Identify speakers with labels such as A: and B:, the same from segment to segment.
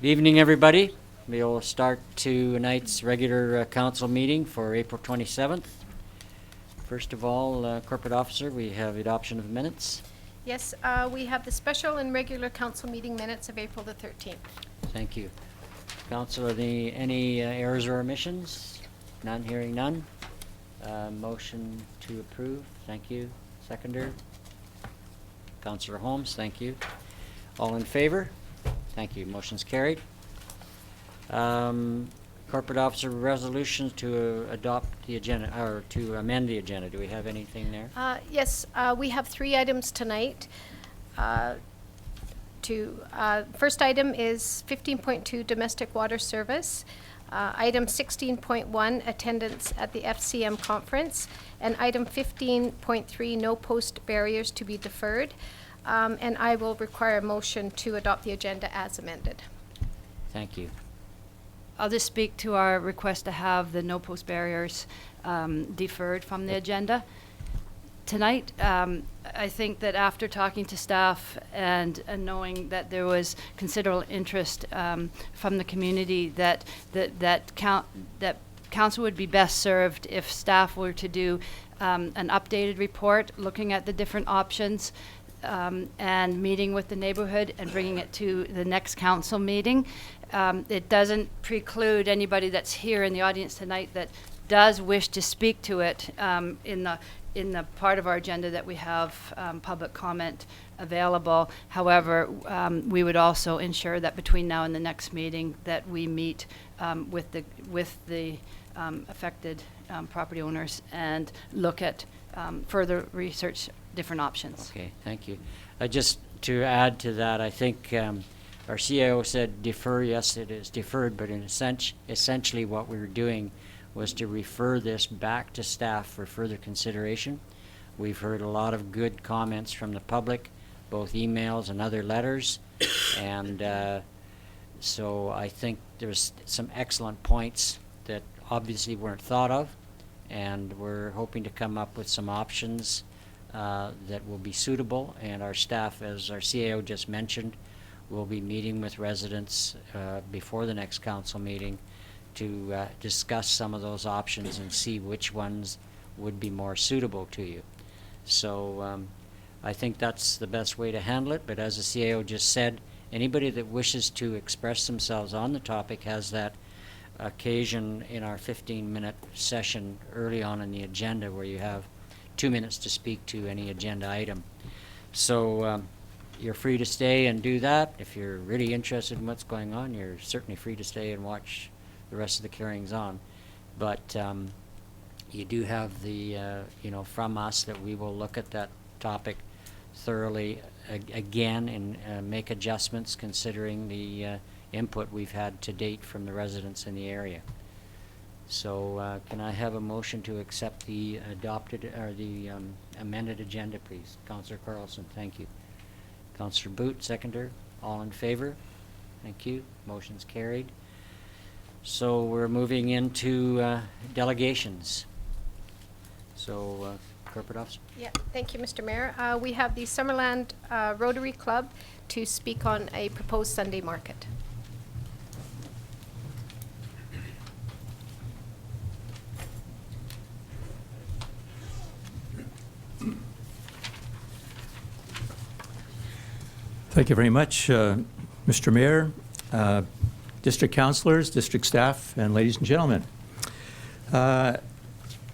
A: Good evening, everybody. We'll start tonight's regular council meeting for April 27th. First of all, Corporate Officer, we have adoption of minutes.
B: Yes, we have the special and regular council meeting minutes of April the 13th.
A: Thank you. Council, any errors or omissions? None, hearing none. Motion to approve, thank you. Seconder? Councillor Holmes, thank you. All in favor? Thank you. Motion's carried. Corporate Officer resolutions to adopt the agenda, or to amend the agenda. Do we have anything there?
B: Yes, we have 3 items tonight. First item is 15.2 domestic water service. Item 16.1 attendance at the FCM conference, and item 15.3 no post barriers to be deferred. And I will require a motion to adopt the agenda as amended.
A: Thank you.
C: I'll just speak to our request to have the no post barriers deferred from the agenda. Tonight, I think that after talking to staff and knowing that there was considerable interest from the community, that council would be best served if staff were to do an updated report looking at the different options and meeting with the neighborhood and bringing it to the next council meeting. It doesn't preclude anybody that's here in the audience tonight that does wish to speak to it in the part of our agenda that we have public comment available. However, we would also ensure that between now and the next meeting that we meet with the affected property owners and look at further research different options.
A: Okay, thank you. Just to add to that, I think our CIO said defer. Yes, it is deferred, but in essentially what we were doing was to refer this back to staff for further consideration. We've heard a lot of good comments from the public, both emails and other letters, and so I think there's some excellent points that obviously weren't thought of, and we're hoping to come up with some options that will be suitable, and our staff, as our CAO just mentioned, will be meeting with residents before the next council meeting to discuss some of those options and see which ones would be more suitable to you. So I think that's the best way to handle it, but as the CAO just said, anybody that wishes to express themselves on the topic has that occasion in our 15-minute session early on in the agenda where you have 2 minutes to speak to any agenda item. So you're free to stay and do that. If you're really interested in what's going on, you're certainly free to stay and watch the rest of the carryings on. But you do have the, from us that we will look at that topic thoroughly again and make adjustments considering the input we've had to date from the residents in the area. So can I have a motion to accept the adopted or the amended agenda, please? Councillor Carlson, thank you. Councillor Boot, seconder. All in favor? Thank you. Motion's carried. So we're moving into delegations. So Corporate Officer.
B: Yeah, thank you, Mr. Mayor. We have the Summerland Rotary Club to speak on a proposed Sunday market.
D: Thank you very much, Mr. Mayor, district councilors, district staff, and ladies and gentlemen. The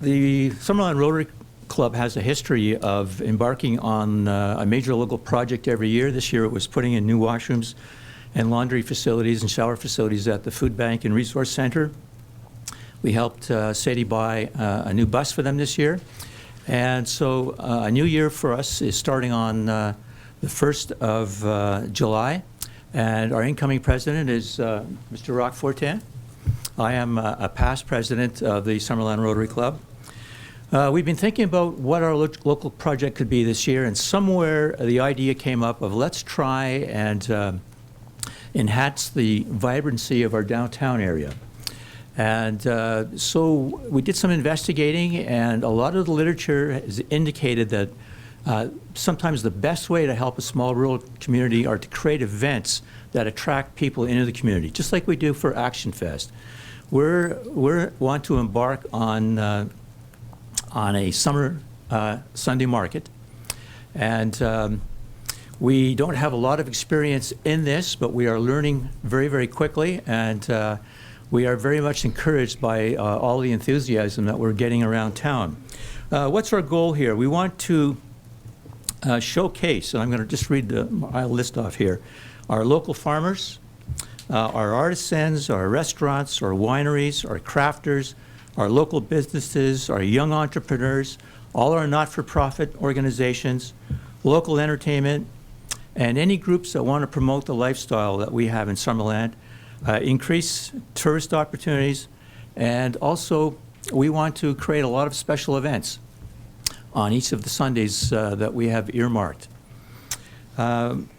D: Summerland Rotary Club has a history of embarking on a major local project every year. This year it was putting in new washrooms and laundry facilities and shower facilities at the Food Bank and Resource Center. We helped Sadie buy a new bus for them this year. And so a new year for us is starting on the 1st of July, and our incoming president is Mr. Rock Fortin. I am a past president of the Summerland Rotary Club. We've been thinking about what our local project could be this year, and somewhere the idea came up of let's try and enhance the vibrancy of our downtown area. And so we did some investigating, and a lot of the literature has indicated that Sometimes the best way to help a small rural community are to create events that attract people into the community, just like we do for Action Fest. We want to embark on a summer Sunday market, and we don't have a lot of experience in this, but we are learning very, very quickly, and we are very much encouraged by all the enthusiasm that we're getting around town. What's our goal here? We want to showcase, and I'm going to just read my list off here, our local farmers, our artisans, our restaurants, our wineries, our crafters, our local businesses, our young entrepreneurs, all our not-for-profit organizations, local entertainment, and any groups that want to promote the lifestyle that we have in Summerland, increase tourist opportunities, and also we want to create a lot of special events on each of the Sundays that we have earmarked.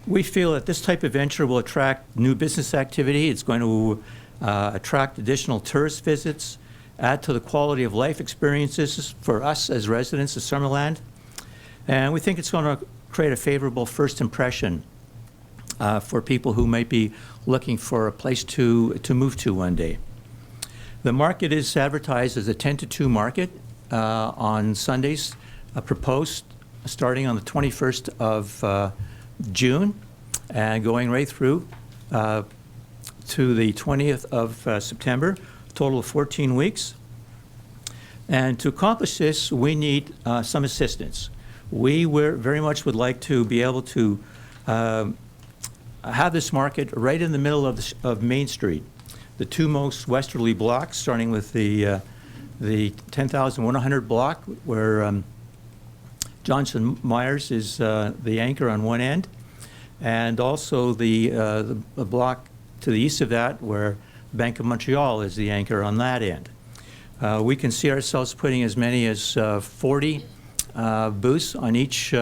D: We feel that this type of venture will attract new business activity. It's going to attract additional tourist visits, add to the quality of life experiences for us as residents of Summerland, and we think it's going to create a favorable first impression for people who might be looking for a place to move to one day. The market is advertised as a 10 to 2 market on Sundays, proposed starting on the 21st of June and going right through to the 20th of September, a total of 14 weeks. And to accomplish this, we need some assistance. We very much would like to be able to have this market right in the middle of Main Street. The two most westerly blocks, starting with the 10,100 block, where Johnson Myers is the anchor on one end, and also the block to the east of that, where Bank of Montreal is the anchor on that end. We can see ourselves putting as many as 40 booths on each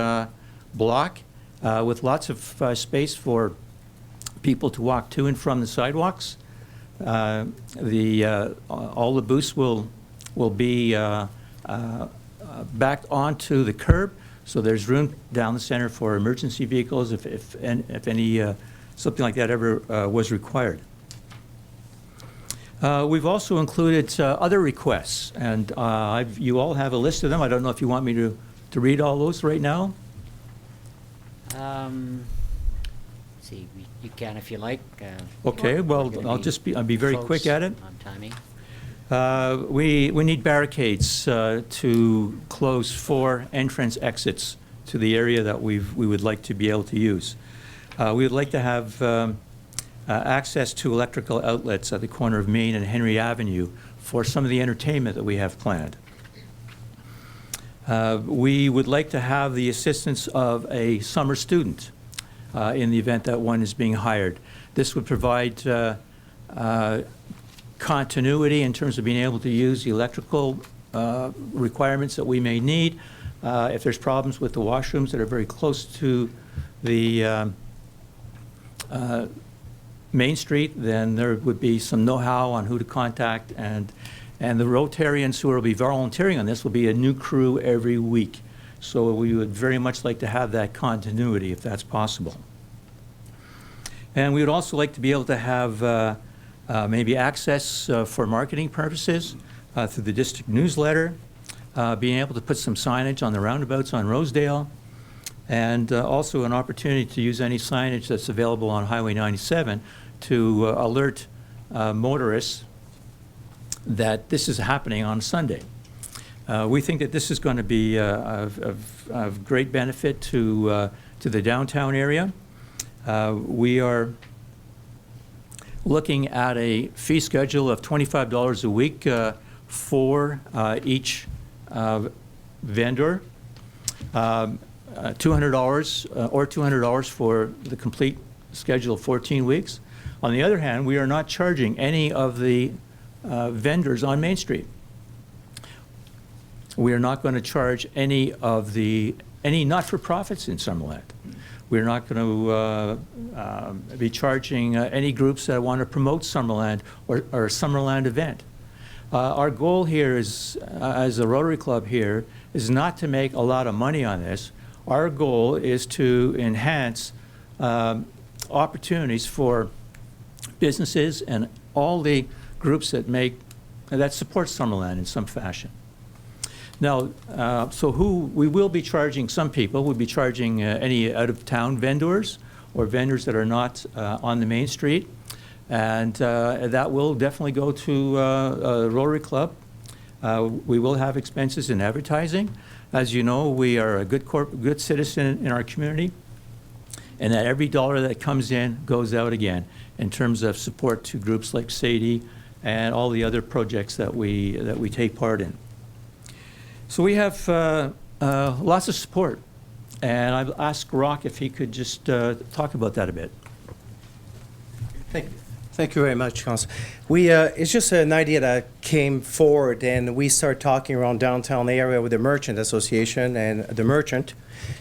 D: block, with lots of space for people to walk to and from the sidewalks. All the booths will be backed onto the curb, so there's room down the center for emergency vehicles if any something like that ever was required. We've also included other requests, and you all have a list of them. I don't know if you want me to read all those right now.
A: See, you can if you like.
D: Okay, well, I'll be very quick at it.
A: On timing.
D: We need barricades to close 4 entrance exits to the area that we would like to be able to use. We would like to have access to electrical outlets at the corner of Main and Henry Avenue for some of the entertainment that we have planned. We would like to have the assistance of a summer student in the event that one is being hired. This would provide continuity in terms of being able to use the electrical requirements that we may need. If there's problems with the washrooms that are very close to the Main Street, then there would be some know-how on who to contact, and the Rotarians who will be volunteering on this will be a new crew every week. So we would very much like to have that continuity if that's possible. And we would also like to be able to have maybe access for marketing purposes through the district newsletter, being able to put some signage on the roundabouts on Rosedale, and also an opportunity to use any signage that's available on Highway 97 to alert motorists that this is happening on Sunday. We think that this is going to be of great benefit to the downtown area. We are looking at a fee schedule of $25 a week for each vendor, $200 for the complete schedule of 14 weeks. On the other hand, we are not charging any of the vendors on Main Street. We are not going to charge any not-for-profits in Summerland. We're not going to be charging any groups that want to promote Summerland or a Summerland event. Our goal here is, as a Rotary Club here, is not to make a lot of money on this. our goal is to enhance opportunities for businesses and all the groups that support Summerland in some fashion. Now, so we will be charging some people. We'll be charging any out-of-town vendors or vendors that are not on the main street. And that will definitely go to Rotary Club. We will have expenses in advertising. As you know, we are a good citizen in our community, and that every dollar that comes in goes out again in terms of support to groups like Sadie and all the other projects that we take part in. So we have lots of support, and I've asked Rock if he could just talk about that a bit.
E: Thank you very much, Council. It's just an idea that came forward, and we started talking around downtown area with the Merchant Association and the Merchant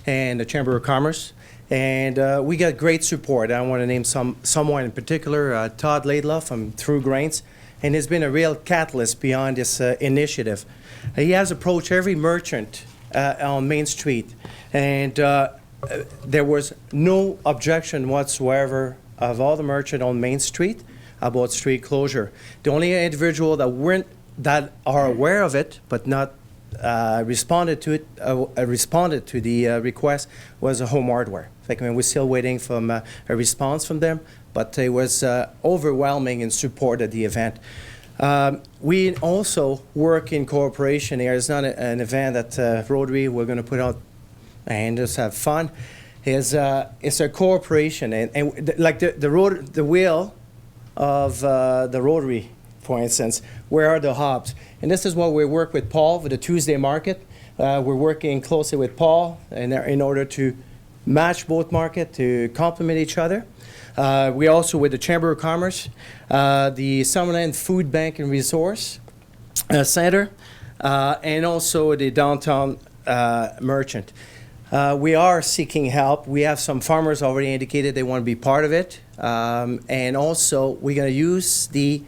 E: and the Chamber of Commerce, and we got great support. I want to name someone in particular, Todd Laidlaw from Through Grains, and has been a real catalyst beyond this initiative. He has approached every merchant on Main Street, and there was no objection whatsoever of all the merchants on Main Street about street closure. The only individual that are aware of it but not responded to the request was a Home Hardware. In fact, we're still waiting for a response from them, but it was overwhelming in support of the event. We also work in cooperation here. It's not an event that Rotary we're going to put out and just have fun. It's a cooperation, and like the wheel of the Rotary, for instance, where are the hubs? And this is what we work with Paul for the Tuesday market. We're working closely with Paul in order to match both markets, to complement each other. We also, with the Chamber of Commerce, the Summerland Food Bank and Resource Center, and also the Downtown Merchant. We are seeking help. We have some farmers already indicated they want to be part of it. And also, we're going to use the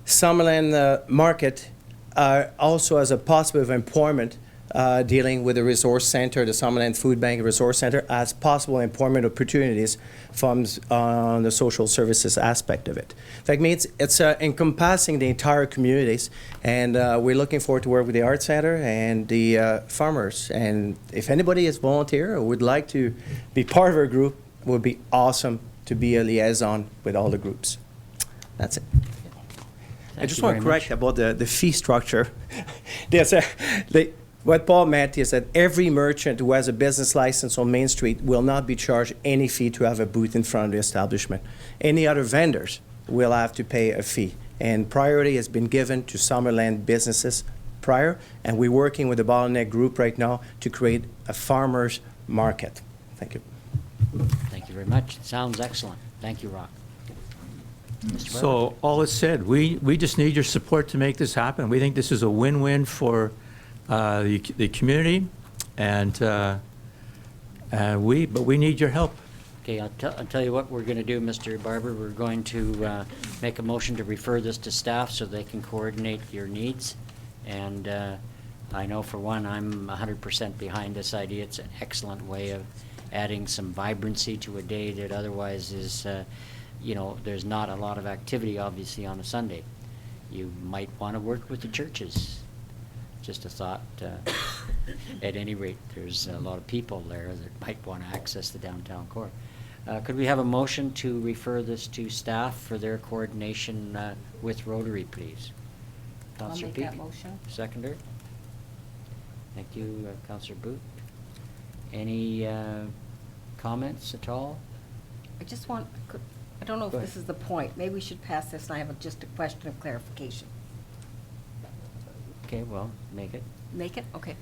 E: Summerland market also as a possible of employment dealing with the resource center, the Summerland Food Bank and Resource Center, as possible employment opportunities from the social services aspect of it. In fact, it's encompassing the entire communities, and we're looking forward to work with the Art Center and the farmers. And if anybody is volunteer or would like to be part of our group, it would be awesome to be a liaison with all the groups. That's it. I just want to correct about the fee structure. What Paul meant is that every merchant who has a business license on Main Street will not be charged any fee to have a booth in front of the establishment. Any other vendors will have to pay a fee. And priority has been given to Summerland businesses prior, and we're working with the Bottleneck Group right now to create a farmer's market. Thank you.
A: Thank you very much. Sounds excellent. Thank you, Rock.
D: So all is said, we just need your support to make this happen. We think this is a win-win for the community, but we need your help.
A: Okay, I'll tell you what we're going to do, Mr. Barber. We're going to make a motion to refer this to staff so they can coordinate your needs. And I know for one, I'm 100% behind this idea. It's an excellent way of adding some vibrancy to a day that otherwise is, there's not a lot of activity, obviously, on a Sunday. You might want to work with the churches. Just a thought. At any rate, there's a lot of people there that might want to access the downtown core. Could we have a motion to refer this to staff for their coordination with Rotary, please? Councillor Peak.
F: I'll make that motion.
A: Seconder. Thank you, Councillor Boot. Any comments at all?
F: I just want, I don't know if
A: Go
F: this
A: ahead.
F: is the point. Maybe we should pass this, and I have just a question of clarification.
A: Okay, well, make it.
F: Make it? Okay.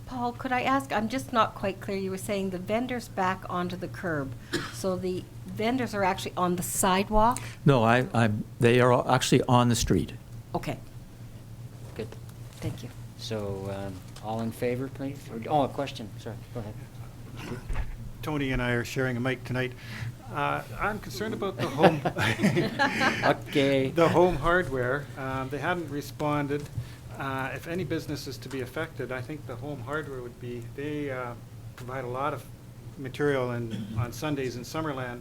F: Paul, could I ask, I'm just not quite clear. You were saying the vendors back onto the curb. So the vendors are actually on the sidewalk?
D: No, they are actually on the street.
F: Okay,
A: Good.
F: thank you.
A: So, all in favor, please? A question. Sorry, go ahead.
G: Tony and I are sharing a mic tonight. I'm concerned about the home,
A: Okay.
G: the Home Hardware. They hadn't responded. If any business is to be affected, I think the Home Hardware would be. They provide a lot of material on Sundays in Summerland.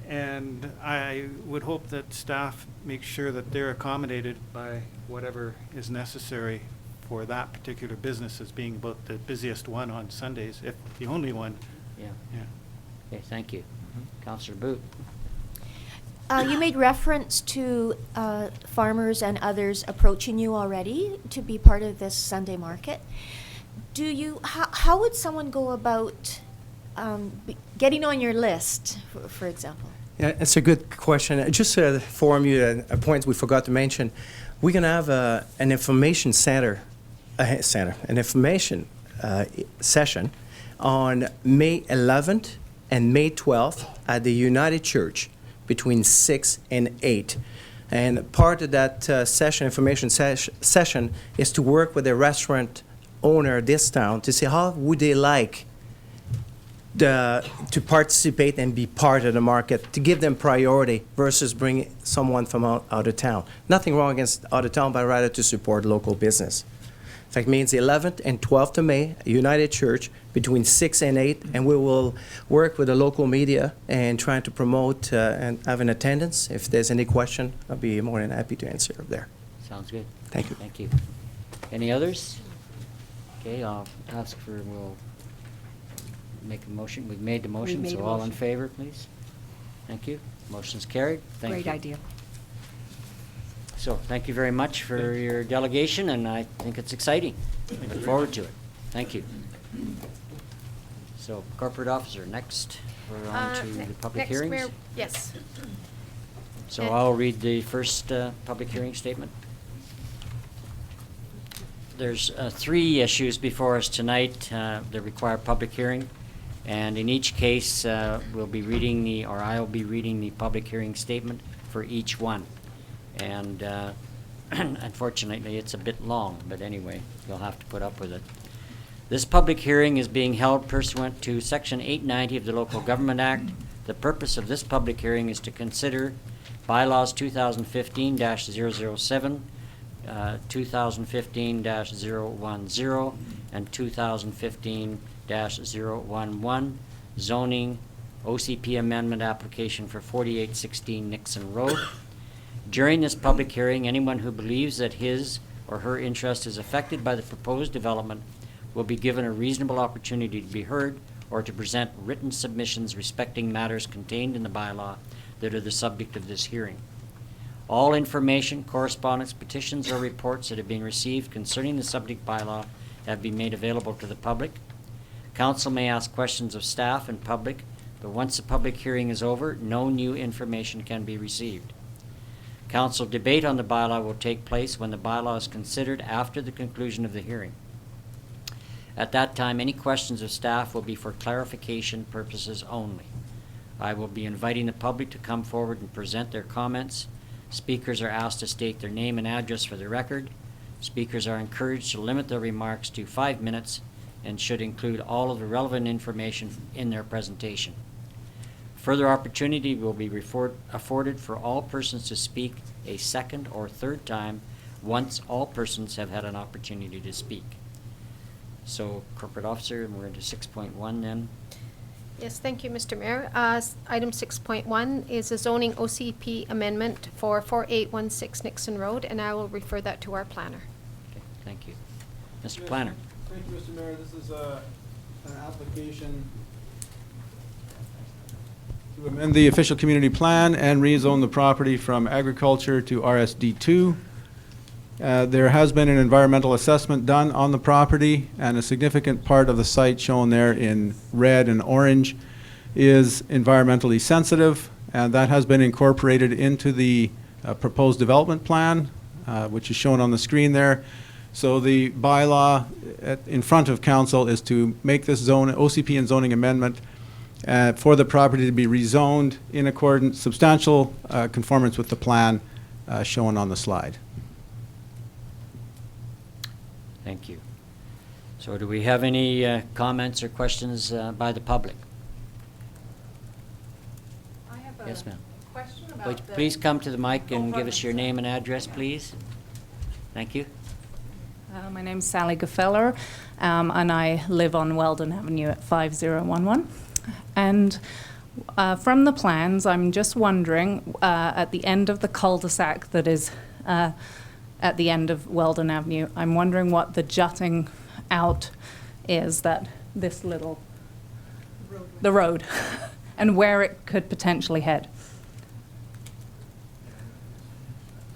G: And I would hope that staff make sure that they're accommodated by whatever is necessary for that particular business as being about the busiest one on Sundays, if the only one.
A: Yeah.
G: Yeah.
A: Okay, thank you. Councillor Boot.
H: You made reference to farmers and others approaching you already to be part of this Sunday market. How would someone go about getting on your list, for example?
E: Yeah, it's a good question. Just to inform you, a point we forgot to mention, we're going to have an information an information session on May 11th and May 12th at the United Church between 6 and 8. And part of that information session is to work with the restaurant owner of this town to see how would they like to participate and be part of the market, to give them priority versus bring someone from out of town. Nothing wrong against out of town, but rather to support local business. In fact, it means the 11th and 12th of May, United Church, between 6 and 8, and we will work with the local media and try to promote and have an attendance. If there's any question, I'll be more than happy to answer there.
A: Sounds good.
E: Thank you.
A: Thank you. Any others? Okay, we'll make a motion. We've made the motion,
F: made
A: so
F: a
A: all in
F: motion.
A: favor, please. Thank you. Motion's carried. Thank you.
F: Great idea.
A: So, thank you very much for your delegation, and I think it's exciting. Look forward to it. Thank you. So, corporate officer, next, we're on to the public
B: Next,
A: hearings.
B: Mayor, yes.
A: So I'll read the first public hearing statement. There's 3 issues before us tonight that require public hearing, and in each case, I'll be reading the public hearing statement for each one. And unfortunately, it's a bit long, but anyway, you'll have to put up with it. This public hearing is being held pursuant to Section 890 of the Local Government Act. The purpose of this public hearing is to consider bylaws 2015-007, 2015-010, and 2015-011 zoning OCP amendment application for 4816 Nixon Road. During this public hearing, anyone who believes that his or her interest is affected by the proposed development will be given a reasonable opportunity to be heard or to present written submissions respecting matters contained in the bylaw that are the subject of this hearing. All information, correspondence, petitions, or reports that have been received concerning the subject bylaw have been made available to the public. Council may ask questions of staff and public, but once the public hearing is over, no new information can be received. Council debate on the bylaw will take place when the bylaw is considered after the conclusion of the hearing. At that time, any questions of staff will be for clarification purposes only. I will be inviting the public to come forward and present their comments. Speakers are asked to state their name and address for the record. Speakers are encouraged to limit their remarks to 5 minutes and should include all of the relevant information in their presentation. Further opportunity will be afforded for all persons to speak a second or third time once all persons have had an opportunity to speak. So, corporate officer, and we're into 6.1 then.
B: Yes, thank you, Mr. Mayor. Item 6.1 is a zoning OCP amendment for 4816 Nixon Road, and I will refer that to our planner.
A: Okay, thank you. Mr. Planner.
I: Thank you, Mr. Mayor. This is an application to amend the official community plan and rezone the property from agriculture to RSD2. There has been an environmental assessment done on the property, and a significant part of the site shown there in red and orange is environmentally sensitive, and that has been incorporated into the proposed development plan, which is shown on the screen there. So the bylaw in front of council is to make this zone OCP and zoning amendment for the property to be rezoned in accordance, substantial conformance with the plan shown on the slide.
A: Thank you. So do we have any comments or questions by the public?
J: I have
A: Yes, ma'am.
J: question about
A: Please come to the mic and give us your name and address, please. Thank you.
J: My name's Sally Gefeller, and I live on Weldon Avenue at 5011. And from the plans, I'm just wondering, at the end of the cul-de-sac that is at the end of Weldon Avenue, I'm wondering what the jutting out is, that this little, the road, and where it could potentially head.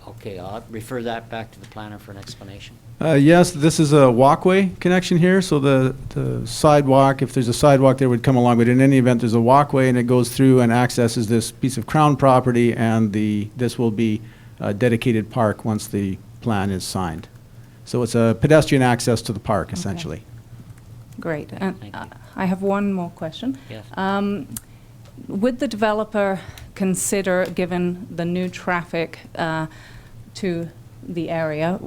A: Okay, I'll refer that back to the planner for an explanation.
I: Yes, this is a walkway connection here, so the sidewalk, if there's a sidewalk there, would come along, but in any event, there's a walkway and it goes through and accesses this piece of Crown property, and this will be a dedicated park once the plan is signed. So it's a pedestrian access to the park, essentially.
J: Great. And
A: Thank you.
J: I have one more question.
A: Yes.
J: Would the developer consider, given the new traffic to the area,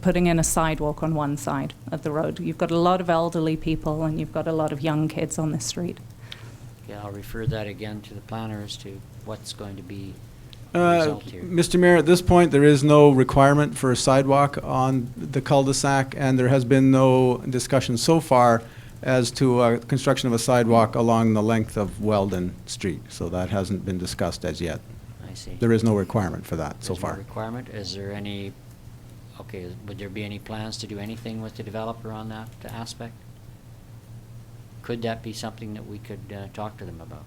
J: putting in a sidewalk on one side of the road? You've got a lot of elderly people and you've got a lot of young kids on this street.
A: Okay, I'll refer that again to the planner as to what's going to be the result here.
I: Mr. Mayor, at this point, there is no requirement for a sidewalk on the cul-de-sac, and there has been no discussion so far as to construction of a sidewalk along the length of Weldon Street. So that hasn't been discussed as yet.
A: I see.
I: There is no requirement for that so
A: There's no
I: far.
A: requirement. Is there any, okay, would there be any plans to do anything with the developer on that aspect? Could that be something that we could talk to them about?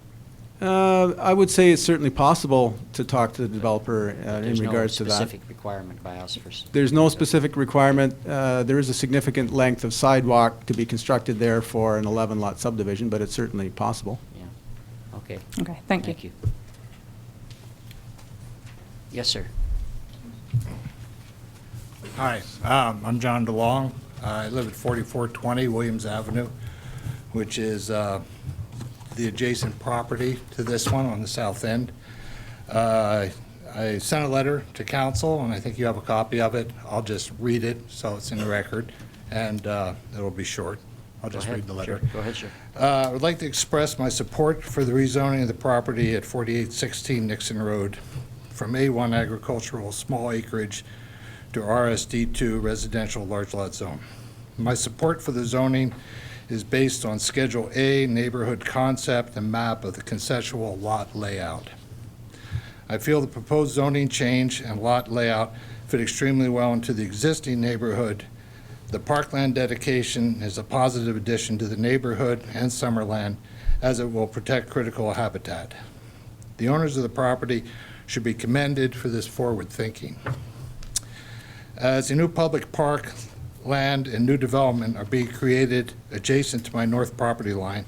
I: I would say it's certainly possible to talk to the developer in regards to that.
A: There's no specific requirement by us for...
I: There's no specific requirement. There is a significant length of sidewalk to be constructed there for an 11-lot subdivision, but it's certainly possible.
A: Yeah, okay.
J: Okay, thank you.
A: Thank you. Yes, sir.
K: Hi, I'm John DeLong. I live at 4420 Williams Avenue, which is the adjacent property to this one on the south end. I sent a letter to council, and I think you have a copy of it. I'll just read it so it's in the record, and it'll be short. I'll just read the letter.
A: Sure. Go ahead, sir.
K: I would like to express my support for the rezoning of the property at 4816 Nixon Road from A1 agricultural small acreage to RSD2 residential large lot zone. My support for the zoning is based on Schedule A neighborhood concept and map of the conceptual lot layout. I feel the proposed zoning change and lot layout fit extremely well into the existing neighborhood. The parkland dedication is a positive addition to the neighborhood and Summerland, as it will protect critical habitat. The owners of the property should be commended for this forward thinking. As a new public park, land and new development are being created adjacent to my north property line,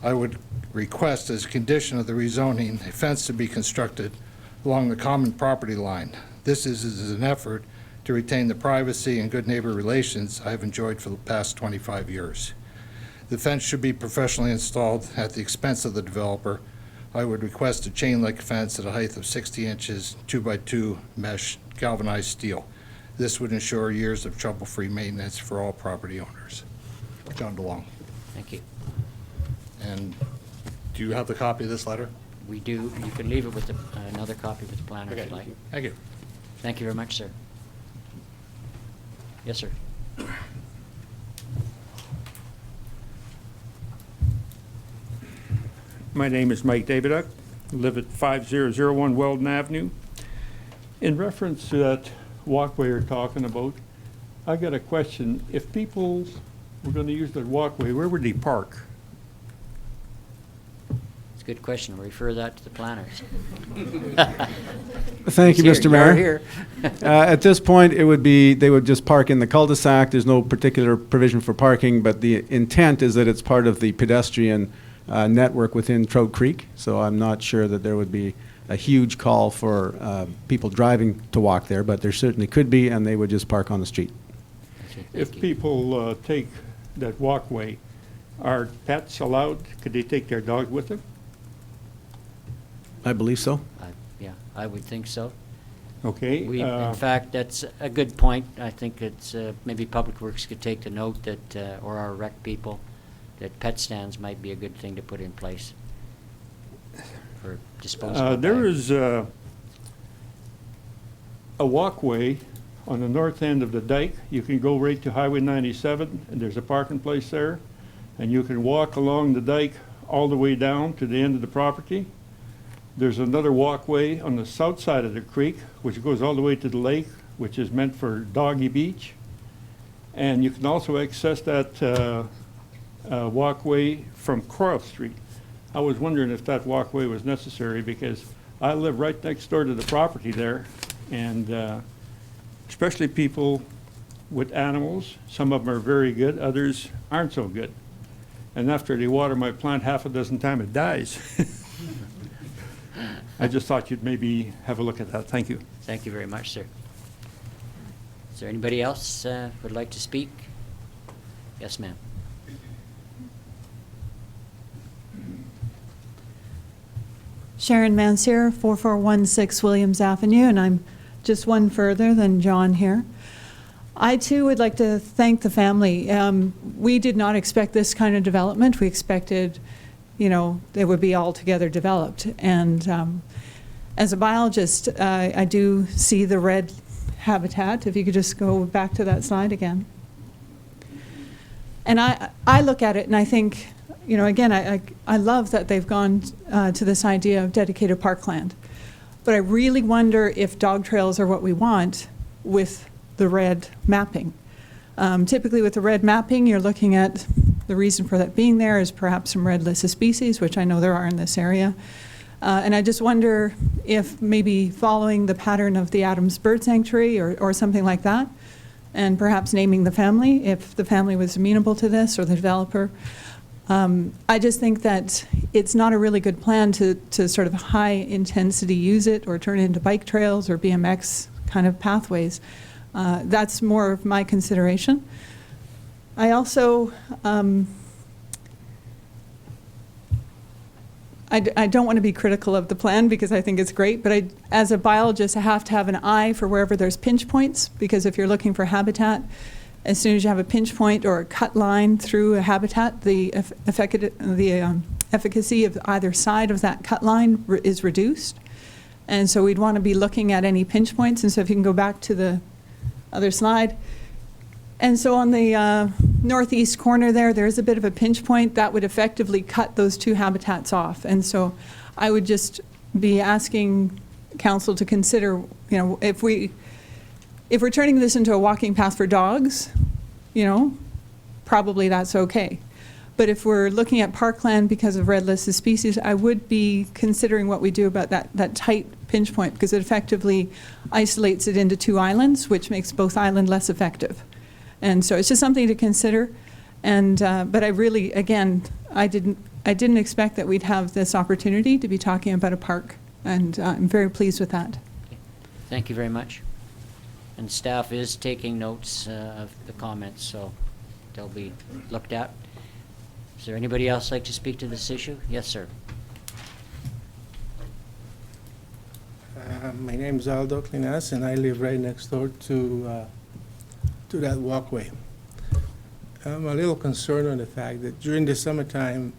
K: I would request as a condition of the rezoning a fence to be constructed along the common property line. This is an effort to retain the privacy and good neighbor relations I have enjoyed for the past 25 years. The fence should be professionally installed at the expense of the developer. I would request a chain link fence at a height of 60 inches, 2x2 mesh galvanized steel. This would ensure years of trouble-free maintenance for all property owners. John DeLong.
A: Thank you.
K: And do you have the copy of this letter?
A: We do. You can leave it with another copy with the planner if
K: Okay,
A: you like.
K: thank you.
A: Thank you very much, sir. Yes, sir.
L: My name is Mike Daviduck. I live at 5001 Weldon Avenue. In reference to that walkway you're talking about, I got a question. If people were going to use that walkway, where would they park?
A: It's a good question. We'll refer that to the planners.
I: Thank you,
A: Here,
I: Mr. Mayor.
A: here.
I: At this point, they would just park in the cul-de-sac. There's no particular provision for parking, but the intent is that it's part of the pedestrian network within Trout Creek. So I'm not sure that there would be a huge call for people driving to walk there, but there certainly could be, and they would just park on the street.
A: Okay, thank
L: If
A: you.
L: people take that walkway, are pets allowed? Could they take their dog with them?
I: I believe so.
A: Yeah, I would think so.
L: Okay.
A: We, in fact, that's a good point. I think it's, maybe Public Works could take the note that, or our rec people, that pet stands might be a good thing to put in place for disposal.
L: There is a walkway On the north end of the dike, you can go right to Highway 97, and there's a parking place there. And you can walk along the dike all the way down to the end of the property. There's another walkway on the south side of the creek, which goes all the way to the lake, which is meant for doggy beach. And you can also access that walkway from Coral Street. I was wondering if that walkway was necessary because I live right next door to the property there, and especially people with animals. Some of them are very good, others aren't so good. And after they water my plant half a dozen times, it dies. I just thought you'd maybe have a look at that. Thank you.
A: Thank you very much, sir. Is there anybody else would like to speak? Yes, ma'am.
M: Sharon Mansier, 4416 Williams Avenue, and I'm just one further than John here. I too would like to thank the family. We did not expect this kind of development. We expected, you know, it would be altogether developed. And as a biologist, I do see the red habitat. If you could just go back to that slide again. And I look at it and I think, you know, again, I love that they've gone to this idea of dedicated parkland. But I really wonder if dog trails are what we want with the red mapping. Typically with the red mapping, you're looking at the reason for that being there is perhaps some red listed species, which I know there are in this area. And I just wonder if maybe following the pattern of the Adams Bird Sanctuary or something like that, and perhaps naming the family, if the family was amenable to this or the developer. I just think that it's not a really good plan to sort of high intensity use it or turn it into bike trails or BMX kind of pathways. That's more of my consideration. I also, I don't want to be critical of the plan because I think it's great, but as a biologist, I have to have an eye for wherever there's pinch points, because if you're looking for habitat, as soon as you have a pinch point or a cut line through a habitat, the efficacy of either side of that cut line is reduced. And so we'd want to be looking at any pinch points. And so if you can go back to the other slide. And so on the northeast corner there's a bit of a pinch point that would effectively cut those two habitats off. And so I would just be asking council to consider, you know, if we're turning this into a walking path for dogs, you know, probably that's okay. But if we're looking at parkland because of red listed species, I would be considering what we do about that tight pinch point, because it effectively isolates it into two islands, which makes both islands less effective. And so it's just something to consider. And but I really, again, I didn't expect that we'd have this opportunity to be talking about a park, and I'm very pleased with that.
A: Thank you very much. And staff is taking notes of the comments, so they'll be looked at. Is there anybody else like to speak to this issue? Yes, sir.
N: My name is Aldo Clinas, and I live right next door to that walkway. I'm a little concerned on the fact that during the summertime,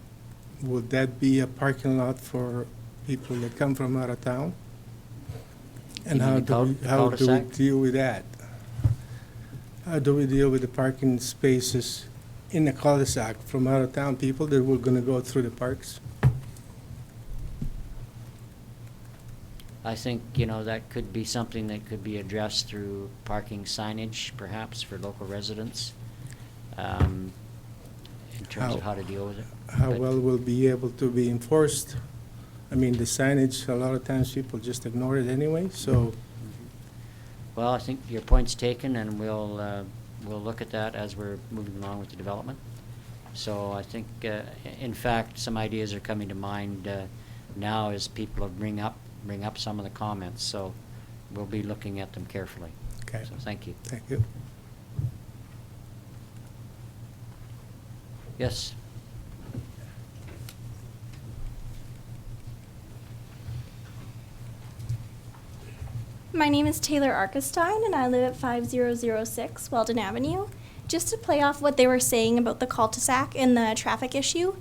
N: would that be a parking lot for people that come from out of town? And how do we deal with that? How do we deal with the parking spaces in the cul-de-sac from out of town people that were going to go through the parks?
A: I think, you know, that could be something that could be addressed through parking signage, perhaps, for local residents, in terms of how to deal with it.
N: How well will be able to be enforced? I mean, the signage, a lot of times people just ignore it anyway, so.
A: Well, I think your point's taken, and we'll look at that as we're moving along with the development. So I think, in fact, some ideas are coming to mind now as people bring up some of the comments. So we'll be looking at them carefully.
N: Okay.
A: So thank you.
N: Thank you.
A: Yes.
O: My name is Taylor Arkestein, and I live at 5006 Weldon Avenue. Just to play off what they were saying about the cul-de-sac and the traffic issue,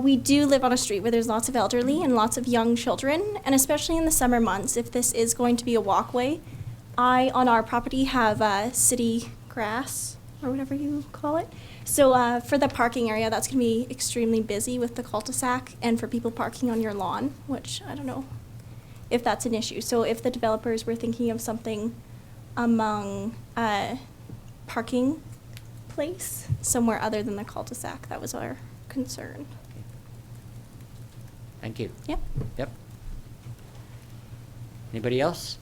O: we do live on a street where there's lots of elderly and lots of young children, and especially in the summer months, if this is going to be a walkway, I, on our property, have city grass, or whatever you call it. So for the parking area, that's going to be extremely busy with the cul-de-sac and for people parking on your lawn, which I don't know if that's an issue. So if the developers were thinking of something among parking place somewhere other than the cul-de-sac, that was our concern.
A: Thank you.
O: Yep.
A: Yep. Anybody else?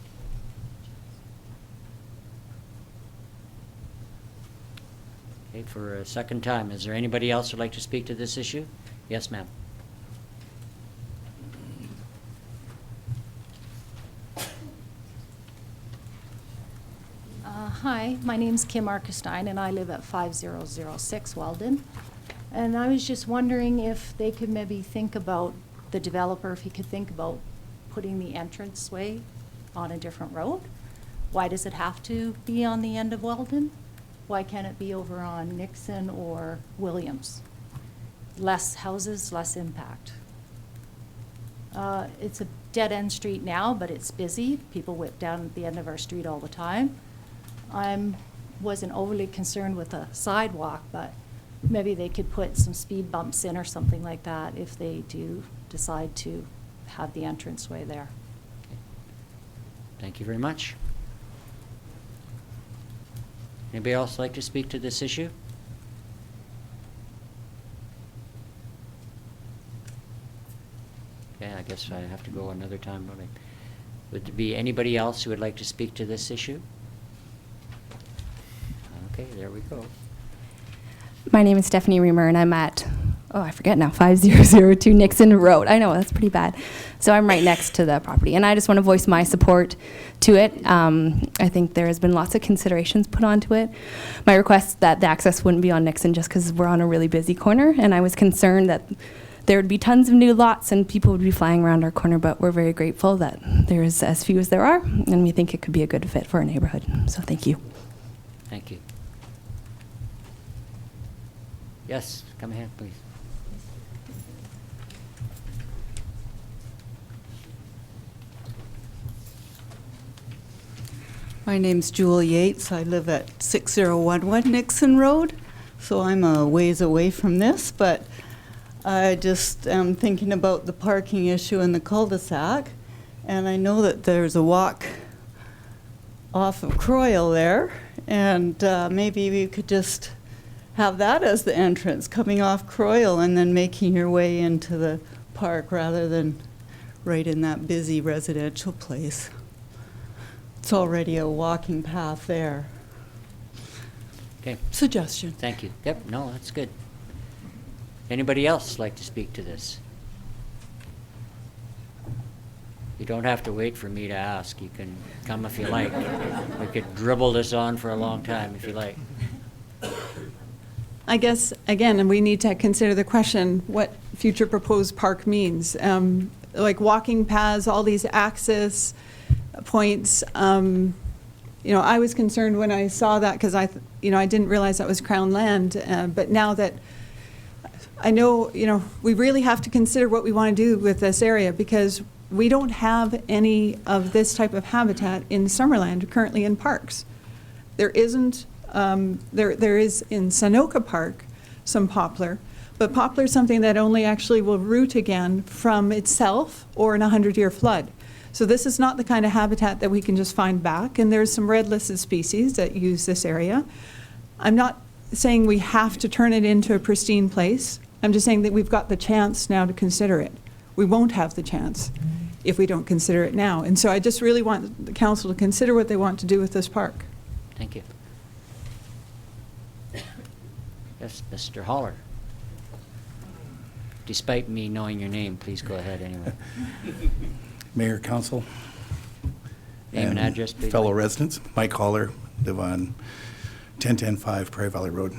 A: Okay, for a second time, is there anybody else who'd like to speak to this issue? Yes, ma'am.
P: Hi, my name's Kim Arkestein, and I live at 5006 Weldon. And I was just wondering if they could maybe think about, the developer, if he could think about putting the entranceway on a different road. Why does it have to be on the end of Weldon? Why can't it be over on Nixon or Williams? Less houses, less impact. It's a dead-end street now, but it's busy. People whip down at the end of our street all the time. Wasn't overly concerned with a sidewalk, but maybe they could put some speed bumps in or something like that if they do decide to have the entranceway there.
A: Thank you very much. Anybody else like to speak to this issue? Okay, I guess I have to go another time. Would there be anybody else who would like to speak to this issue? Okay, there we go.
Q: My name is Stephanie Reamer, and I'm at, I forget now, 5002 Nixon Road. I know, that's pretty bad. So I'm right next to the property, and I just want to voice my support to it. I think there has been lots of considerations put onto it. My request that the access wouldn't be on Nixon just because we're on a really busy corner, and I was concerned that there would be tons of new lots and people would be flying around our corner, but we're very grateful that there is as few as there are, and we think it could be a good fit for our neighborhood. So thank you.
A: Thank you. Yes, come ahead, please.
R: My name's Jewel Yates. I live at 6011 Nixon Road, so I'm a ways away from this, but I just am thinking about the parking issue in the cul-de-sac, and I know that there's a walk off of Croyle there, and maybe we could just have that as the entrance, coming off Croyle and then making your way into the park rather than right in that busy residential place. It's already a walking path there.
A: Okay.
R: Suggestion.
A: Thank you. Yep, no, that's good. Anybody else like to speak to this? You don't have to wait for me to ask. You can come if you like. We could dribble this on for a long time if you like.
M: I guess, again, we need to consider the question, what future proposed park means. Like walking paths, all these access points. I was concerned when I saw that because I didn't realize that was Crown land. But now that I know, we really have to consider what we want to do with this area because we don't have any of this type of habitat in Summerland currently in parks. There isn't. There is in Sanoka Park some poplar, but poplar is something that only actually will root again from itself or in a 100-year flood. So this is not the kind of habitat that we can just find back, and there's some red listed species that use this area. I'm not saying we have to turn it into a pristine place. I'm just saying that we've got the chance now to consider it. We won't have the chance if we don't consider it now. And so I just really want the council to consider what they want to do with this park.
A: Thank you. Yes, Mr. Holler. Despite me knowing your name, please go ahead anyway.
S: Mayor, council.
A: Name and address, please.
S: Fellow residents, Mike Holler, live on 1010-5 Prairie Valley Road.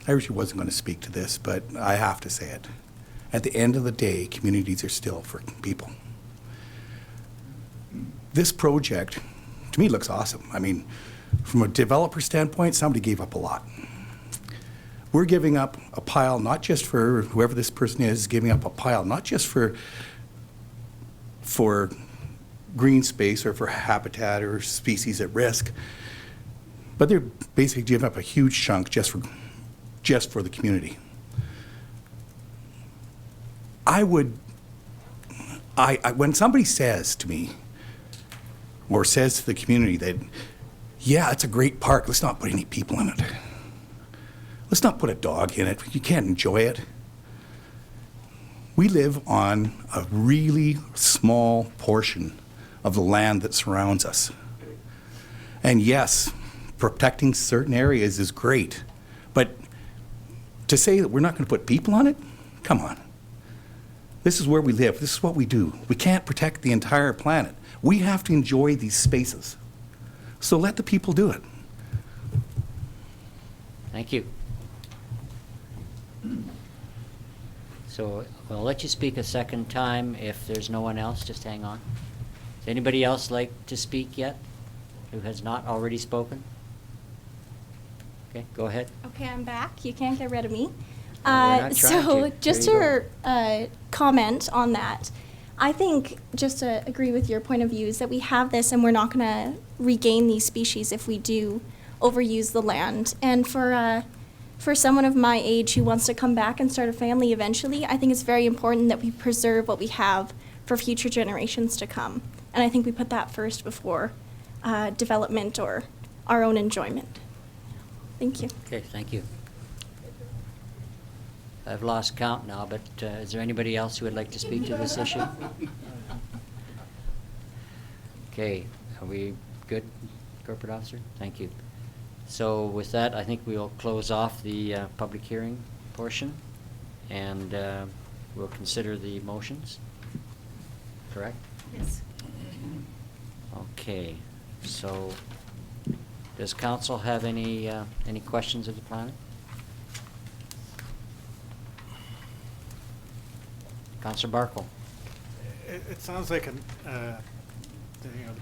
S: I originally wasn't going to speak to this, but I have to say it. At the end of the day, communities are still for people. This project, to me, looks awesome. I mean, from a developer standpoint, somebody gave up a lot. We're giving up a pile, not just for whoever this person is, giving up a pile, not just for green space or for habitat or species at risk. But they're basically giving up a huge chunk just for the community. When somebody says to me, or says to the community that, yeah, it's a great park, let's not put any people in it. Let's not put a dog in it. You can't enjoy it. We live on a really small portion of the land that surrounds us. And yes, protecting certain areas is great, but to say that we're not going to put people on it, come on. This is where we live. This is what we do. We can't protect the entire planet. We have to enjoy these spaces. So let the people do it.
A: Thank you. So we'll let you speak a second time. If there's no one else, just hang on. Does anybody else like to speak yet who has not already spoken? Okay, go ahead.
O: Okay, I'm back. You can't get rid of me.
A: We're not trying
O: So
A: to.
O: just
A: There you
O: to comment on that, I think, just to agree with your point of view, is that we have this and we're not going to regain these species if we do overuse the land. And for someone of my age who wants to come back and start a family eventually, I think it's very important that we preserve what we have for future generations to come. And I think we put that first before development or our own enjoyment. Thank you.
A: Okay, thank you. I've lost count now, but is there anybody else who would like to speak to this issue? Okay, are we good, Corporate Officer? Thank you. So with that, I think we'll close off the public hearing portion, and we'll consider the motions. Correct?
O: Yes.
A: Okay, so does council have any questions of the planner? Councillor Barkle.
G: It sounds like the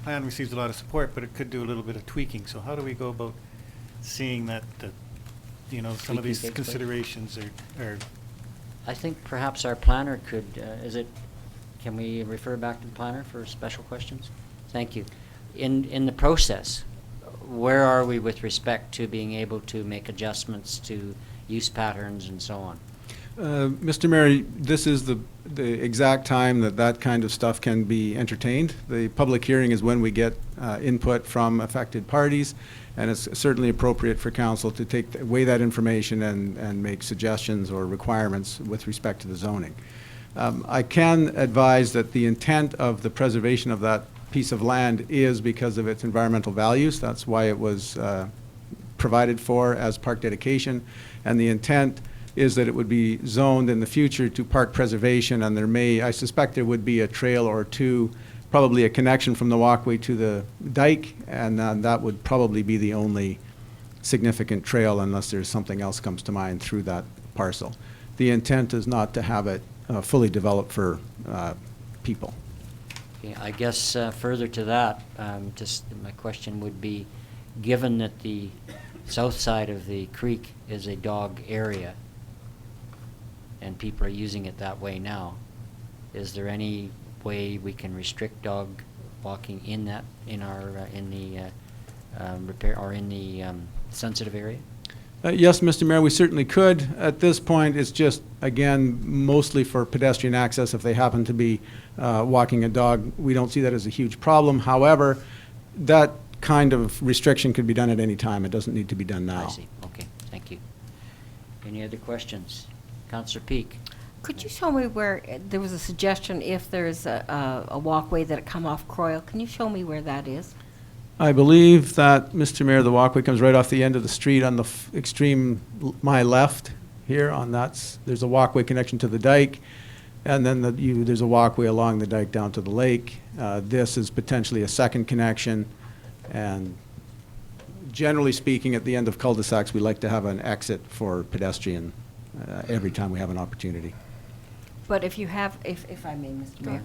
G: plan receives a lot of support, but it could do a little bit of tweaking. So how do we go about seeing that some of
A: Tweaking
G: these
A: takes place?
G: considerations are
A: I think perhaps our planner could, can we refer back to the planner for special questions? Thank you. In the process, where are we with respect to being able to make adjustments to use patterns and so on?
I: Mr. Mayor, this is the exact time that kind of stuff can be entertained. The public hearing is when we get input from affected parties, and it's certainly appropriate for council to weigh that information and make suggestions or requirements with respect to the zoning. I can advise that the intent of the preservation of that piece of land is because of its environmental values. That's why it was provided for as park dedication, and the intent is that it would be zoned in the future to park preservation, and I suspect there would be a trail or two, probably a connection from the walkway to the dike, and that would probably be the only significant trail unless there's something else comes to mind through that parcel. The intent is not to have it fully developed for people.
A: Okay, I guess further to that, just my question would be, given that the south side of the creek is a dog area, and people are using it that way now, is there any way we can restrict dog walking in the repair or in the sensitive area?
I: Yes, Mr. Mayor, we certainly could. At this point, it's just, again, mostly for pedestrian access. If they happen to be walking a dog, we don't see that as a huge problem. However, that kind of restriction could be done at any time. It doesn't need to be done now.
A: I see. Okay, thank you. Any other questions? Councillor Peak.
F: Could you show me where, there was a suggestion if there's a walkway that come off Croyle. Can you show me where that is?
I: I believe that, Mr. Mayor, the walkway comes right off the end of the street on the extreme, my left here on there's a walkway connection to the dike, and then there's a walkway along the dike down to the lake. This is potentially a second connection, and generally speaking, at the end of cul-de-sacs, we like to have an exit for pedestrian every time we have an opportunity.
F: But if you have, if I may, Mr. Mayor,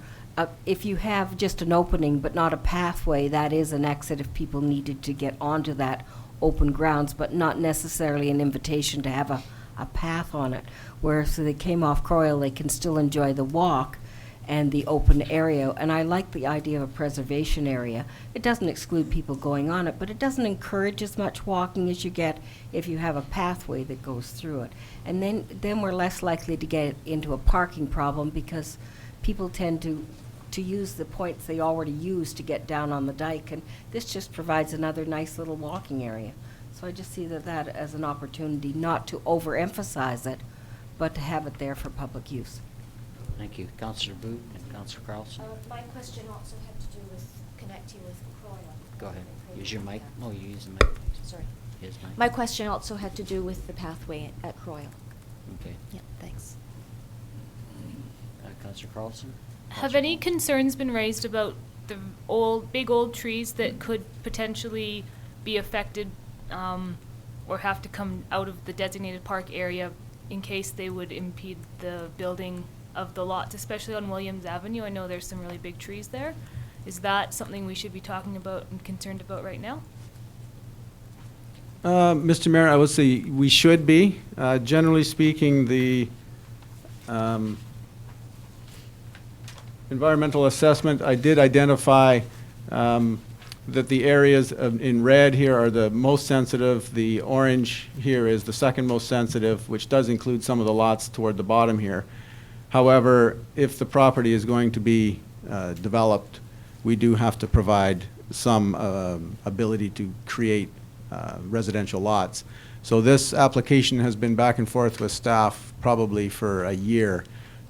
F: if you have just an opening but not a pathway, that is an exit if people needed to get onto that open grounds, but not necessarily an invitation to have a path on it. Whereas if they came off Croyle, they can still enjoy the walk and the open area. And I like the idea of a preservation area. It doesn't exclude people going on it, but it doesn't encourage as much walking as you get if you have a pathway that goes through it. And then we're less likely to get into a parking problem because people tend to use the points they already use to get down on the dike. And this just provides another nice little walking area. So I just see that as an opportunity not to overemphasize it, but to have it there for public use.
A: Thank you. Councillor Boot and Councillor Carlson.
H: My question also had to do with connecting with Croyle.
A: Go ahead. Use your mic. Oh, you use the mic, please.
H: Sorry.
A: His mic.
H: My question also had to do with the pathway at Croyle.
A: Okay.
H: Yeah, thanks.
A: Councillor Carlson?
T: Have any concerns been raised about the big old trees that could potentially be affected or have to come out of the designated park area in case they would impede the building of the lots, especially on Williams Avenue? I know there's some really big trees there. Is that something we should be talking about and concerned about right now?
I: Mr. Mayor, I would say we should be. Generally speaking, the environmental assessment, I did identify that the areas in red here are the most sensitive. The orange here is the second most sensitive, which does include some of the lots toward the bottom here. However, if the property is going to be developed, we do have to provide some ability to create residential lots. So this application has been back and forth with staff probably for a year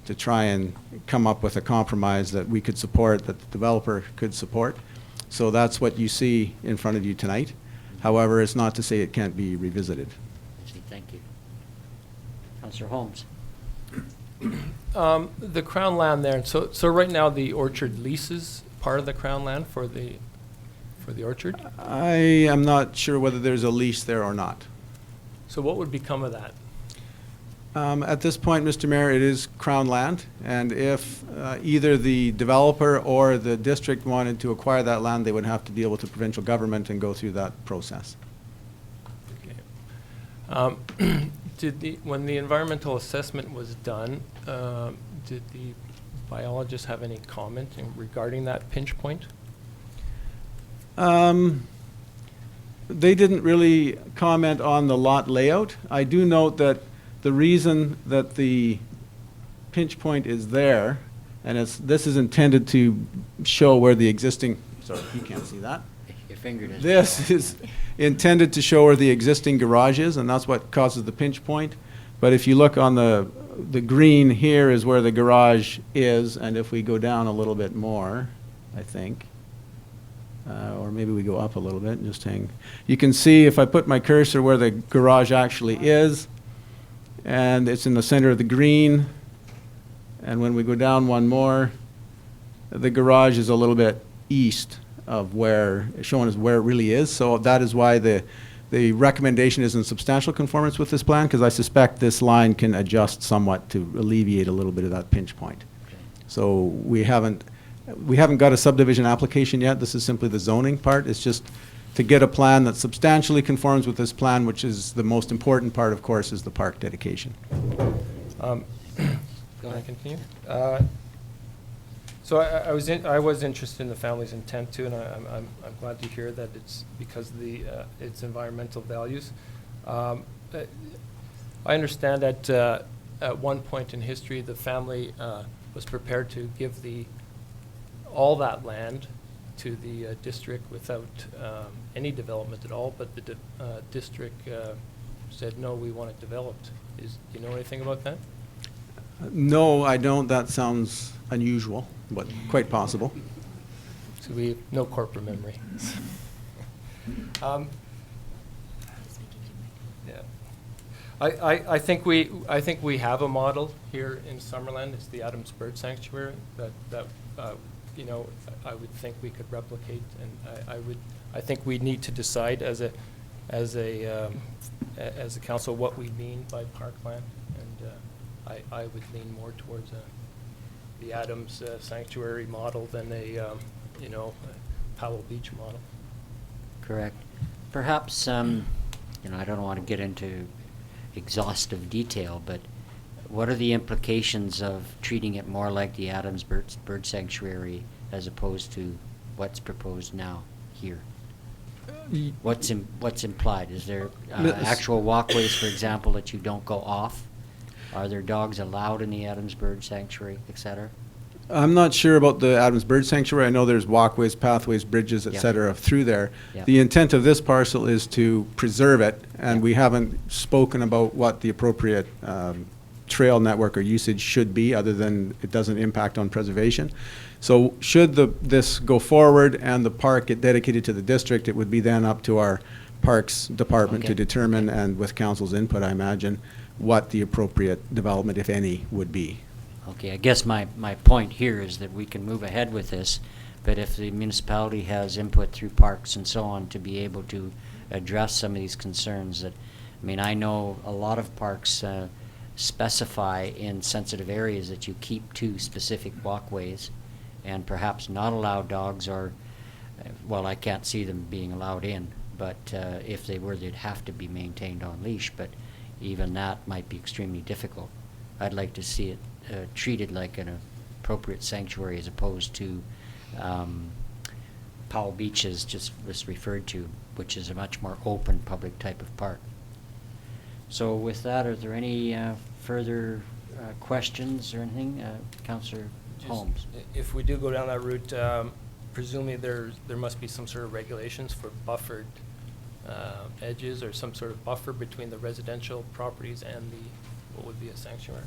I: to try and come up with a compromise that we could support, that the developer could support. So that's what you see in front of you tonight. However, it's not to say it can't be revisited.
A: Thank you. Councillor Holmes.
U: The Crown land there, so right now the orchard leases part of the Crown land for the orchard?
I: I am not sure whether there's a lease there or not.
U: So what would become of that?
I: At this point, Mr. Mayor, it is Crown land, and if either the developer or the district wanted to acquire that land, they would have to deal with the provincial government and go through that process.
U: Okay. When the environmental assessment was done, did the biologists have any comment regarding that pinch point?
I: They didn't really comment on the lot layout. I do note that the reason that the pinch point is there, and this is intended to show where the existing, sorry, you can't see that.
A: Your finger doesn't.
I: This is intended to show where the existing garage is, and that's what causes the pinch point. But if you look on the green here is where the garage is, and if we go down a little bit more, I think, or maybe we go up a little bit and just hang. You can see if I put my cursor where the garage actually is, and it's in the center of the green. And when we go down one more, the garage is a little bit east of where, showing us where it really is. So that is why the recommendation is in substantial conformance with this plan, because I suspect this line can adjust somewhat to alleviate a little bit of that pinch point.
A: Okay.
I: So we haven't got a subdivision application yet. This is simply the zoning part. It's just to get a plan that substantially conforms with this plan, which is the most important part, of course, is the park dedication.
U: Can I continue? So I was interested in the family's intent too, and I'm glad to hear that it's because of its environmental values. I understand that at one point in history, the family was prepared to give all that land to the district without any development at all, but the district said, no, we want it developed. Do you know anything about that?
I: No, I don't. That sounds unusual, but quite possible.
U: So we have no corporate memory. Yeah, I think we have a model here in Summerland. It's the Adams Bird Sanctuary that you know, I would think we could replicate, and I think we need to decide as a council what we mean by parkland, and I would lean more towards the Adams Sanctuary model than you know, Powell Beach model.
A: Correct. Perhaps, you know, I don't want to get into exhaustive detail, but what are the implications of treating it more like the Adams Bird Sanctuary as opposed to what's proposed now here? What's implied? Is there actual walkways, for example, that you don't go off? Are there dogs allowed in the Adams Bird Sanctuary, et cetera?
I: I'm not sure about the Adams Bird Sanctuary. I know there's walkways, pathways, bridges, et
A: Yeah.
I: cetera, through there.
A: Yeah.
I: The intent of this parcel is to preserve it, and we haven't spoken about what the appropriate trail network or usage should be, other than it doesn't impact on preservation. So should this go forward and the park get dedicated to the district, it would be then up to our Parks Department to
A: Okay.
I: determine, and with council's input, I imagine, what the appropriate development, if any, would be.
A: Okay, I guess my point here is that we can move ahead with this, but if the municipality has input through parks and so on to be able to address some of these concerns that, I mean, I know a lot of parks specify in sensitive areas that you keep 2 specific walkways and perhaps not allow dogs or, well, I can't see them being allowed in, but if they were, they'd have to be maintained on leash, but even that might be extremely difficult. I'd like to see it treated like an appropriate sanctuary as opposed to Powell Beaches just was referred to, which is a much more open public type of park. So with that, are there any further questions or anything? Councillor Holmes?
U: If we do go down that route, presumably there must be some sort of regulations for buffered edges or some sort of buffer between the residential properties and what would be a sanctuary.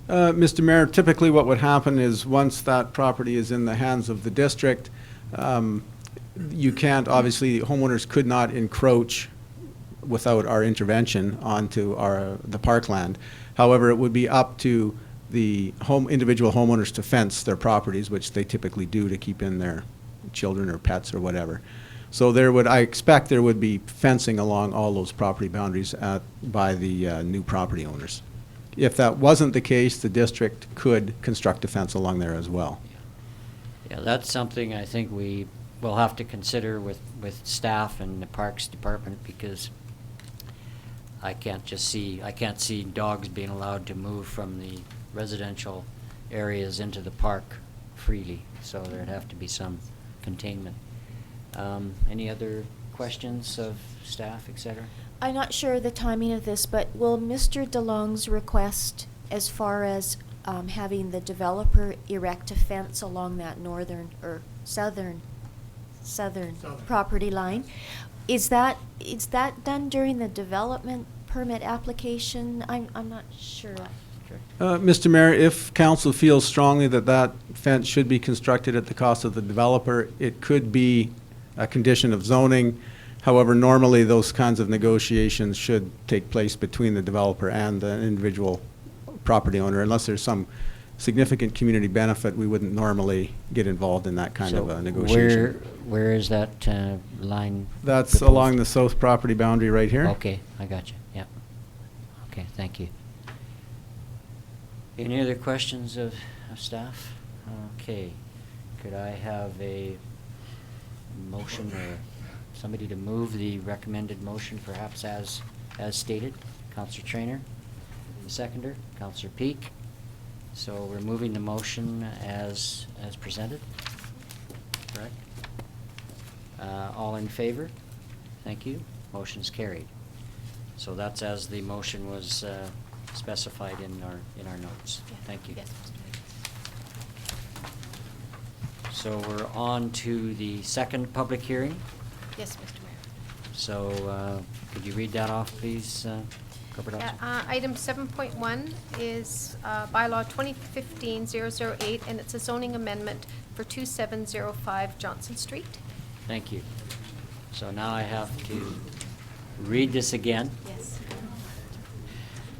I: Mr. Mayor, typically what would happen is once that property is in the hands of the district, you can't, obviously, homeowners could not encroach without our intervention onto the parkland. However, it would be up to the individual homeowners to fence their properties, which they typically do to keep in their children or pets or whatever. So I expect there would be fencing along all those property boundaries by the new property owners. If that wasn't the case, the district could construct a fence along there as well.
A: Yeah, that's something I think we will have to consider with staff and the Parks Department, because I can't see dogs being allowed to move from the residential areas into the park freely, so there'd have to be some containment. Any other questions of staff, et cetera?
H: I'm not sure the timing of this, but will Mr. DeLong's request as far as having the developer erect a fence along that northern or southern property line, is that done during the development permit application? I'm not sure.
I: Mr. Mayor, if council feels strongly that fence should be constructed at the cost of the developer, it could be a condition of zoning. However, normally those kinds of negotiations should take place between the developer and the individual property owner. Unless there's some significant community benefit, we wouldn't normally get involved in that kind of a negotiation.
A: Where is that line?
I: That's
A: proposed?
I: along the south property boundary right here.
A: Okay, I got you, yeah. Okay, thank you. Any other questions of staff? Okay, could I have a motion or somebody to move the recommended motion, perhaps as stated? Councillor Traynor, the seconder, Councillor Peak. So we're moving the motion as presented, correct? All in favor? Thank you. Motion's carried. So that's as the motion was specified in our notes.
B: Yeah.
A: Thank you.
B: Yes, Mr. Mayor.
A: So we're on to the second public hearing.
B: Yes, Mr. Mayor.
A: So could you read that off, please, Corporate Officer?
B: Item 7.1 is bylaw 2015-008, and it's a zoning amendment for 2705 Johnson Street.
A: Thank you. So now I have to read this again.
B: Yes.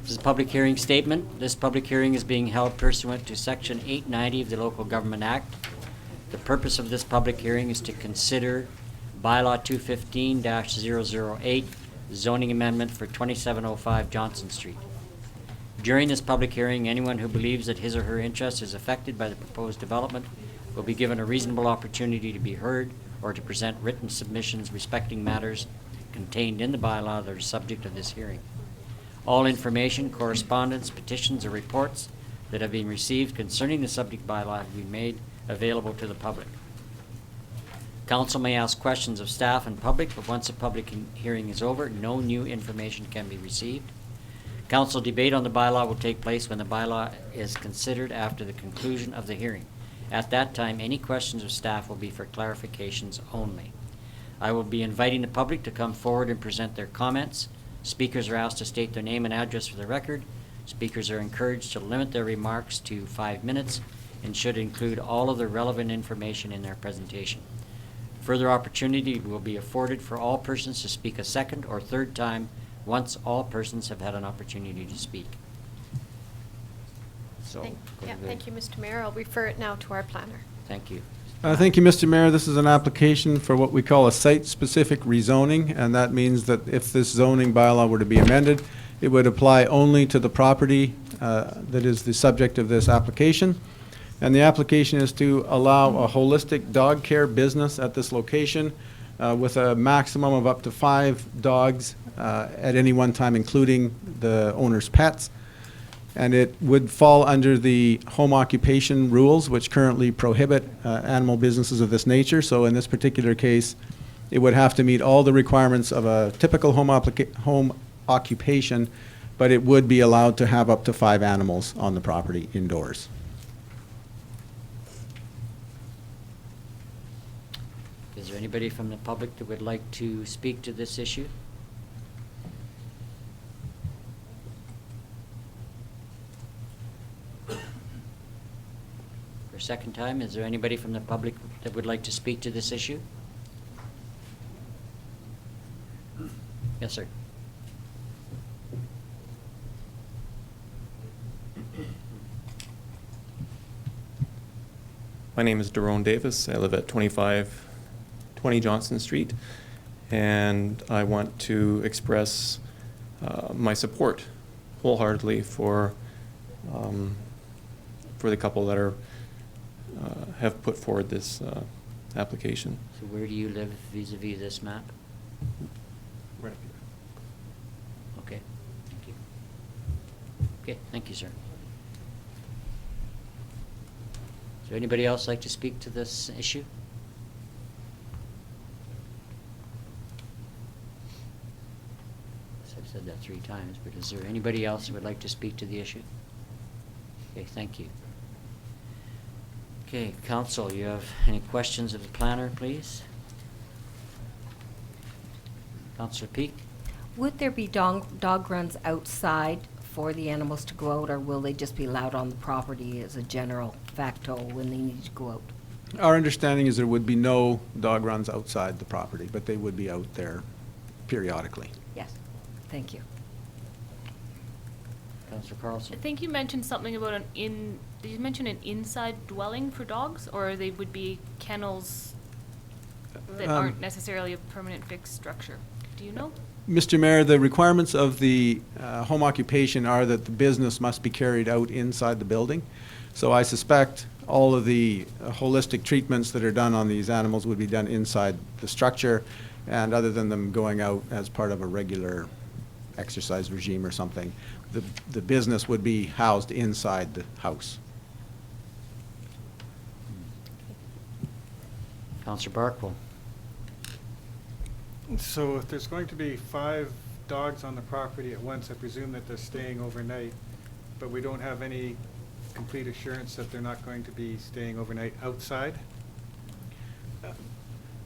A: This is a public hearing statement. This public hearing is being held pursuant to Section 890 of the Local Government Act. The purpose of this public hearing is to consider bylaw 215-008 zoning amendment for 2705 Johnson Street. During this public hearing, anyone who believes that his or her interest is affected by the proposed development will be given a reasonable opportunity to be heard or to present written submissions respecting matters contained in the bylaw that are subject of this hearing. All information, correspondence, petitions, or reports that have been received concerning the subject bylaw have been made available to the public. Council may ask questions of staff and public, but once the public hearing is over, no new information can be received. Council debate on the bylaw will take place when the bylaw is considered after the conclusion of the hearing. At that time, any questions of staff will be for clarifications only. I will be inviting the public to come forward and present their comments. Speakers are asked to state their name and address for the record. Speakers are encouraged to limit their remarks to 5 minutes and should include all of the relevant information in their presentation. Further opportunity will be afforded for all persons to speak a second or third time once all persons have had an opportunity to speak. So,
B: Thank you, Mr. Mayor. I'll refer it now to our planner.
A: Thank you.
I: Thank you, Mr. Mayor. This is an application for what we call a site-specific rezoning, and that means that if this zoning bylaw were to be amended, it would apply only to the property that is the subject of this application. And the application is to allow a holistic dog care business at this location with a maximum of up to 5 dogs at any one time, including the owner's pets. And it would fall under the home occupation rules, which currently prohibit animal businesses of this nature. So in this particular case, it would have to meet all the requirements of a typical home occupation, but it would be allowed to have up to 5 animals on the property indoors.
A: Is there anybody from the public that would like to speak to this issue? For a second time, is there anybody from the public that would like to speak to this issue? Yes, sir.
C: My name is Daron Davis. I live at 2520 Johnson Street, and I want to express my support wholeheartedly for the couple that are have put forward this application.
A: So where do you live vis-a-vis this map?
C: Right up here.
A: Okay, thank you. Okay, thank you, sir. Is there anybody else like to speak to this issue? I've said that 3 times, but is there anybody else who would like to speak to the issue? Okay, thank you. Okay, council, you have any questions of the planner, please? Councillor Peak?
F: Would there be dog runs outside for the animals to go out, or will they just be allowed on the property as a general facto when they need to go out?
I: Our understanding is there would be no dog runs outside the property, but they would be out there periodically.
F: Yes, thank you.
A: Councillor Carlson?
T: I think you mentioned something about did you mention an inside dwelling for dogs, or they would be kennels that aren't necessarily a permanent fixed structure? Do you know?
I: Mr. Mayor, the requirements of the home occupation are that the business must be carried out inside the building. So I suspect all of the holistic treatments that are done on these animals would be done inside the structure, and other than them going out as part of a regular exercise regime or something, the business would be housed inside the house.
A: Councillor Barkwell?
G: So if there's going to be 5 dogs on the property at once, I presume that they're staying overnight, but we don't have any complete assurance that they're not going to be staying overnight outside?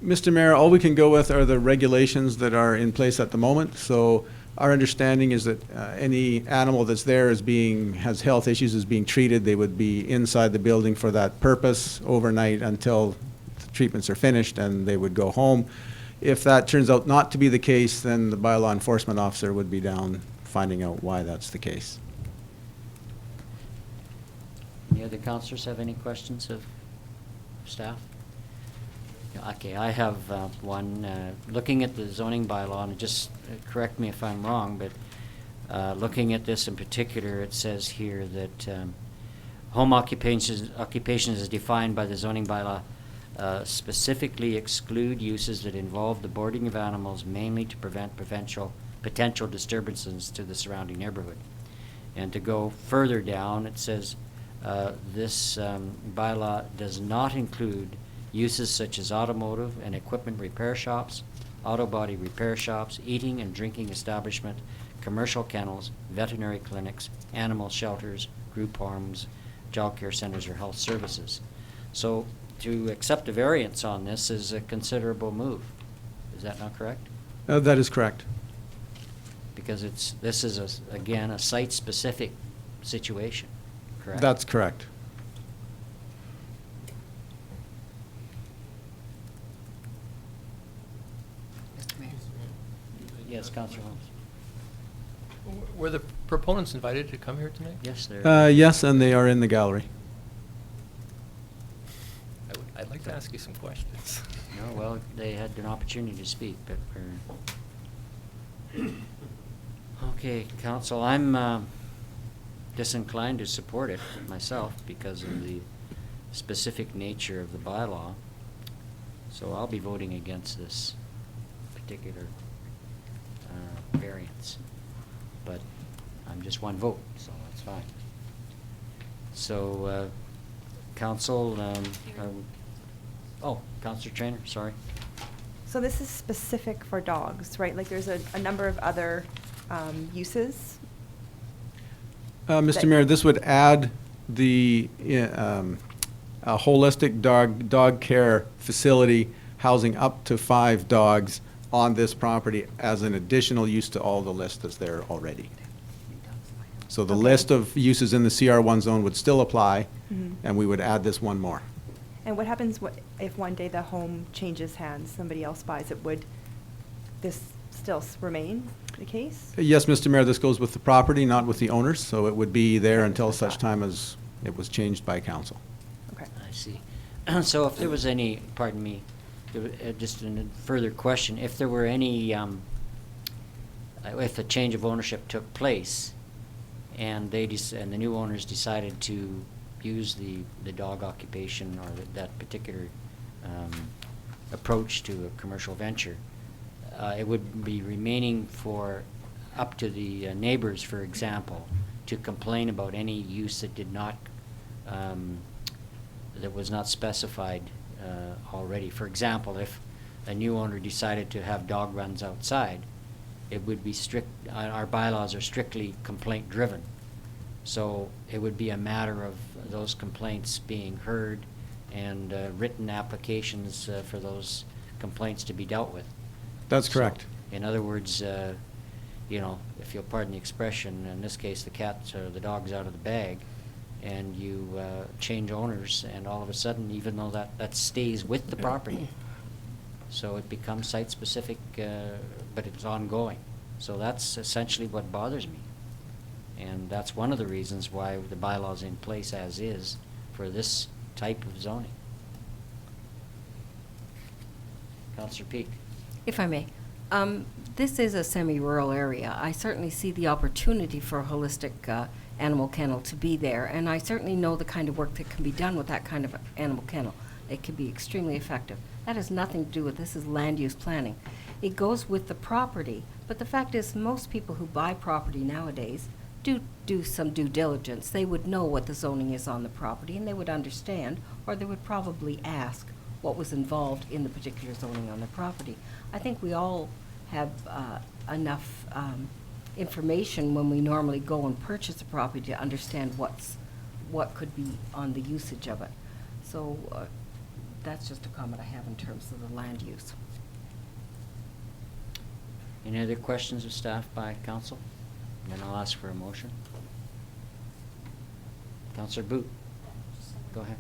I: Mr. Mayor, all we can go with are the regulations that are in place at the moment. So our understanding is that any animal that's there has health issues, is being treated. They would be inside the building for that purpose overnight until the treatments are finished, and they would go home. If that turns out not to be the case, then the bylaw enforcement officer would be down finding out why that's the case.
A: Any other councillors have any questions of staff? Okay, I have one. Looking at the zoning bylaw, and just correct me if I'm wrong, but looking at this in particular, it says here that home occupation is defined by the zoning bylaw specifically exclude uses that involve the boarding of animals, mainly to prevent potential disturbances to the surrounding neighborhood. And to go further down, it says, this bylaw does not include uses such as automotive and equipment repair shops, auto body repair shops, eating and drinking establishment, commercial kennels, veterinary clinics, animal shelters, group homes, child care centers, or health services. So to accept a variance on this is a considerable move. Is that not correct?
I: That is correct.
A: Because this is, again, a site-specific situation, correct?
I: That's correct.
A: Yes, Councillor Holmes.
U: Were the proponents invited to come here tonight?
A: Yes, they're.
I: Yes, and they are in the gallery.
U: I'd like to ask you some questions.
A: No, well, they had an opportunity to speak, but we're... Okay, council, I'm disinclined to support it myself because of the specific nature of the bylaw. So I'll be voting against this particular variance. But I'm just one vote, so that's fine. So, council, oh, Councillor Traynor, sorry.
D: So this is specific for dogs, right? Like there's a number of other uses?
I: Mr. Mayor, this would add the a holistic dog care facility housing up to 5 dogs on this property as an additional use to all the list that's there already. So the list of uses in the CR1 zone would still apply, and we would add this one more.
D: And what happens if one day the home changes hands, somebody else buys it? Would this still remain the case?
I: Yes, Mr. Mayor, this goes with the property, not with the owners, so it would be there until such time as it was changed by council.
D: Okay.
A: I see. So if there was any, pardon me, just a further question, if there were any, if a change of ownership took place and and the new owners decided to use the dog occupation or that particular approach to a commercial venture, it would be remaining for up to the neighbors, for example, to complain about any use that did not, that was not specified already. For example, if a new owner decided to have dog runs outside, it would be strict, our bylaws are strictly complaint driven. So it would be a matter of those complaints being heard and written applications for those complaints to be dealt with.
I: That's correct.
A: In other words, you know, if you'll pardon the expression, in this case, the cat or the dog's out of the bag, and you change owners, and all of a sudden, even though that stays with the property, so it becomes site-specific, but it's ongoing. So that's essentially what bothers me. And that's one of the reasons why the bylaw's in place as is for this type of zoning. Councillor Peak.
F: If I may, this is a semi-rural area. I certainly see the opportunity for a holistic animal kennel to be there, and I certainly know the kind of work that can be done with that kind of animal kennel. It can be extremely effective. That has nothing to do with this is land use planning. It goes with the property, but the fact is most people who buy property nowadays do some due diligence. They would know what the zoning is on the property, and they would understand, or they would probably ask what was involved in the particular zoning on the property. I think we all have enough information when we normally go and purchase a property to understand what could be on the usage of it. So that's just a comment I have in terms of the land use.
A: Any other questions of staff by council? And then I'll ask for a motion. Councillor Boot, go ahead.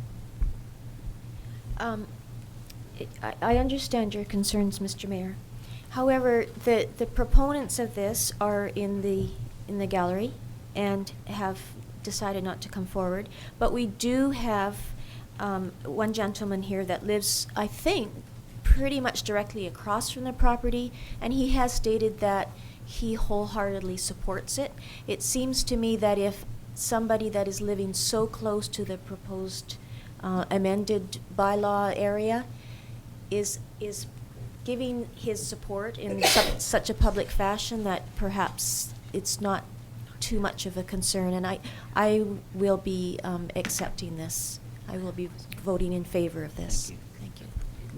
H: I understand your concerns, Mr. Mayor. However, the proponents of this are in the gallery and have decided not to come forward. But we do have one gentleman here that lives, I think, pretty much directly across from the property, and he has stated that he wholeheartedly supports it. It seems to me that if somebody that is living so close to the proposed amended bylaw area is giving his support in such a public fashion that perhaps it's not too much of a concern, and I will be accepting this. I will be voting in favor of this.
A: Thank you.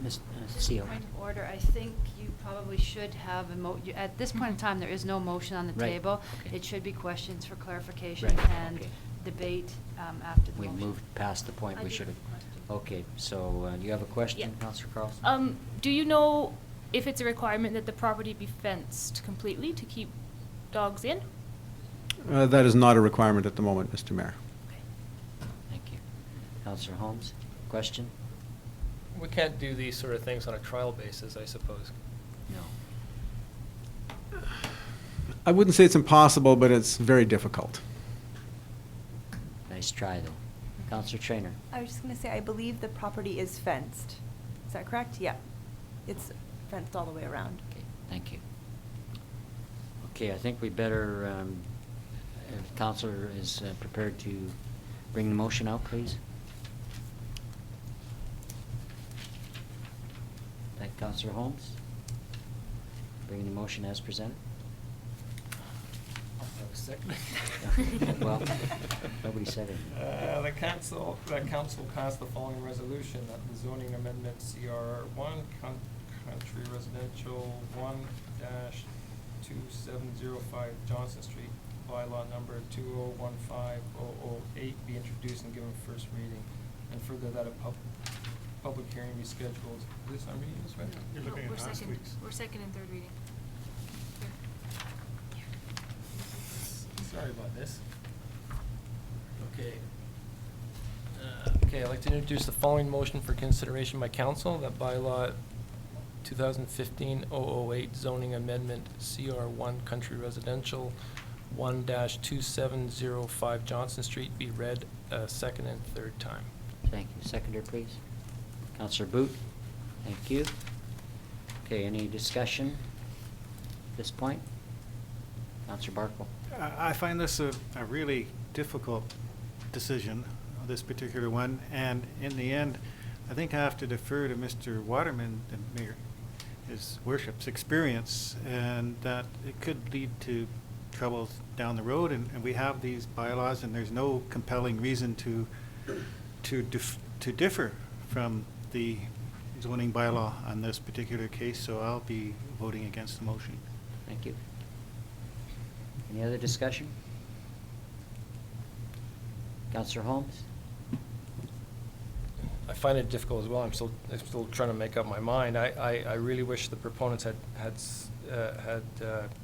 A: Ms. Seal.
E: Point of order, I think you probably should have at this point in time, there is no motion on the
A: Right.
E: table.
A: Okay.
E: It should be questions for clarification
A: Right.
E: and
A: Okay.
E: debate after the
A: We
E: motion.
A: moved past the point
E: I
A: we
E: do
A: should
E: have
A: have.
E: a
A: Okay, so you have a question,
T: Yeah.
A: Councillor Carlson?
T: Do you know if it's a requirement that the property be fenced completely to keep dogs in?
I: That is not a requirement at the moment, Mr. Mayor.
A: Thank you. Councillor Holmes, question?
U: We can't do these sort of things on a trial basis, I suppose.
A: No.
I: I wouldn't say it's impossible, but it's very difficult.
A: Nice try, though. Councillor Trainer?
D: I was just going to say, I believe the property is fenced. Is that correct? Yeah. It's fenced all the way around.
A: Okay, thank you. Okay, I think we better, if Councillor is prepared to bring the motion out, please. Thank Councillor Holmes. Bring the motion as presented. Well, nobody said it.
U: The council passed the following resolution that the zoning amendment CR1 country residential 1-2705 Johnson Street, bylaw number 2015-008 be introduced and given first reading, and further that a public hearing be scheduled. Is this, I'm reading this right?
G: You're looking at last week's.
T: We're second and third reading.
U: Sorry about this. Okay. Okay, I'd like to introduce the following motion for consideration by council, that bylaw 2015-008 zoning amendment CR1 country residential 1-2705 Johnson Street be read a second and third time.
A: Thank you. Seconder, please. Councillor Boot? Thank you. Okay, any discussion at this point? Councillor Barkle?
G: I find this a really difficult decision, this particular one, and in the end, I think I have to defer to Mr. Waterman, the mayor, his worship's experience, and that it could lead to troubles down the road, and we have these bylaws, and there's no compelling reason to differ from the zoning bylaw on this particular case, so I'll be voting against the motion.
A: Thank you. Any other discussion? Councillor Holmes?
U: I find it difficult as well. I'm still trying to make up my mind. I really wish the proponents had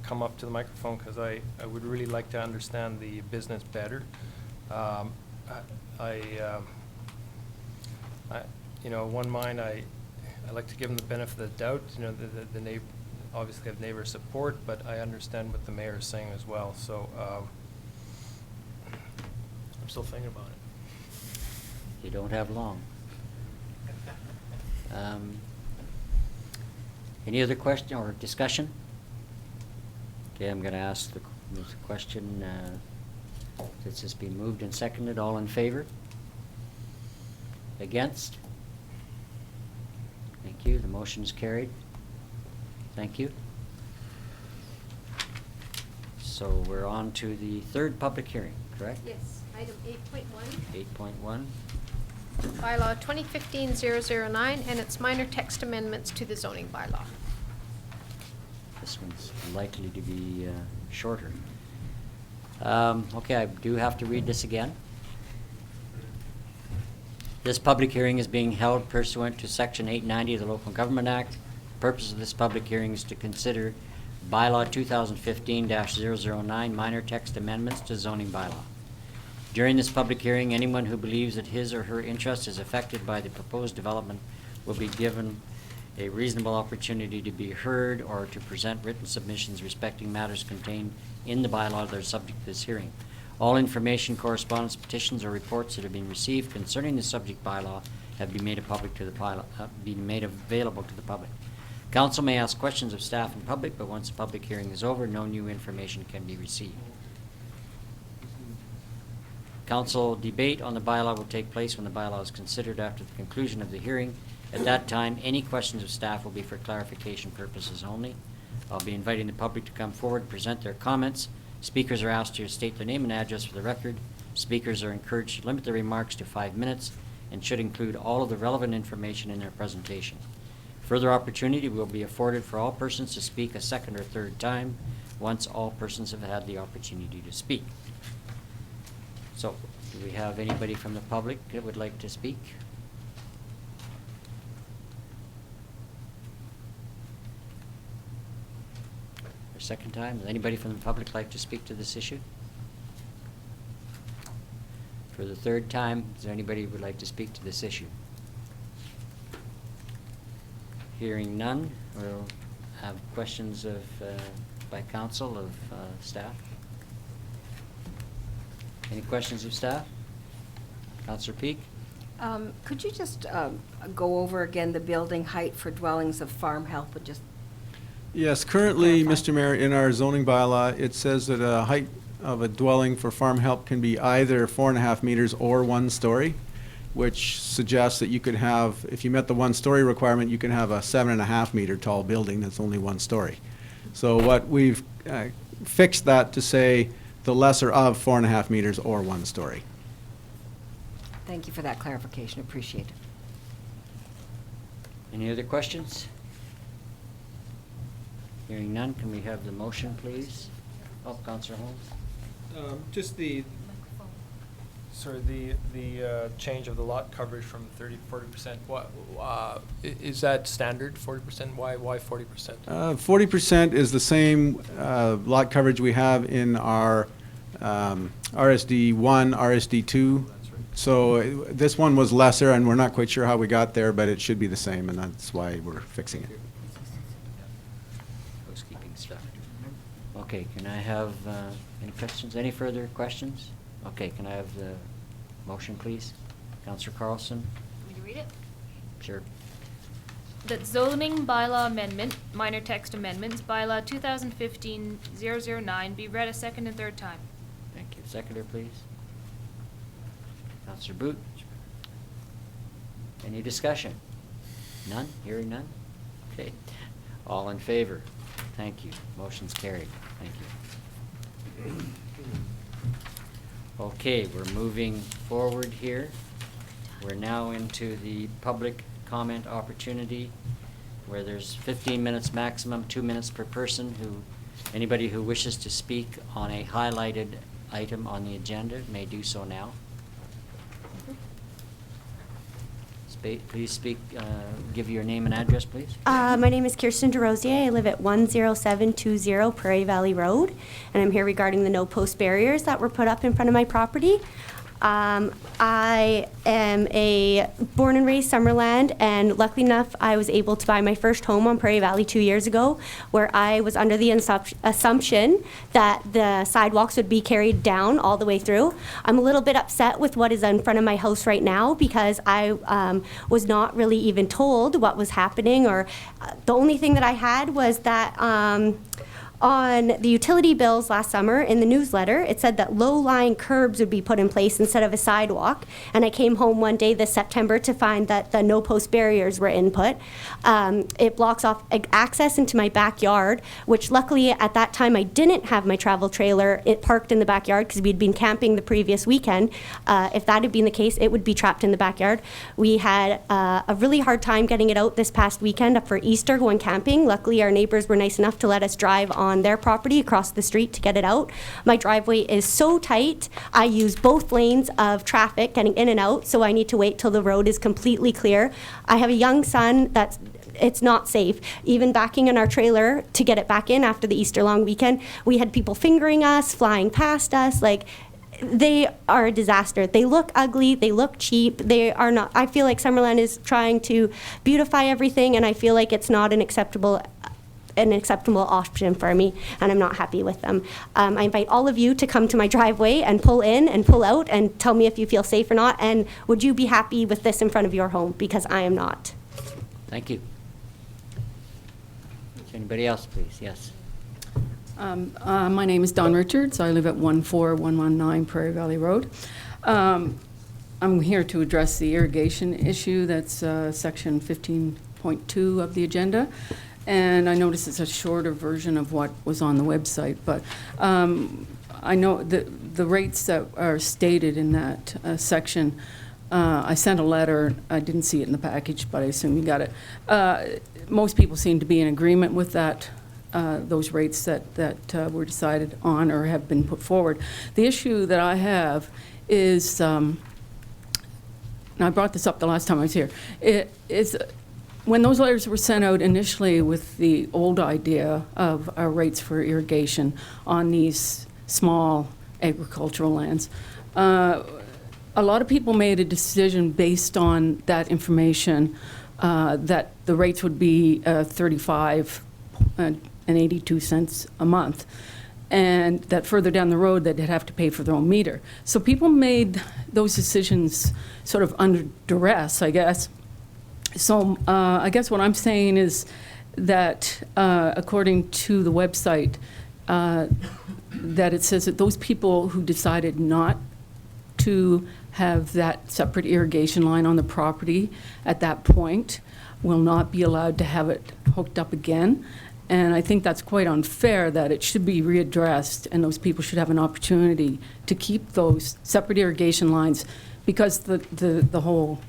U: come up to the microphone, because I would really like to understand the business better. You know, one mind, I like to give them the benefit of the doubt. You know, the neighbor obviously have neighbor support, but I understand what the mayor is saying as well. So I'm still thinking about it.
A: You don't have long. Any other question or discussion? Okay, I'm going to ask the question. This has been moved and seconded. All in favor? Against? Thank you. The motion is carried. Thank you. So we're on to the third public hearing, correct?
B: Yes, item 8.1.
A: 8.1.
B: Bylaw 2015-009 and its minor text amendments to the zoning bylaw.
A: This one's likely to be shorter. Okay, I do have to read this again. This public hearing is being held pursuant to Section 890 of the Local Government Act. The purpose of this public hearing is to consider Bylaw 2015-009 minor text amendments to zoning bylaw. During this public hearing, anyone who believes that his or her interest is affected by the proposed development will be given a reasonable opportunity to be heard or to present written submissions respecting matters contained in the bylaw that are subject to this hearing. All information, correspondence, petitions, or reports that have been received concerning the subject bylaw have been made available to the public. Council may ask questions of staff and public, but once the public hearing is over, no new information can be received. Council debate on the bylaw will take place when the bylaw is considered after the conclusion of the hearing. At that time, any questions of staff will be for clarification purposes only. I'll be inviting the public to come forward and present their comments. Speakers are asked to state their name and address for the record. Speakers are encouraged to limit their remarks to 5 minutes and should include all of the relevant information in their presentation. Further opportunity will be afforded for all persons to speak a second or third time once all persons have had the opportunity to speak. So, do we have anybody from the public that would like to speak? For a second time, would anybody from the public like to speak to this issue? For the third time, is there anybody who would like to speak to this issue? Hearing none, we'll have questions of, by council of staff. Any questions of staff? Councillor Peak?
F: Could you just go over again the building height for dwellings of farm help and just
I: Yes, currently, Mr. Mayor, in our zoning bylaw, it says that a height of a dwelling for farm help can be either 4.5 meters or 1 story, which suggests that you could have, if you met the 1 story requirement, you can have a 7.5 meter tall building that's only 1 story. So what we've fixed that to say the lesser of 4.5 meters or 1 story.
F: Thank you for that clarification. Appreciate it.
A: Any other questions? Hearing none, can we have the motion, please? Oh, Councillor Holmes?
U: Just the change of the lot coverage from 30 to 40%. What is that standard? 40%? Why 40%?
I: 40% is the same lot coverage we have in our RSD 1, RSD 2. So this one was lesser, and we're not quite sure how we got there, but it should be the same, and that's why we're fixing it.
A: Housekeeping stuff. Okay, can I have any questions? Any further questions? Okay, can I have the motion, please? Councillor Carlson?
T: Want me to read it?
A: Sure.
T: That zoning bylaw amendment, minor text amendments, bylaw 2015-009 be read a second and third time.
A: Thank you. Seconder, please. Councillor Boot? Any discussion? None? Hearing none? Okay. All in favor? Thank you. Motion's carried. Thank you. Okay, we're moving forward here. We're now into the public comment opportunity where there's 15 minutes maximum, 2 minutes per person. Anybody who wishes to speak on a highlighted item on the agenda may do so now. Please speak, give your name and address, please.
J: My name is Kirsten DeRosier. I live at 10720 Prairie Valley Road, and I'm here regarding the no post barriers that were put up in front of my property. I am born and raised Summerland, and luckily enough, I was able to buy my first home on Prairie Valley 2 years ago, where I was under the assumption that the sidewalks would be carried down all the way through. I'm a little bit upset with what is in front of my house right now because I was not really even told what was happening, or the only thing that I had was that on the utility bills last summer in the newsletter, it said that low-lying curbs would be put in place instead of a sidewalk. And I came home one day this September to find that the no-post barriers were input. It blocks off access into my backyard, which luckily at that time I didn't have my travel trailer parked in the backyard because we'd been camping the previous weekend. If that had been the case, it would be trapped in the backyard. We had a really hard time getting it out this past weekend up for Easter going camping. Luckily, our neighbors were nice enough to let us drive on their property across the street to get it out. My driveway is so tight, I use both lanes of traffic getting in and out, so I need to wait till the road is completely clear. I have a young son it's not safe. Even backing in our trailer to get it back in after the Easter long weekend, we had people fingering us, flying past us, they are a disaster. They look ugly, they look cheap, they are not. I feel like Summerland is trying to beautify everything, and I feel like it's not an acceptable option for me, and I'm not happy with them. I invite all of you to come to my driveway and pull in and pull out and tell me if you feel safe or not, and would you be happy with this in front of your home, because I am not.
A: Thank you. Anybody else, please? Yes.
V: My name is Dawn Richards. I live at 14119 Prairie Valley Road. I'm here to address the irrigation issue. That's section 15.2 of the agenda. And I notice it's a shorter version of what was on the website. But I know the rates that are stated in that section, I sent a letter. I didn't see it in the package, but I assume you got it. Most people seem to be in agreement with that. Those rates that were decided on or have been put forward. The issue that I have is, and I brought this up the last time I was here, it is when those letters were sent out initially with the old idea of our rates for irrigation on these small agricultural lands, a lot of people made a decision based on that information that the rates would be 35 and 82 cents a month, and that further down the road they'd have to pay for their own meter. So people made those decisions sort of under duress, I guess. So I guess what I'm saying is that according to the website, that it says that those people who decided not to have that separate irrigation line on the property at that point will not be allowed to have it hooked up again. And I think that's quite unfair, that it should be readdressed and those people should have an opportunity to keep those separate irrigation lines, because the whole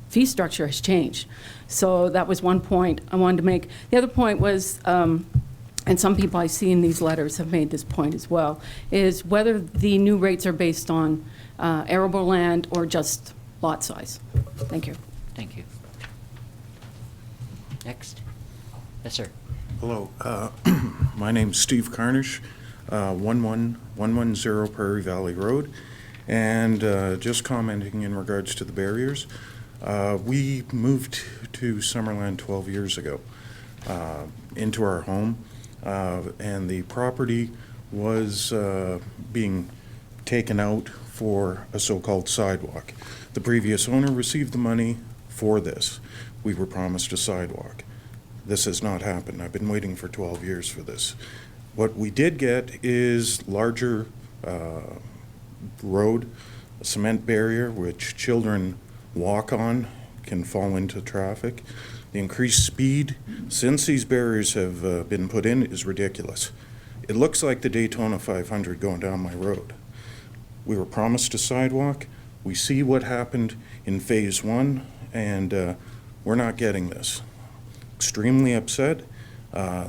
V: fee structure has changed. So that was one point I wanted to make. The other point was, and some people I see in these letters have made this point as well, is whether the new rates are based on arable land or just lot size. Thank you.
A: Thank you. Next. Yes, sir.
K: Hello, my name's Steve Carnish, 11110 Prairie Valley Road, and just commenting in regards to the barriers. We moved to Summerland 12 years ago into our home, and the property was being taken out for a so-called sidewalk. The previous owner received the money for this. We were promised a sidewalk. This has not happened. I've been waiting for 12 years for this. What we did get is larger road, a cement barrier which children walk on, can fall into traffic. The increased speed since these barriers have been put in is ridiculous. It looks like the Daytona 500 going down my road. We were promised a sidewalk. We see what happened in phase 1, and we're not getting this. Extremely upset.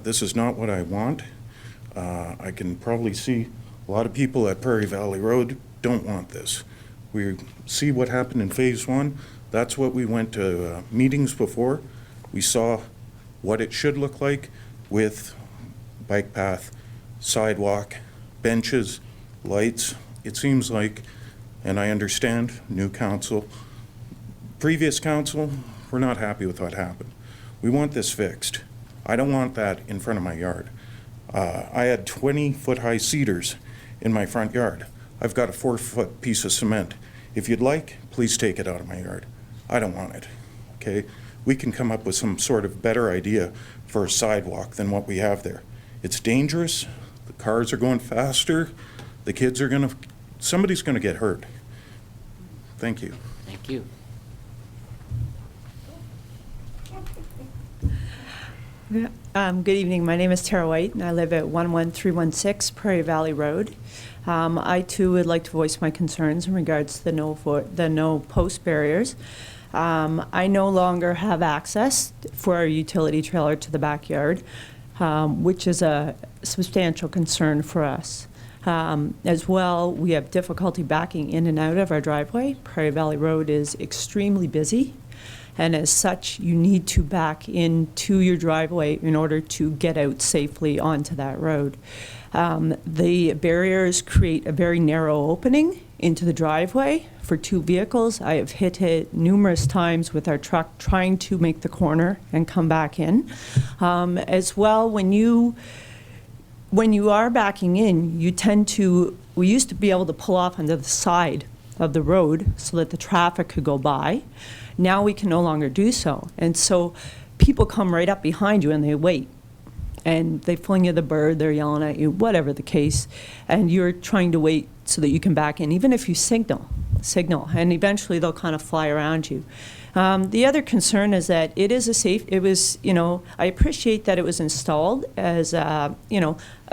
K: This is not what I want. I can probably see a lot of people at Prairie Valley Road don't want this. We see what happened in phase 1. That's what we went to meetings before. We saw what it should look like with bike path, sidewalk, benches, lights. It seems like, and I understand, new council, previous council, we're not happy with what happened. We want this fixed. I don't want that in front of my yard. I had 20-foot-high cedars in my front yard. I've got a 4-foot piece of cement. If you'd like, please take it out of my yard. I don't want it, okay? We can come up with some sort of better idea for a sidewalk than what we have there. It's dangerous. The cars are going faster. The kids are somebody's gonna get hurt. Thank you.
A: Thank you.
L: Good evening. My name is Tara White, and I live at 11316 Prairie Valley Road. I too would like to voice my concerns in regards to the no post barriers. I no longer have access for our utility trailer to the backyard, which is a substantial concern for us. As well, we have difficulty backing in and out of our driveway. Prairie Valley Road is extremely busy. And as such, you need to back into your driveway in order to get out safely onto that road. The barriers create a very narrow opening into the driveway for 2 vehicles. I have hit it numerous times with our truck trying to make the corner and come back in. As well, when you are backing in, we used to be able to pull off onto the side of the road so that the traffic could go by. Now we can no longer do so. And so people come right up behind you and they wait. And they fling you the bird, they're yelling at you, whatever the case. And you're trying to wait so that you can back in, even if you signal, and eventually they'll kind of fly around you. The other concern is that it is I appreciate that it was installed as a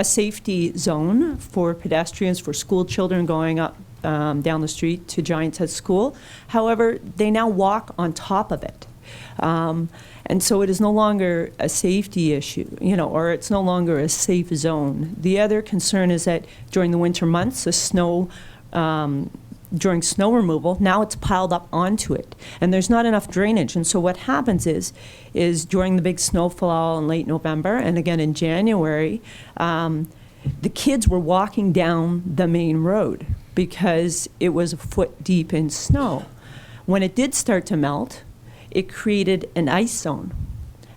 L: safety zone for pedestrians, for school children going up down the street to Giants Head School. However, they now walk on top of it. And so it is no longer a safety issue, or it's no longer a safe zone. The other concern is that during the winter months, during snow removal, now it's piled up onto it, and there's not enough drainage. And so what happens is during the big snowfall in late November, and again in January, the kids were walking down the main road because it was a foot deep in snow. When it did start to melt, it created an ice zone.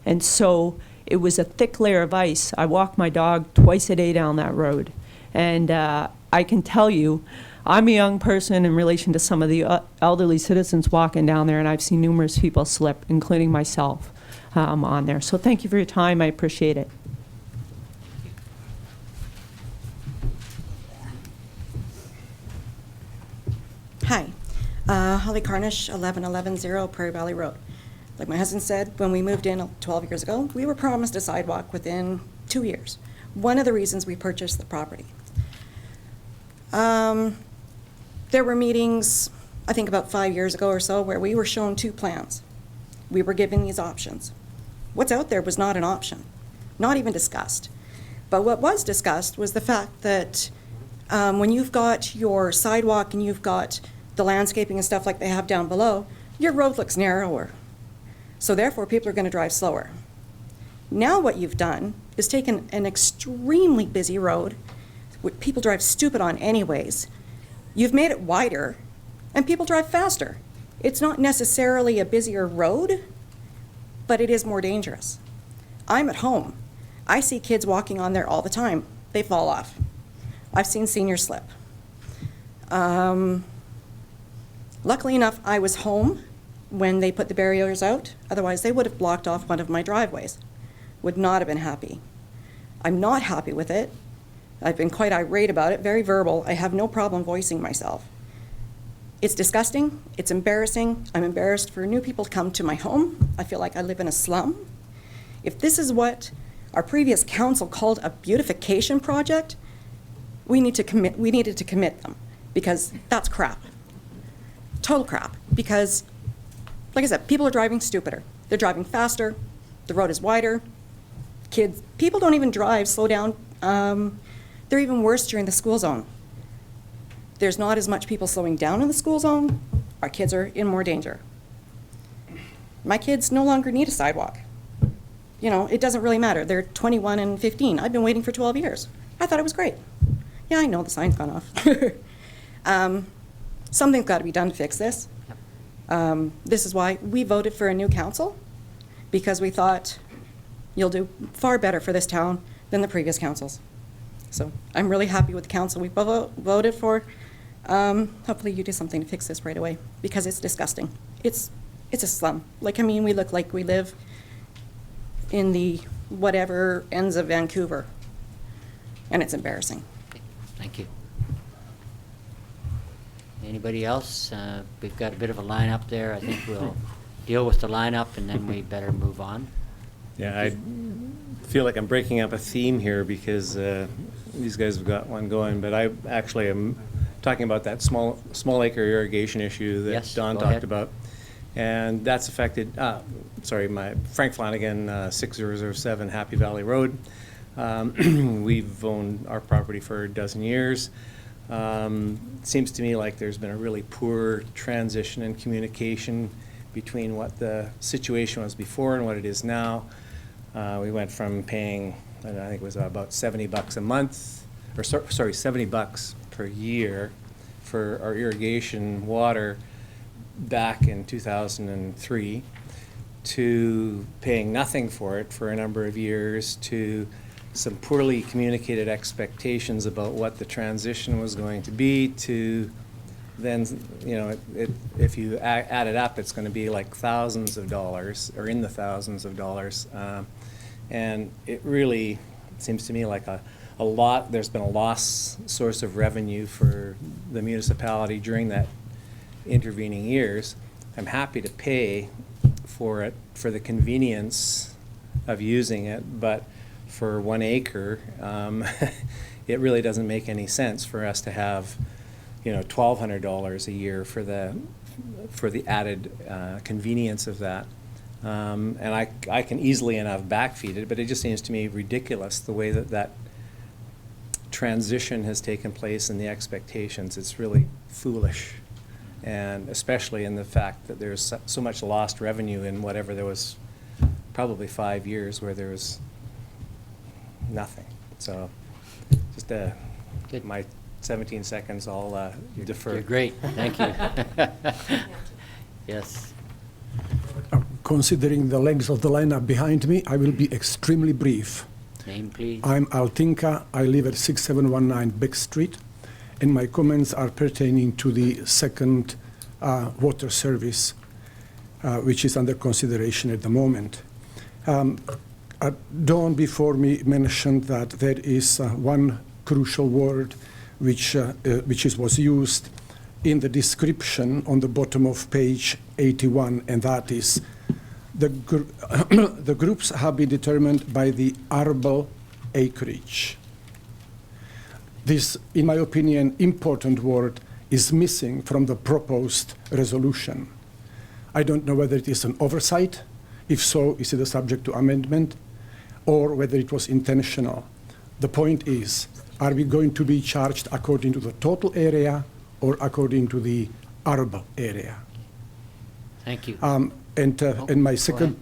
L: And so it was a thick layer of ice. I walk my dog twice a day down that road. And I can tell you, I'm a young person in relation to some of the elderly citizens walking down there, and I've seen numerous people slip, including myself, on there. So thank you for your time. I appreciate it.
N: Hi, Holly Carnish, 11110 Prairie Valley Road. Like my husband said, when we moved in 12 years ago, we were promised a sidewalk within 2 years. One of the reasons we purchased the property. There were meetings, I think about 5 years ago or so, where we were shown 2 plans. We were given these options. What's out there was not an option, not even discussed. But what was discussed was the fact that when you've got your sidewalk and you've got the landscaping and stuff like they have down below, your road looks narrower. So therefore, people are going to drive slower. Now what you've done is taken an extremely busy road, what people drive stupid on anyways. You've made it wider, and people drive faster. It's not necessarily a busier road, but it is more dangerous. I'm at home. I see kids walking on there all the time. They fall off. I've seen seniors slip. Luckily enough, I was home when they put the barriers out. Otherwise, they would have blocked off one of my driveways. Would not have been happy. I'm not happy with it. I've been quite irate about it, very verbal. I have no problem voicing myself. It's disgusting. It's embarrassing. I'm embarrassed for new people to come to my home. I feel like I live in a slum. If this is what our previous council called a beautification project, we needed to commit them, because that's crap. Total crap. Because, like I said, people are driving stupider. They're driving faster. The road is wider. People don't even drive, slow down. They're even worse during the school zone. There's not as much people slowing down in the school zone. Our kids are in more danger. My kids no longer need a sidewalk. It doesn't really matter. They're 21 and 15. I've been waiting for 12 years. I thought it was great. Yeah, I know the sign's gone off. Something's got to be done to fix this. This is why we voted for a new council, because we thought you'll do far better for this town than the previous councils. So I'm really happy with the council we voted for. Hopefully you do something to fix this right away, because it's disgusting. It's a slum. We look like we live in the whatever ends of Vancouver, and it's embarrassing.
A: Thank you. Anybody else? We've got a bit of a lineup there. I think we'll deal with the lineup, and then we better move on.
P: Yeah, I feel like I'm breaking up a theme here, because these guys have got one going, but I actually am talking about that small acre irrigation issue that
A: Yes,
P: Don
A: go
P: talked
A: ahead.
P: about. And that's affected, Frank Flanagan, 6007 Happy Valley Road. We've owned our property for a dozen years. Seems to me like there's been a really poor transition in communication between what the situation was before and what it is now. We went from paying, I think it was about $70 a month, or sorry, $70 per year for our irrigation water back in 2003, to paying nothing for it for a number of years, to some poorly communicated expectations about what the transition was going to be, to then, if you add it up, it's going to be like thousands of dollars, or in the thousands of dollars. And it really seems to me like a there's been a lost source of revenue for the municipality during that intervening years. I'm happy to pay for it, for the convenience of using it, but for 1 acre, it really doesn't make any sense for us to have, $1,200 a year for the added convenience of that. And I can easily enough backfeed it, but it just seems to me ridiculous the way that transition has taken place and the expectations. It's really foolish. And especially in the fact that there's so much lost revenue in whatever there was, probably 5 years where there was nothing. So just my 17 seconds, I'll defer.
A: You're great, thank you. Yes.
Q: Considering the length of the lineup behind me, I will be extremely brief.
A: Name, please.
Q: I'm Altinka. I live at 6719 Beck Street, and my comments are pertaining to the second water service, which is under consideration at the moment. Dawn before me mentioned that there is one crucial word which was used in the description on the bottom of page 81, and that is the groups have been determined by the arable acreage. This, in my opinion, important word is missing from the proposed resolution. I don't know whether it is an oversight. If so, is it a subject to amendment, or whether it was intentional? The point is, are we going to be charged according to the total area or according to the arable area?
A: Thank you.
Q: And my second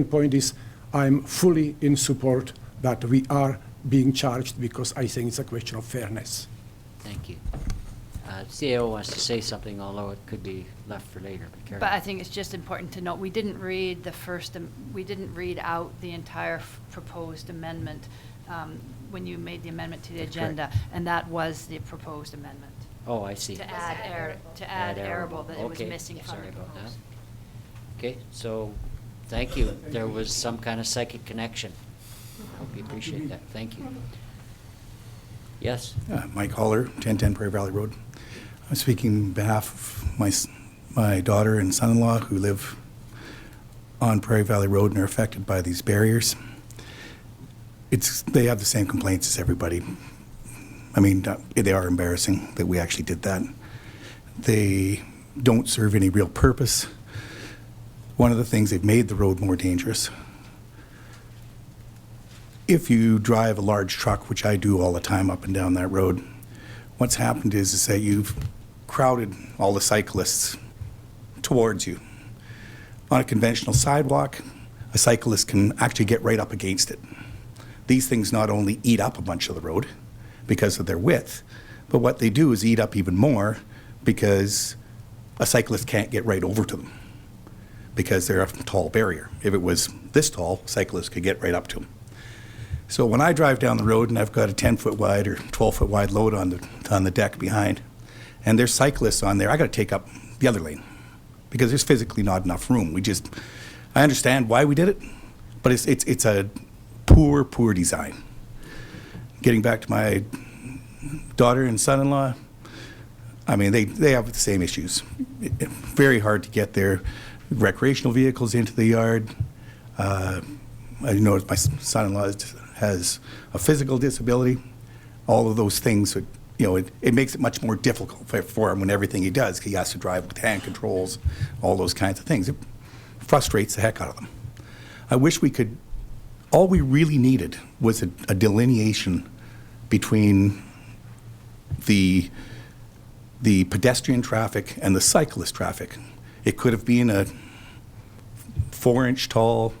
Q: point is, I'm fully in support that we are being charged, because I think it's a question of fairness.
A: Thank you. CAO wants to say something, although it could be left for later.
E: But I think it's just important to note, we didn't read out the entire proposed amendment when you made the amendment to the agenda, and that was the proposed amendment.
A: Oh, I see.
E: To add arable, that it was missing from
A: Sorry
E: the
A: about that.
E: proposed.
A: Okay, so, thank you. There was some kind of psychic connection. Hope you appreciate that. Thank you. Yes?
S: Mike Holler, 1010 Prairie Valley Road. I'm speaking on behalf of my daughter and son-in-law who live on Prairie Valley Road and are affected by these barriers. They have the same complaints as everybody. I mean, they are embarrassing that we actually did that. They don't serve any real purpose. One of the things, they've made the road more dangerous. If you drive a large truck, which I do all the time up and down that road, what's happened is that you've crowded all the cyclists towards you. On a conventional sidewalk, a cyclist can actually get right up against it. These things not only eat up a bunch of the road because of their width, but what they do is eat up even more because a cyclist can't get right over to them because they're a tall barrier. If it was this tall, cyclists could get right up to them. So when I drive down the road and I've got a 10-foot wide or 12-foot wide load on the deck behind, and there's cyclists on there, I got to take up the other lane because there's physically not enough room. I understand why we did it, but it's a poor design. Getting back to my daughter and son-in-law, I mean, they have the same issues. Very hard to get their recreational vehicles into the yard. I noticed my son-in-law has a physical disability. All of those things, it makes it much more difficult for him when everything he does. He has to drive with hand controls, all those kinds of things. It frustrates the heck out of them. I wish we could, all we really needed was a delineation between the pedestrian traffic and the cyclist traffic. It could have been a 4-inch tall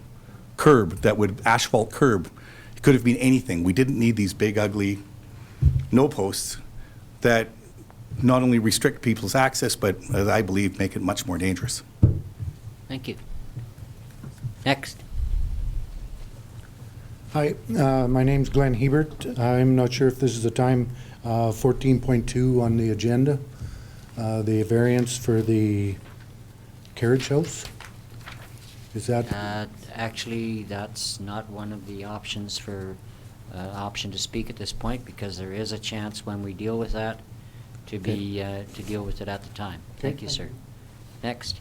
S: curb asphalt curb. It could have been anything. We didn't need these big, ugly no posts that not only restrict people's access, but as I believe, make it much more dangerous.
A: Thank you. Next.
R: Hi, my name's Glenn Hebert. I'm not sure if this is the time, 14.2 on the agenda, the variance for the carriage house. Is that?
A: Actually, that's not one of the options for option to speak at this point, because there is a chance when we deal with that to be, to deal with it at the time. Thank you, sir. Next.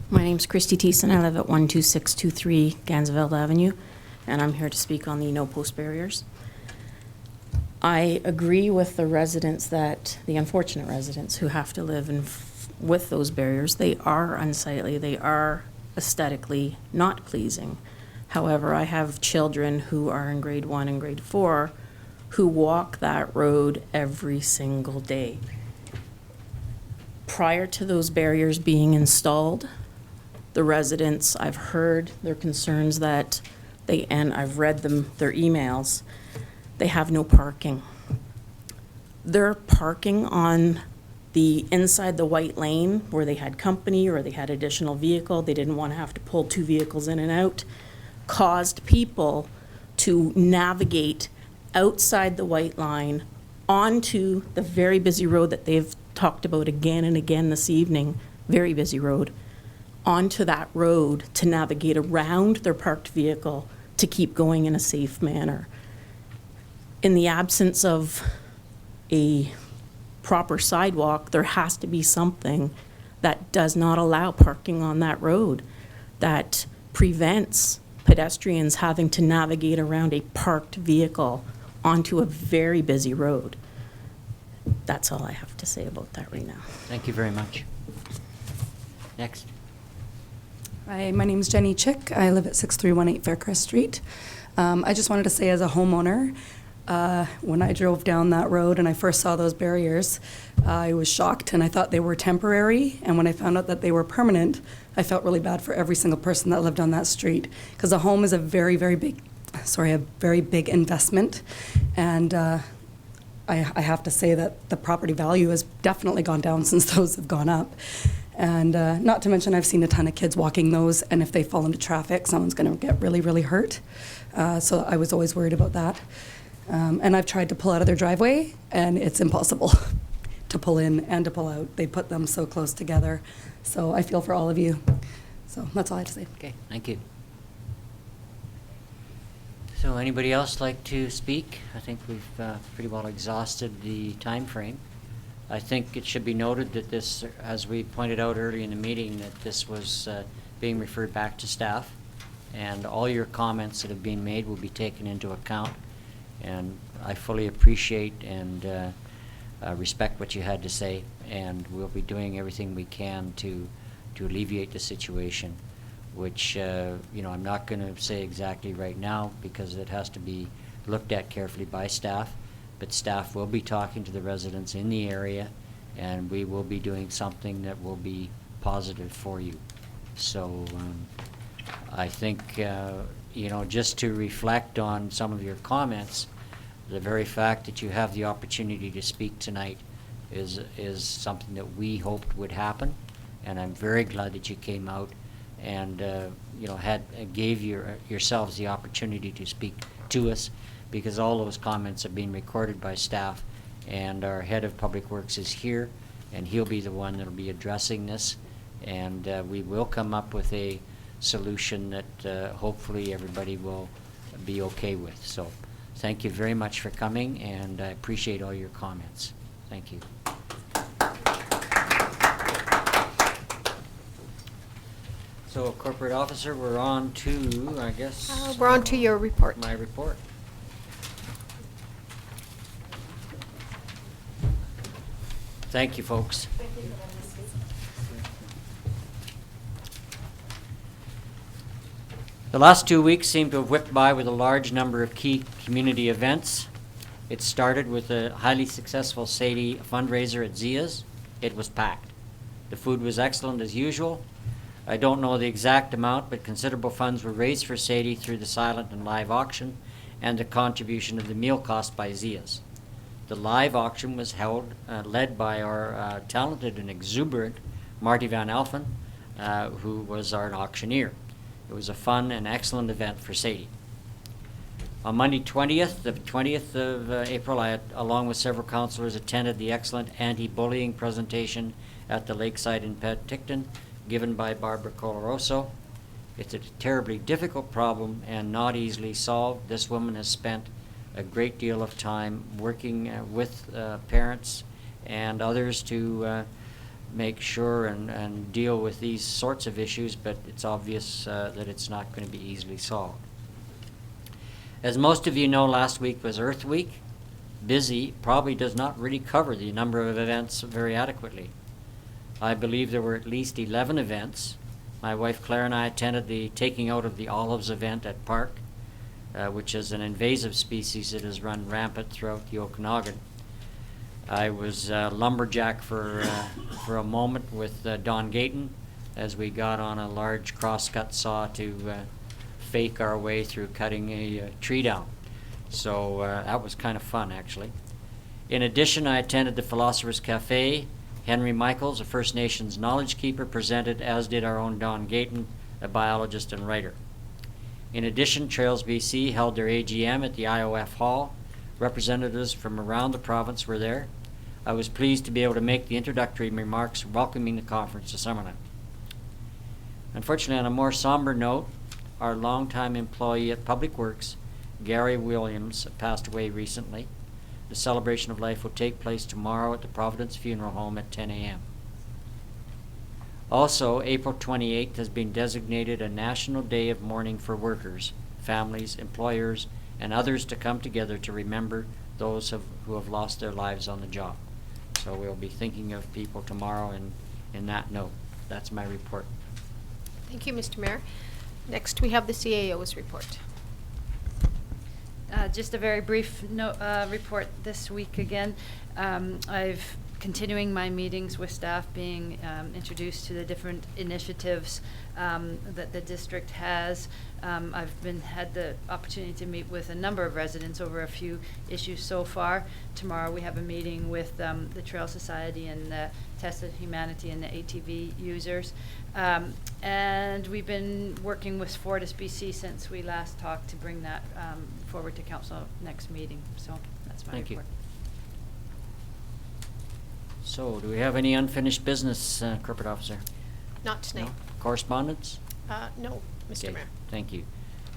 M: My name's Christy Thiessen. I live at 12623 Ganzeveld Avenue, and I'm here to speak on the no post barriers. I agree with the residents that, the unfortunate residents who have to live with those barriers. They are unsightly. They are aesthetically not pleasing. However, I have children who are in grade 1 and grade 4 who walk that road every single day. Prior to those barriers being installed, the residents, I've heard their concerns that and I've read their emails, they have no parking. They're parking on the inside the white lane where they had company or they had additional vehicle. They didn't want to have to pull 2 vehicles in and out. Caused people to navigate outside the white line onto the very busy road that they've talked about again and again this evening, very busy road, onto that road to navigate around their parked vehicle to keep going in a safe manner. In the absence of a proper sidewalk, there has to be something that does not allow parking on that road, that prevents pedestrians having to navigate around a parked vehicle onto a very busy road. That's all I have to say about that right now.
A: Thank you very much. Next.
O: Hi, my name is Jenny Chick. I live at 6318 Faircrest Street. I just wanted to say, as a homeowner, when I drove down that road and I first saw those barriers, I was shocked and I thought they were temporary. And when I found out that they were permanent, I felt really bad for every single person that lived on that street, because a home is a very, very big, a very big investment. And I have to say that the property value has definitely gone down since those have gone up. And not to mention, I've seen a ton of kids walking those, and if they fall into traffic, someone's going to get really, really hurt. So I was always worried about that. And I've tried to pull out of their driveway, and it's impossible to pull in and to pull out. They put them so close together. So I feel for all of you. So that's all I have to say.
A: Okay, thank you. So anybody else like to speak? I think we've pretty well exhausted the time frame. I think it should be noted that this, as we pointed out earlier in the meeting, that this was being referred back to staff, and all your comments that have been made will be taken into account. And I fully appreciate and respect what you had to say, and we'll be doing everything we can to alleviate the situation, which I'm not going to say exactly right now because it has to be looked at carefully by staff. But staff will be talking to the residents in the area, and we will be doing something that will be positive for you. So I think, just to reflect on some of your comments, the very fact that you have the opportunity to speak tonight is something that we hoped would happen, and I'm very glad that you came out and gave yourselves the opportunity to speak to us, because all those comments are being recorded by staff, and our head of public works is here, and he'll be the one that'll be addressing this, and we will come up with a solution that hopefully everybody will be okay with. So thank you very much for coming, and I appreciate all your comments. Thank you. So, corporate officer, we're on to, I guess.
B: We're on to your report.
A: My report. Thank you, folks. The last 2 weeks seem to have whipped by with a large number of key community events. It started with a highly successful Sadie fundraiser at Zia's. It was packed. The food was excellent as usual. I don't know the exact amount, but considerable funds were raised for Sadie through the silent and live auction and the contribution of the meal cost by Zia's. The live auction was held, led by our talented and exuberant Marty Van Alphen, who was our auctioneer. It was a fun and excellent event for Sadie. On Monday the 20th of April, I, along with several councillors, attended the excellent anti-bullying presentation at the Lakeside in Penticton, given by Barbara Coloroso. It's a terribly difficult problem and not easily solved. This woman has spent a great deal of time working with parents and others to make sure and deal with these sorts of issues, but it's obvious that it's not going to be easily solved. As most of you know, last week was Earth Week. Busy probably does not really cover the number of events very adequately. I believe there were at least 11 events. My wife Claire and I attended the taking out of the olives event at Park, which is an invasive species that has run rampant throughout the Okanagan. I was lumberjack for a moment with Don Gayton as we got on a large crosscut saw to fake our way through cutting a tree down. So that was kind of fun, actually. In addition, I attended the Philosopher's Cafe. Henry Michaels, a First Nations knowledge keeper, presented, as did our own Don Gayton, a biologist and writer. In addition, Trails BC held their AGM at the IOF Hall. Representatives from around the province were there. I was pleased to be able to make the introductory remarks welcoming the conference to Summerland. Unfortunately, on a more somber note, our longtime employee at Public Works, Gary Williams, passed away recently. The celebration of life will take place tomorrow at the Providence Funeral Home at 10 a.m. Also, April 28th has been designated a National Day of Mourning for workers, families, employers, and others to come together to remember those who have lost their lives on the job. So we'll be thinking of people tomorrow in that note. That's my report.
B: Thank you, Mr. Mayor. Next, we have the CAO's report.
E: Just a very brief report this week again. I've continuing my meetings with staff, being introduced to the different initiatives that the district has. I've had the opportunity to meet with a number of residents over a few issues so far. Tomorrow we have a meeting with the Trail Society and the Tested Humanity and the ATV users. And we've been working with Fortis BC since we last talked to bring that forward to council next meeting. So that's my report.
A: Thank you. So, do we have any unfinished business, Corporate Officer?
B: Not tonight.
A: No? Correspondence?
B: No, Mr.
A: Okay,
B: Mayor.
A: thank you.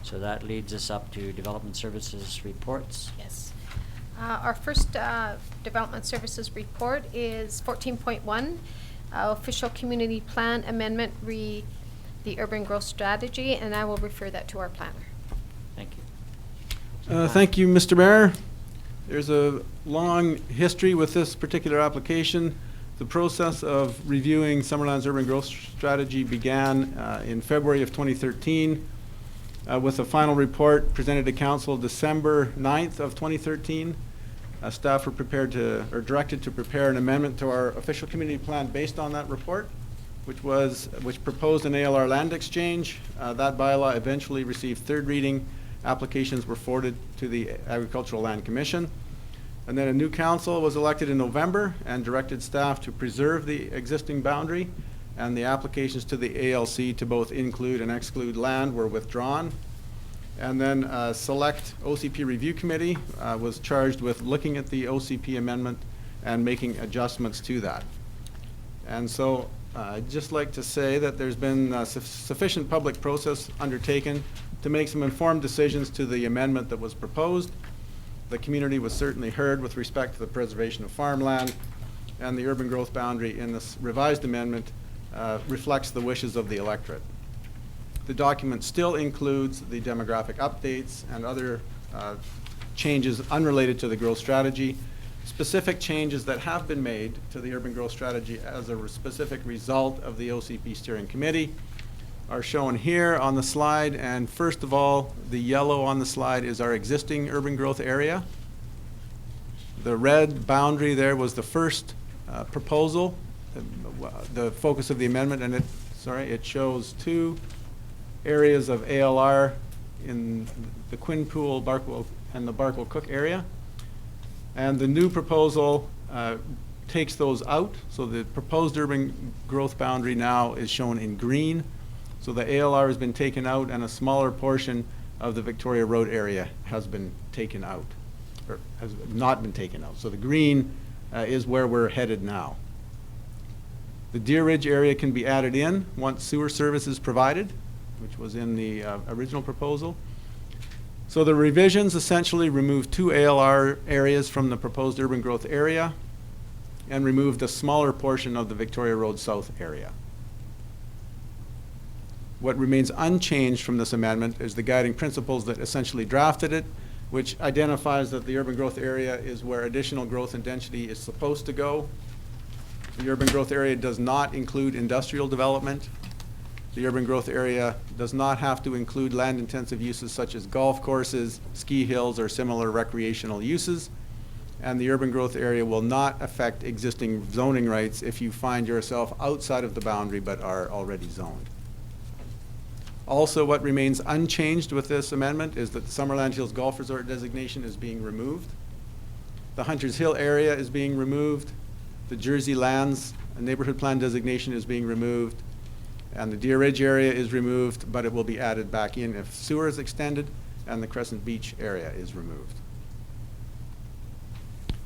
A: So that leads us up to Development Services reports.
B: Yes. Our first Development Services report is 14.1, Official Community Plan Amendment the Urban Growth Strategy, and I will refer that to our planner.
A: Thank you.
I: Thank you, Mr. Mayor. There's a long history with this particular application. The process of reviewing Summerland's urban growth strategy began in February of 2013 with a final report presented to Council December 9th of 2013. Staff were directed to prepare an amendment to our official community plan based on that report, which proposed an ALR land exchange. That bylaw eventually received third reading. Applications were forwarded to the Agricultural Land Commission. And then a new council was elected in November and directed staff to preserve the existing boundary, and the applications to the ALC to both include and exclude land were withdrawn. And then a select OCP review committee was charged with looking at the OCP amendment and making adjustments to that. And so I'd just like to say that there's been sufficient public process undertaken to make some informed decisions to the amendment that was proposed. The community was certainly heard with respect to the preservation of farmland, and the urban growth boundary in this revised amendment reflects the wishes of the electorate. The document still includes the demographic updates and other changes unrelated to the growth strategy. Specific changes that have been made to the urban growth strategy as a specific result of the OCP steering committee are shown here on the slide. And first of all, the yellow on the slide is our existing urban growth area. The red boundary there was the first proposal, the focus of the amendment, and it shows two areas of ALR in the Quinpool, Barkwell, and the Barkwell Cook area. And the new proposal takes those out, so the proposed urban growth boundary now is shown in green. So the ALR has been taken out, and a smaller portion of the Victoria Road area has been taken out, or has not been taken out. So the green is where we're headed now. The Deer Ridge area can be added in once sewer service is provided. which was in the original proposal. So the revisions essentially remove 2 ALR areas from the proposed urban growth area and removed a smaller portion of the Victoria Road South area. What remains unchanged from this amendment is the guiding principles that essentially drafted it, which identifies that the urban growth area is where additional growth and density is supposed to go. The urban growth area does not include industrial development. The urban growth area does not have to include land-intensive uses such as golf courses, ski hills, or similar recreational uses. And the urban growth area will not affect existing zoning rights if you find yourself outside of the boundary but are already zoned. Also, what remains unchanged with this amendment is that the Summerland Hills Golf Resort designation is being removed. The Hunters Hill area is being removed. The Jersey Lands neighborhood plan designation is being removed. And the Deer Ridge area is removed, but it will be added back in if sewer is extended, and the Crescent Beach area is removed.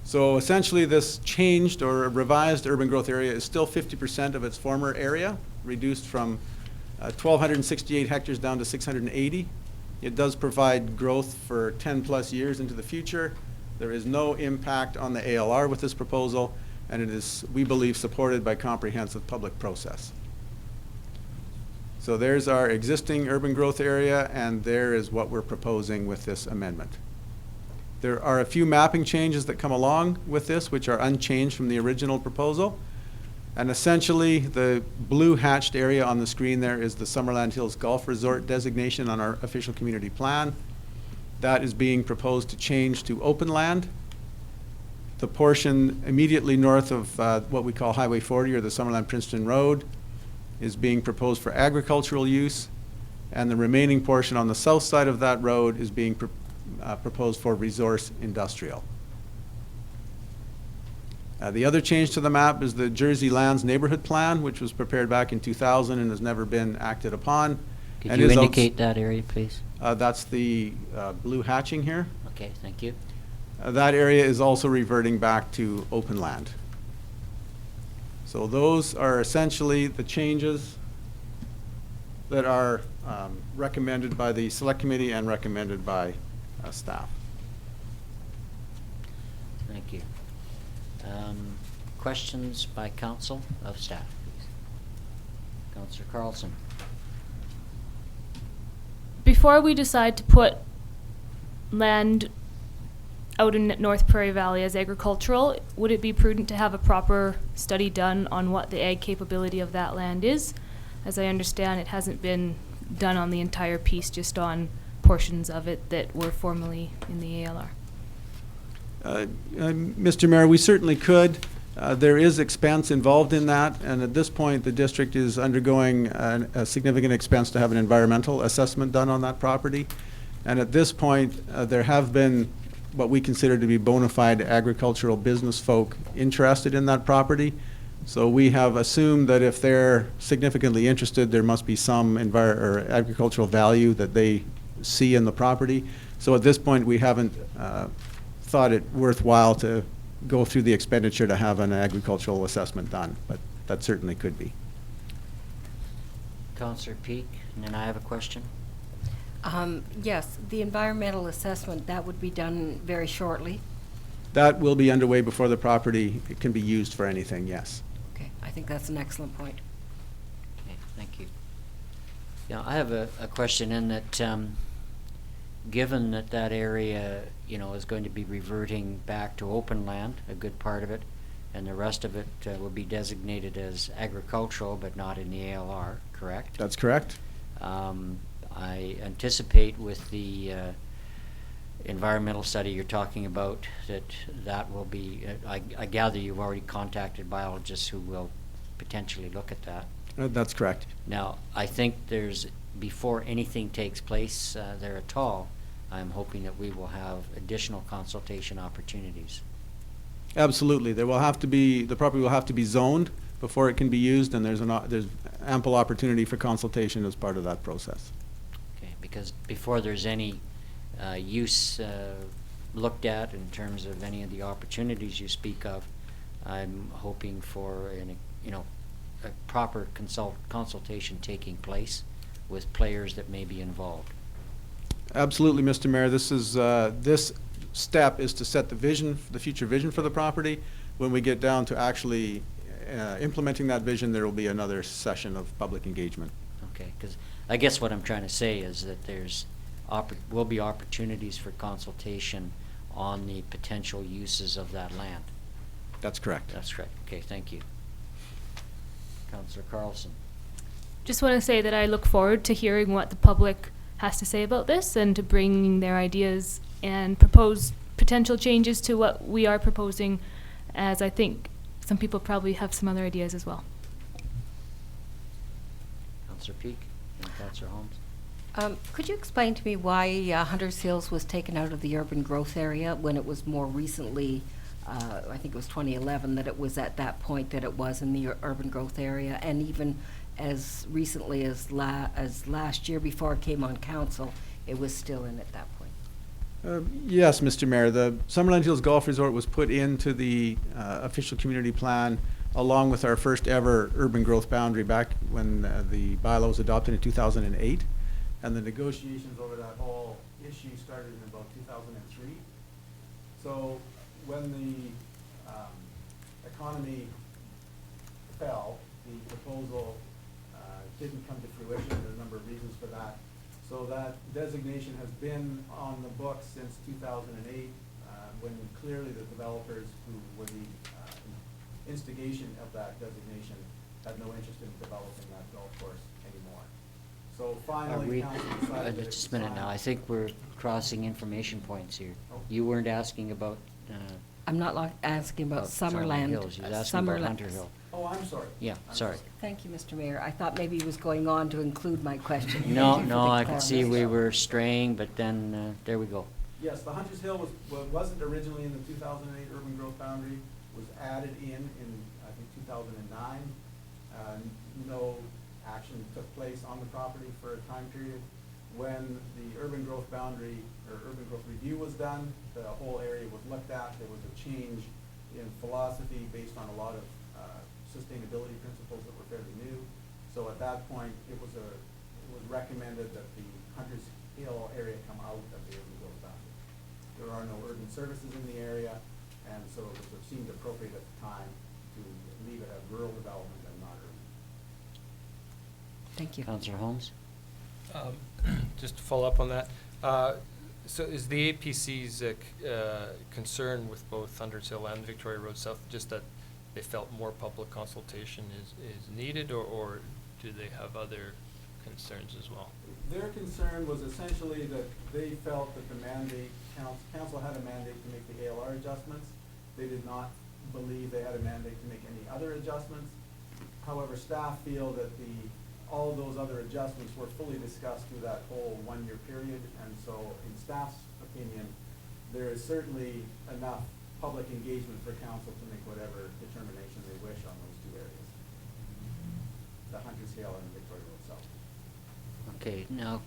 I: So essentially this changed or revised urban growth area is still 50% of its former area, reduced from 1,268 hectares down to 680. It does provide growth for 10 plus years into the future. There is no impact on the ALR with this proposal, and it is, we believe, supported by comprehensive public process. So there's our existing urban growth area, and there is what we're proposing with this amendment. There are a few mapping changes that come along with this, which are unchanged from the original proposal. And essentially, the blue hatched area on the screen there is the Summerland Hills Golf Resort designation on our official community plan. That is being proposed to change to open land. The portion immediately north of what we call Highway 40 or the Summerland Princeton Road is being proposed for agricultural use, and the remaining portion on the south side of that road is being proposed for resource industrial. The other change to the map is the Jersey Lands Neighborhood Plan, which was prepared back in 2000 and has never been acted upon.
A: Could
I: and
A: you
I: is
A: indicate that area, please?
I: That's the blue hatching here.
A: Okay, thank you.
I: That area is also reverting back to open land. So those are essentially the changes that are recommended by the Select Committee and recommended by staff.
A: Thank you. Questions by council of staff, please. Councillor Carlson.
T: Before we decide to put land out in North Prairie Valley as agricultural, would it be prudent to have a proper study done on what the ag capability of that land is? As I understand, it hasn't been done on the entire piece, just on portions of it that were formerly in the ALR.
I: Mr. Mayor, we certainly could. There is expense involved in that, and at this point, the district is undergoing a significant expense to have an environmental assessment done on that property. And at this point, there have been what we consider to be bona fide agricultural business folk interested in that property. So we have assumed that if they're significantly interested, there must be some agricultural value that they see in the property. So at this point, we haven't thought it worthwhile to go through the expenditure to have an agricultural assessment done, but that certainly could be.
A: Councillor Peak, and then I have a question.
F: Yes, the environmental assessment, that would be done very shortly.
I: That will be underway before the property can be used for anything, yes.
F: Okay, I think that's an excellent point.
A: Okay, thank you. Yeah, I have a question in that, given that that area, you know, is going to be reverting back to open land, a good part of it, and the rest of it will be designated as agricultural, but not in the ALR, correct?
I: That's correct.
A: I anticipate with the environmental study you're talking about that will be, I gather you've already contacted biologists who will potentially look at that.
I: That's correct.
A: Now, I think before anything takes place there at all, I'm hoping that we will have additional consultation opportunities.
I: Absolutely. There will have to be, the property will have to be zoned before it can be used, and there's ample opportunity for consultation as part of that process.
A: Okay, because before there's any use looked at in terms of any of the opportunities you speak of, I'm hoping for a proper consultation taking place with players that may be involved.
I: Absolutely, Mr. Mayor. This step is to set the vision, the future vision for the property. When we get down to actually implementing that vision, there will be another session of public engagement.
A: Okay, because I guess what I'm trying to say is that there's will be opportunities for consultation on the potential uses of that land.
I: That's correct.
A: That's correct. Okay, thank you. Councillor Carlson.
T: Just want to say that I look forward to hearing what the public has to say about this and to bringing their ideas and propose potential changes to what we are proposing, as I think some people probably have some other ideas as well.
A: Councillor Peak and Councillor Holmes.
F: Could you explain to me why Hunters Hills was taken out of the urban growth area when it was more recently, I think it was 2011, that it was at that point that it was in the urban growth area, and even as recently as last year before it came on council, it was still in at that point?
I: Yes, Mr. Mayor. The Summerland Hills Golf Resort was put into the official community plan along with our first ever urban growth boundary back when the bylaw was adopted in 2008. And the negotiations over that whole issue started in about 2003. So when the economy fell, the proposal didn't come to fruition. There are a number of reasons for that. So that designation has been on the books since 2008, when clearly the developers who were the instigation of that designation had no interest in developing that golf course anymore. So finally, council decided that it
A: Just
I: was
A: a minute now.
I: time.
A: I think we're crossing information points here.
I: Oh.
A: You weren't asking about.
F: I'm not asking about Summerland.
A: Hills. You were asking about Hunter Hill.
I: Oh, I'm sorry.
A: Yeah, sorry.
F: Thank you, Mr. Mayor. I thought maybe he was going on to include my question.
A: No,
F: Thank you for
A: no,
F: the
A: I could see we
F: clarification.
A: were straying, but then there we go.
I: Yes, the Hunters Hill wasn't originally in the 2008 urban growth boundary, was added in I think 2009. No action took place on the property for a time period. When the urban growth boundary or urban growth review was done, the whole area was looked at. There was a change in philosophy based on a lot of sustainability principles that were fairly new. So at that point, it was recommended that the Hunters Hill area come out of the urban growth boundary. There are no urban services in the area, and so it seemed appropriate at the time to leave it as rural development and not urban.
F: Thank you.
A: Councillor Holmes?
U: Just to follow up on that, so is the APC's concern with both Hunters Hill and Victoria Road South just that they felt more public consultation is needed, or do they have other concerns as well?
I: Their concern was essentially that they felt that the mandate, council had a mandate to make the ALR adjustments. They did not believe they had a mandate to make any other adjustments. However, staff feel that all of those other adjustments were fully discussed through that whole one-year period, and so in staff's opinion, there is certainly enough public engagement for council to make whatever determination they wish on those two areas, the Hunters Hill and Victoria Road South.
A: Okay, now,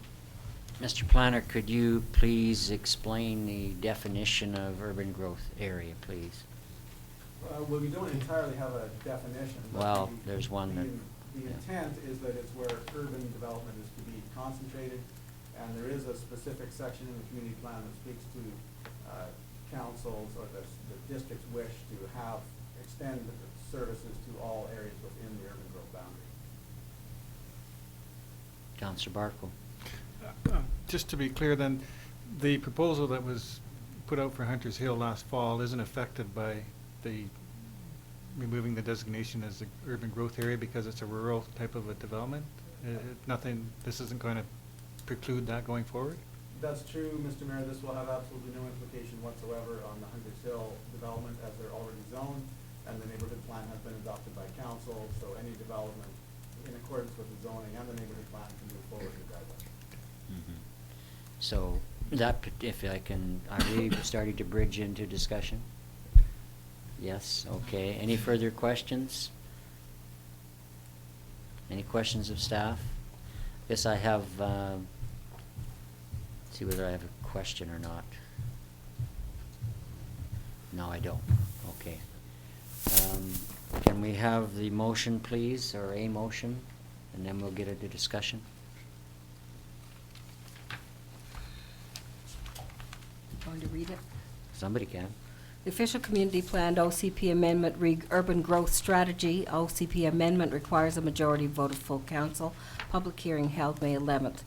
A: Mr. Planner, could you please explain the definition of urban growth area, please?
I: Well, we don't entirely have a definition. But
A: Well, there's one that.
I: The intent is that it's where urban development is to be concentrated, and there is a specific section in the community plan that speaks to councils or the district's wish to extend services to all areas within the urban growth boundary.
A: Councillor Barkle.
G: Just to be clear then, the proposal that was put out for Hunters Hill last fall isn't affected by the removing the designation as the urban growth area because it's a rural type of a development? This isn't going to preclude that going forward?
I: That's true, Mr. Mayor. This will have absolutely no implication whatsoever on the Hunters Hill development as they're already zoned, and the neighborhood plan has been adopted by council, so any development in accordance with the zoning and the neighborhood plan can move forward regardless.
A: Mm-hmm. So that, if I can, are we starting to bridge into discussion? Yes, okay. Any further questions? Any questions of staff? Yes, I have, see whether I have a question or not. No, I don't. Okay. Can we have the motion, please, or a motion, and then we'll get into discussion?
F: going to read it?
A: Somebody can.
F: The official community plan OCP amendment urban growth strategy. OCP amendment requires a majority vote of full council. Public hearing held May 11th.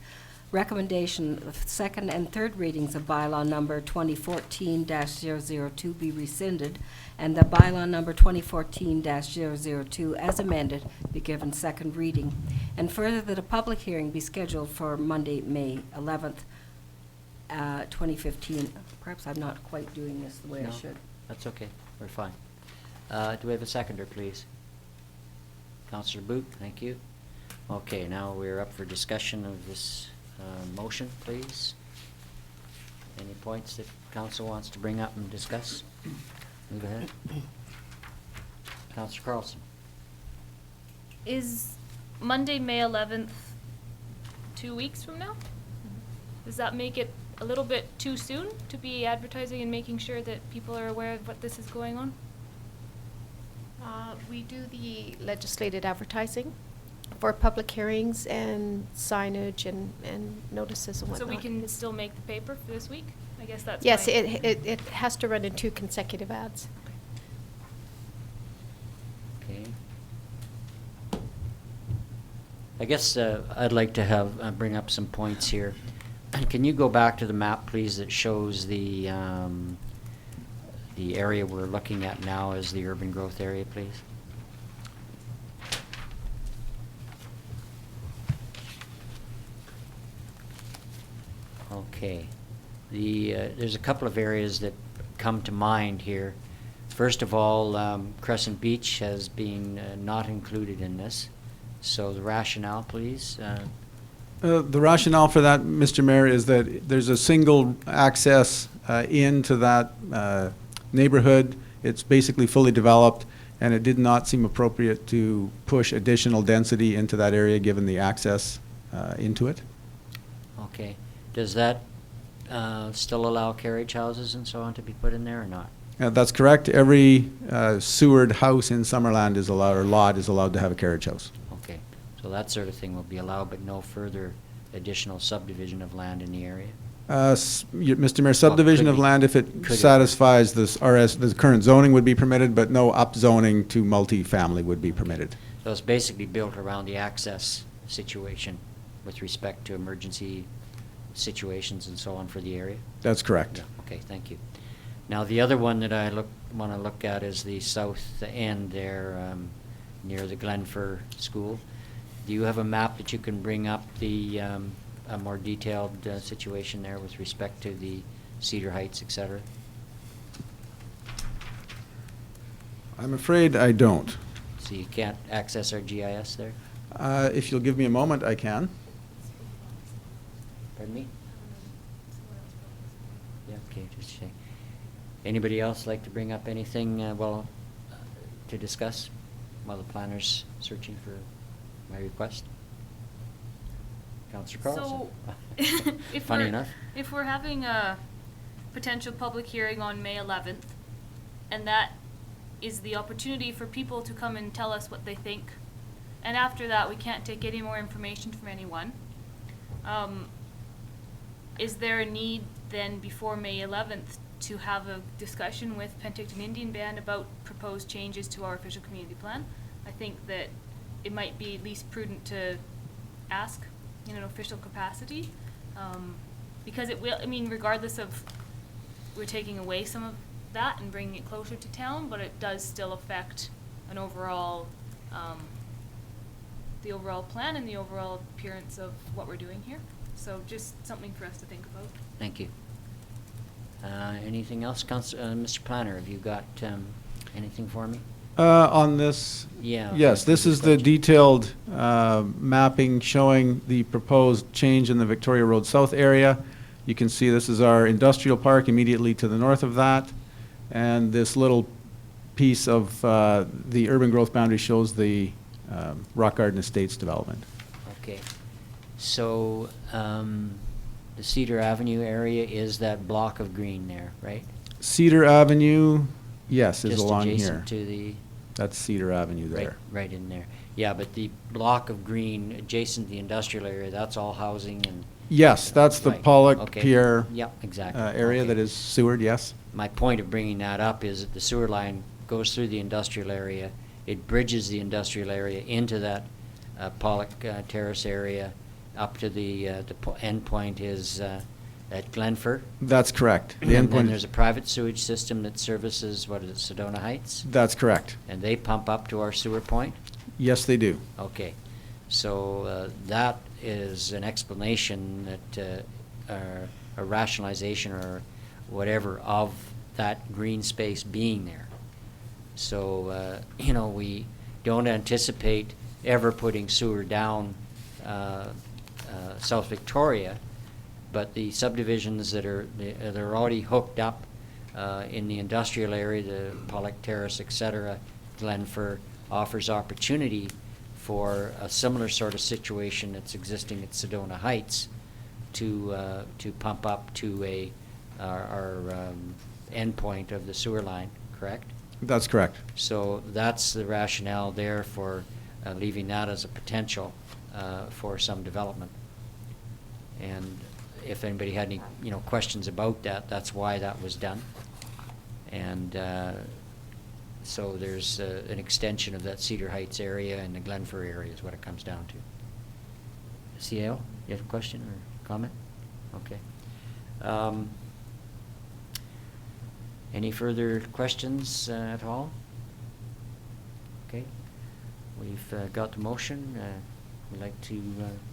F: Recommendation of second and third readings of bylaw number 2014-002 be rescinded, and the bylaw number 2014-002 as amended be given second reading. And further, that a public hearing be scheduled for Monday, May 11th, 2015. Perhaps I'm not quite doing this the way I
A: No,
F: should.
A: That's okay. We're fine. Do we have a seconder, please? Councillor Boot, thank you. Okay, now we're up for discussion of this motion, please. Any points that council wants to bring up and discuss? Move ahead. Councillor Carlson.
T: Is Monday, May 11th, 2 weeks from now? Does that make it a little bit too soon to be advertising and making sure that people are aware of what this is going on?
B: We do the legislated advertising for public hearings and signage and notices and
T: So
B: whatnot.
T: we can still make the paper for this week? I guess that's
B: Yes,
T: my-
B: it has to run in 2 consecutive ads.
A: Okay. I guess I'd like to have bring up some points here. Can you go back to the map, please, that shows the area we're looking at now as the urban growth area, please? Okay. There's a couple of areas that come to mind here. First of all, Crescent Beach has been not included in this. So the rationale, please.
I: The rationale for that, Mr. Mayor, is that there's a single access into that neighborhood. It's basically fully developed, and it did not seem appropriate to push additional density into that area given the access into it.
A: Okay. Does that still allow carriage houses and so on to be put in there or not?
I: That's correct. Every sewered house in Summerland is allowed, or lot is allowed to have a carriage house.
A: Okay. So that sort of thing will be allowed, but no further additional subdivision of land in the area?
I: Mr. Mayor, subdivision
A: could
I: of
A: be-
I: land, if it
A: could it?
I: satisfies this the current zoning would be permitted, but no upzoning to multifamily would be permitted.
A: So it's basically built around the access situation with respect to emergency situations and so on for the area?
I: That's correct.
A: Yeah, okay, thank you. Now, the other one that I want to look at is the south end there near the Glenfir School. Do you have a map that you can bring up the a more detailed situation there with respect to the Cedar Heights, et cetera?
I: I'm afraid I don't.
A: So you can't access our GIS there?
I: If you'll give me a moment, I can.
A: Pardon me? Yeah, okay, just say. Anybody else like to bring up anything, to discuss while the planner's searching for my request? Councillor Carlson?
T: So, if
A: Funny
T: we're,
A: enough.
T: if we're having a potential public hearing on May 11th, and that is the opportunity for people to come and tell us what they think, and after that, we can't take any more information from anyone, is there a need then before May 11th to have a discussion with Penticton Indian Band about proposed changes to our official community plan? I think that it might be at least prudent to ask in an official capacity, because it will, I mean, regardless of, we're taking away some of that and bringing it closer to town, but it does still affect an overall, the overall plan and the overall appearance of what we're doing here. So just something for us to think about.
A: Thank you. Anything else, Mr. Planner? Have you got anything for me?
I: On this?
A: Yeah.
I: Yes, this is the detailed mapping showing the proposed change in the Victoria Road South area. You can see this is our industrial park immediately to the north of that. And this little piece of the urban growth boundary shows the Rock Garden Estates development.
A: Okay. So the Cedar Avenue area is that block of green there, right?
I: Cedar Avenue, yes, is
A: Just
I: along here.
A: adjacent to the...
I: That's Cedar Avenue
A: Right,
I: there.
A: right in there. Yeah, but the block of green adjacent to the industrial area, that's all housing and
I: Yes, that's the
A: Right,
I: Pollock
A: okay.
I: Pierre
A: Yep, exactly.
I: area
A: Okay.
I: that is sewered, yes.
A: My point of bringing that up is that the sewer line goes through the industrial area. It bridges the industrial area into that Pollock Terrace area up to the end point is at Glenford.
I: That's correct. The
A: And
I: endpoint.
A: then there's a private sewage system that services, what is it, Sedona Heights?
I: That's correct.
A: And they pump up to our sewer point?
I: Yes, they do.
A: Okay. So that is an explanation that, a rationalization or whatever of that green space being there. So, you know, we don't anticipate ever putting sewer down South Victoria, but the subdivisions that are already hooked up in the industrial area, the Pollock Terrace, et cetera, Glenford, offers opportunity for a similar sort of situation that's existing at Sedona Heights to pump up to our endpoint of the sewer line, correct?
I: That's correct.
A: So that's the rationale there for leaving that as a potential for some development. And if anybody had any, you know, questions about that, that's why that was done. And so there's an extension of that Cedar Heights area and the Glenford area is what it comes down to. CAO, you have a question or comment? Okay. Any further questions at all? Okay. We've got the motion. We'd like to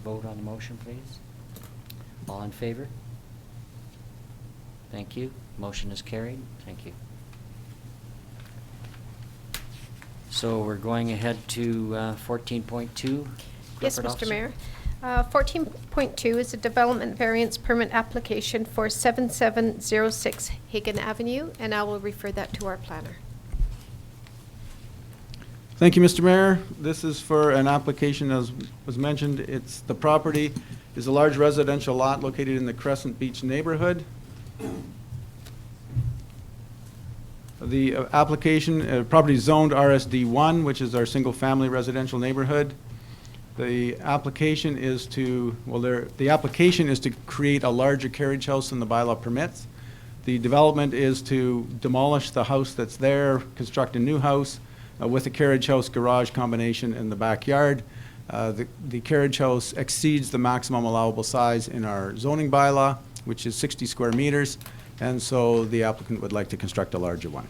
A: vote on the motion, please. All in favor? Thank you. Motion is carried. Thank you. So we're going ahead to 14.2.
B: Yes,
A: Corporate
B: Mr.
A: Officer.
B: Mayor. 14.2 is a development variance permit application for 7706 Hagan Avenue, and I will refer that to our planner.
I: Thank you, Mr. Mayor. This is for an application, as was mentioned. It's, the property is a large residential lot located in the Crescent Beach neighborhood. The application, property is zoned RSD1, which is our single-family residential neighborhood. The application is to, well, the application is to create a larger carriage house than the bylaw permits. The development is to demolish the house that's there, construct a new house with a carriage house garage combination in the backyard. The carriage house exceeds the maximum allowable size in our zoning bylaw, which is 60 square meters, and so the applicant would like to construct a larger one.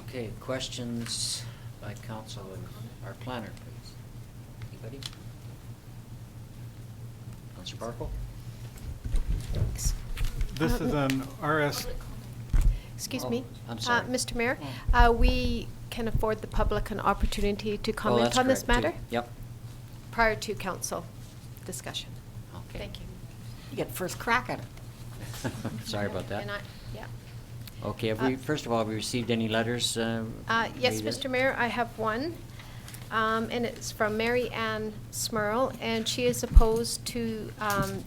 A: Okay, questions by council and our planner, please. Anybody? Councilor Barkle?
G: This is an RS.
B: Excuse
A: Oh,
B: me.
A: I'm sorry.
B: Mr. Mayor, we can afford the public an opportunity to
A: Oh,
B: comment
A: that's
B: on this
A: correct, too.
B: matter
A: Yep.
B: prior to council discussion.
A: Okay.
B: Thank you.
F: You get first crack at it.
A: Sorry about that.
B: And yeah.
A: Okay, have we, first of all, have we received any letters?
B: Yes,
A: related?
B: Mr. Mayor, I have one, and it's from Mary Ann Smurl, and she is opposed to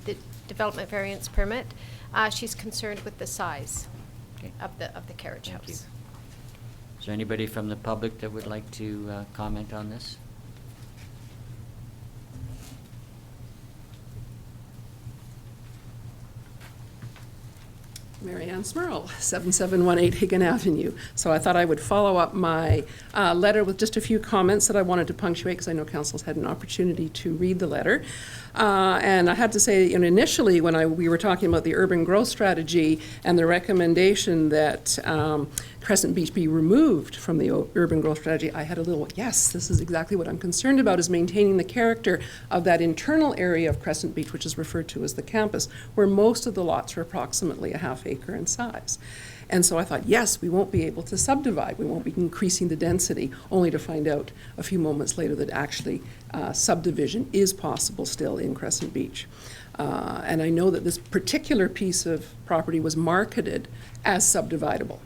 B: the development variance permit. She's concerned with the size
A: Okay.
B: of the carriage
A: Thank you.
B: house.
A: Is there anybody from the public that would like to comment on this?
C: Mary Ann Smurl, 7718 Hagan Avenue. So I thought I would follow up my letter with just a few comments that I wanted to punctuate because I know council's had an opportunity to read the letter. And I had to say, you know, initially when we were talking about the urban growth strategy and the recommendation that Crescent Beach be removed from the urban growth strategy, I had a little, yes, this is exactly what I'm concerned about, is maintaining the character of that internal area of Crescent Beach, which is referred to as the campus, where most of the lots are approximately a half acre in size. And so I thought, yes, we won't be able to subdivide. We won't be increasing the density, only to find out a few moments later that actually subdivision is possible still in Crescent Beach. And I know that this particular piece of property was marketed as subdividable.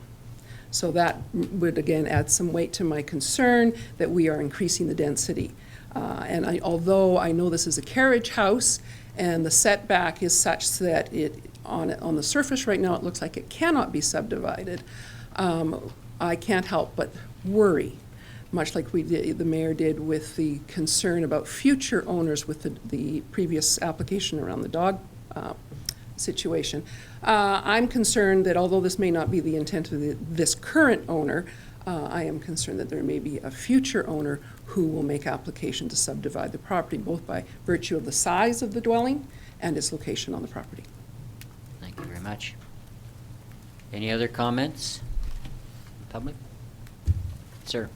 C: So that would, again, add some weight to my concern that we are increasing the density. And although I know this is a carriage house and the setback is such that on the surface right now it looks like it cannot be subdivided, I can't help but worry much like the mayor did with the concern about future owners with the previous application around the dog situation. I'm concerned that although this may not be the intent of this current owner, I am concerned that there may be a future owner who will make application to subdivide the property, both by virtue of the size of the dwelling and its location on the property.
A: Thank you very much. Any other comments? Public? Sir?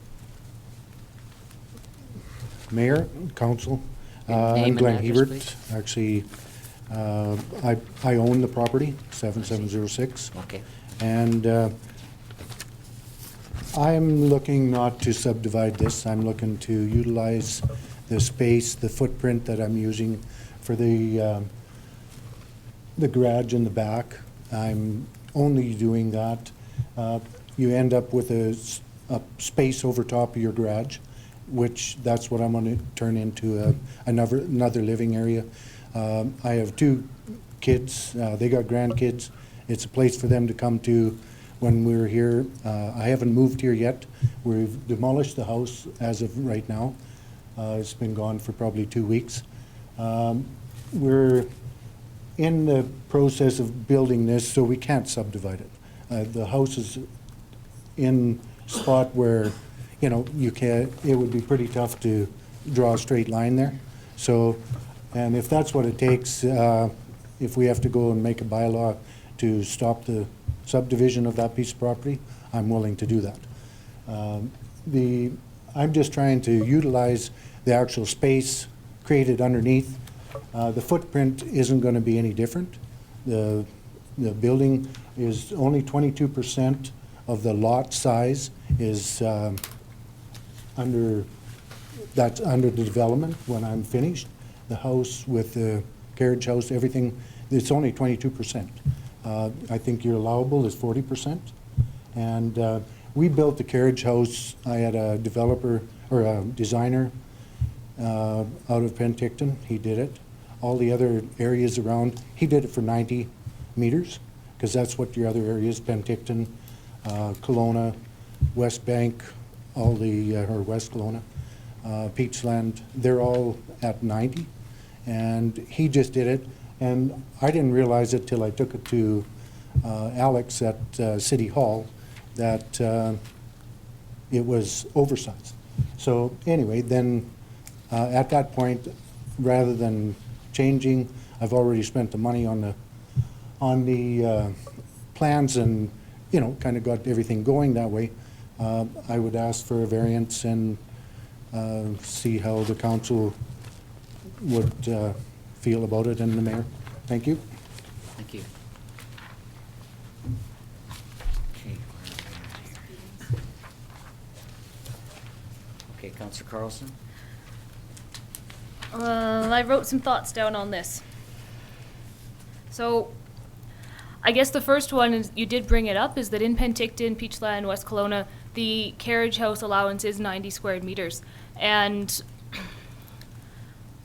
R: Mayor, council,
A: Name
R: I'm
A: and
R: Glenn
A: address,
R: Hebert.
A: please.
R: Actually, I own the property, 7706.
A: Okay.
R: And I'm looking not to subdivide this. I'm looking to utilize the space, the footprint that I'm using for the garage in the back. I'm only doing that. You end up with a space over top of your garage, which that's what I'm going to turn into another living area. I have 2 kids. They got grandkids. It's a place for them to come to when we're here. I haven't moved here yet. We've demolished the house as of right now. It's been gone for probably 2 weeks. We're in the process of building this, so we can't subdivide it. The house is in a spot where, you know, it would be pretty tough to draw a straight line there. So, and if that's what it takes, if we have to go and make a bylaw to stop the subdivision of that piece of property, I'm willing to do that. I'm just trying to utilize the actual space created underneath. The footprint isn't going to be any different. The building is only 22% of the lot size is under the development when I'm finished. The house with the carriage house, everything, it's only 22%. I think your allowable is 40%. And we built the carriage house. I had a developer or a designer out of Penticton. He did it. All the other areas around, he did it for 90 meters, because that's what your other areas, Penticton, Kelowna, West Bank, all the, or West Kelowna, Peachland, they're all at 90. And he just did it. And I didn't realize it till I took it to Alex at City Hall that it was oversized. So anyway, then at that point, rather than changing, I've already spent the money on the plans and, you know, kind of got everything going that way. I would ask for a variance and see how the council would feel about it, and the mayor. Thank you.
A: Thank you. Okay, okay, Councillor Carlson.
T: I wrote some thoughts down on this. So, I guess the first one is, you did bring it up, is that in Penticton, Peachland, West Kelowna, the carriage house allowance is 90 square meters. And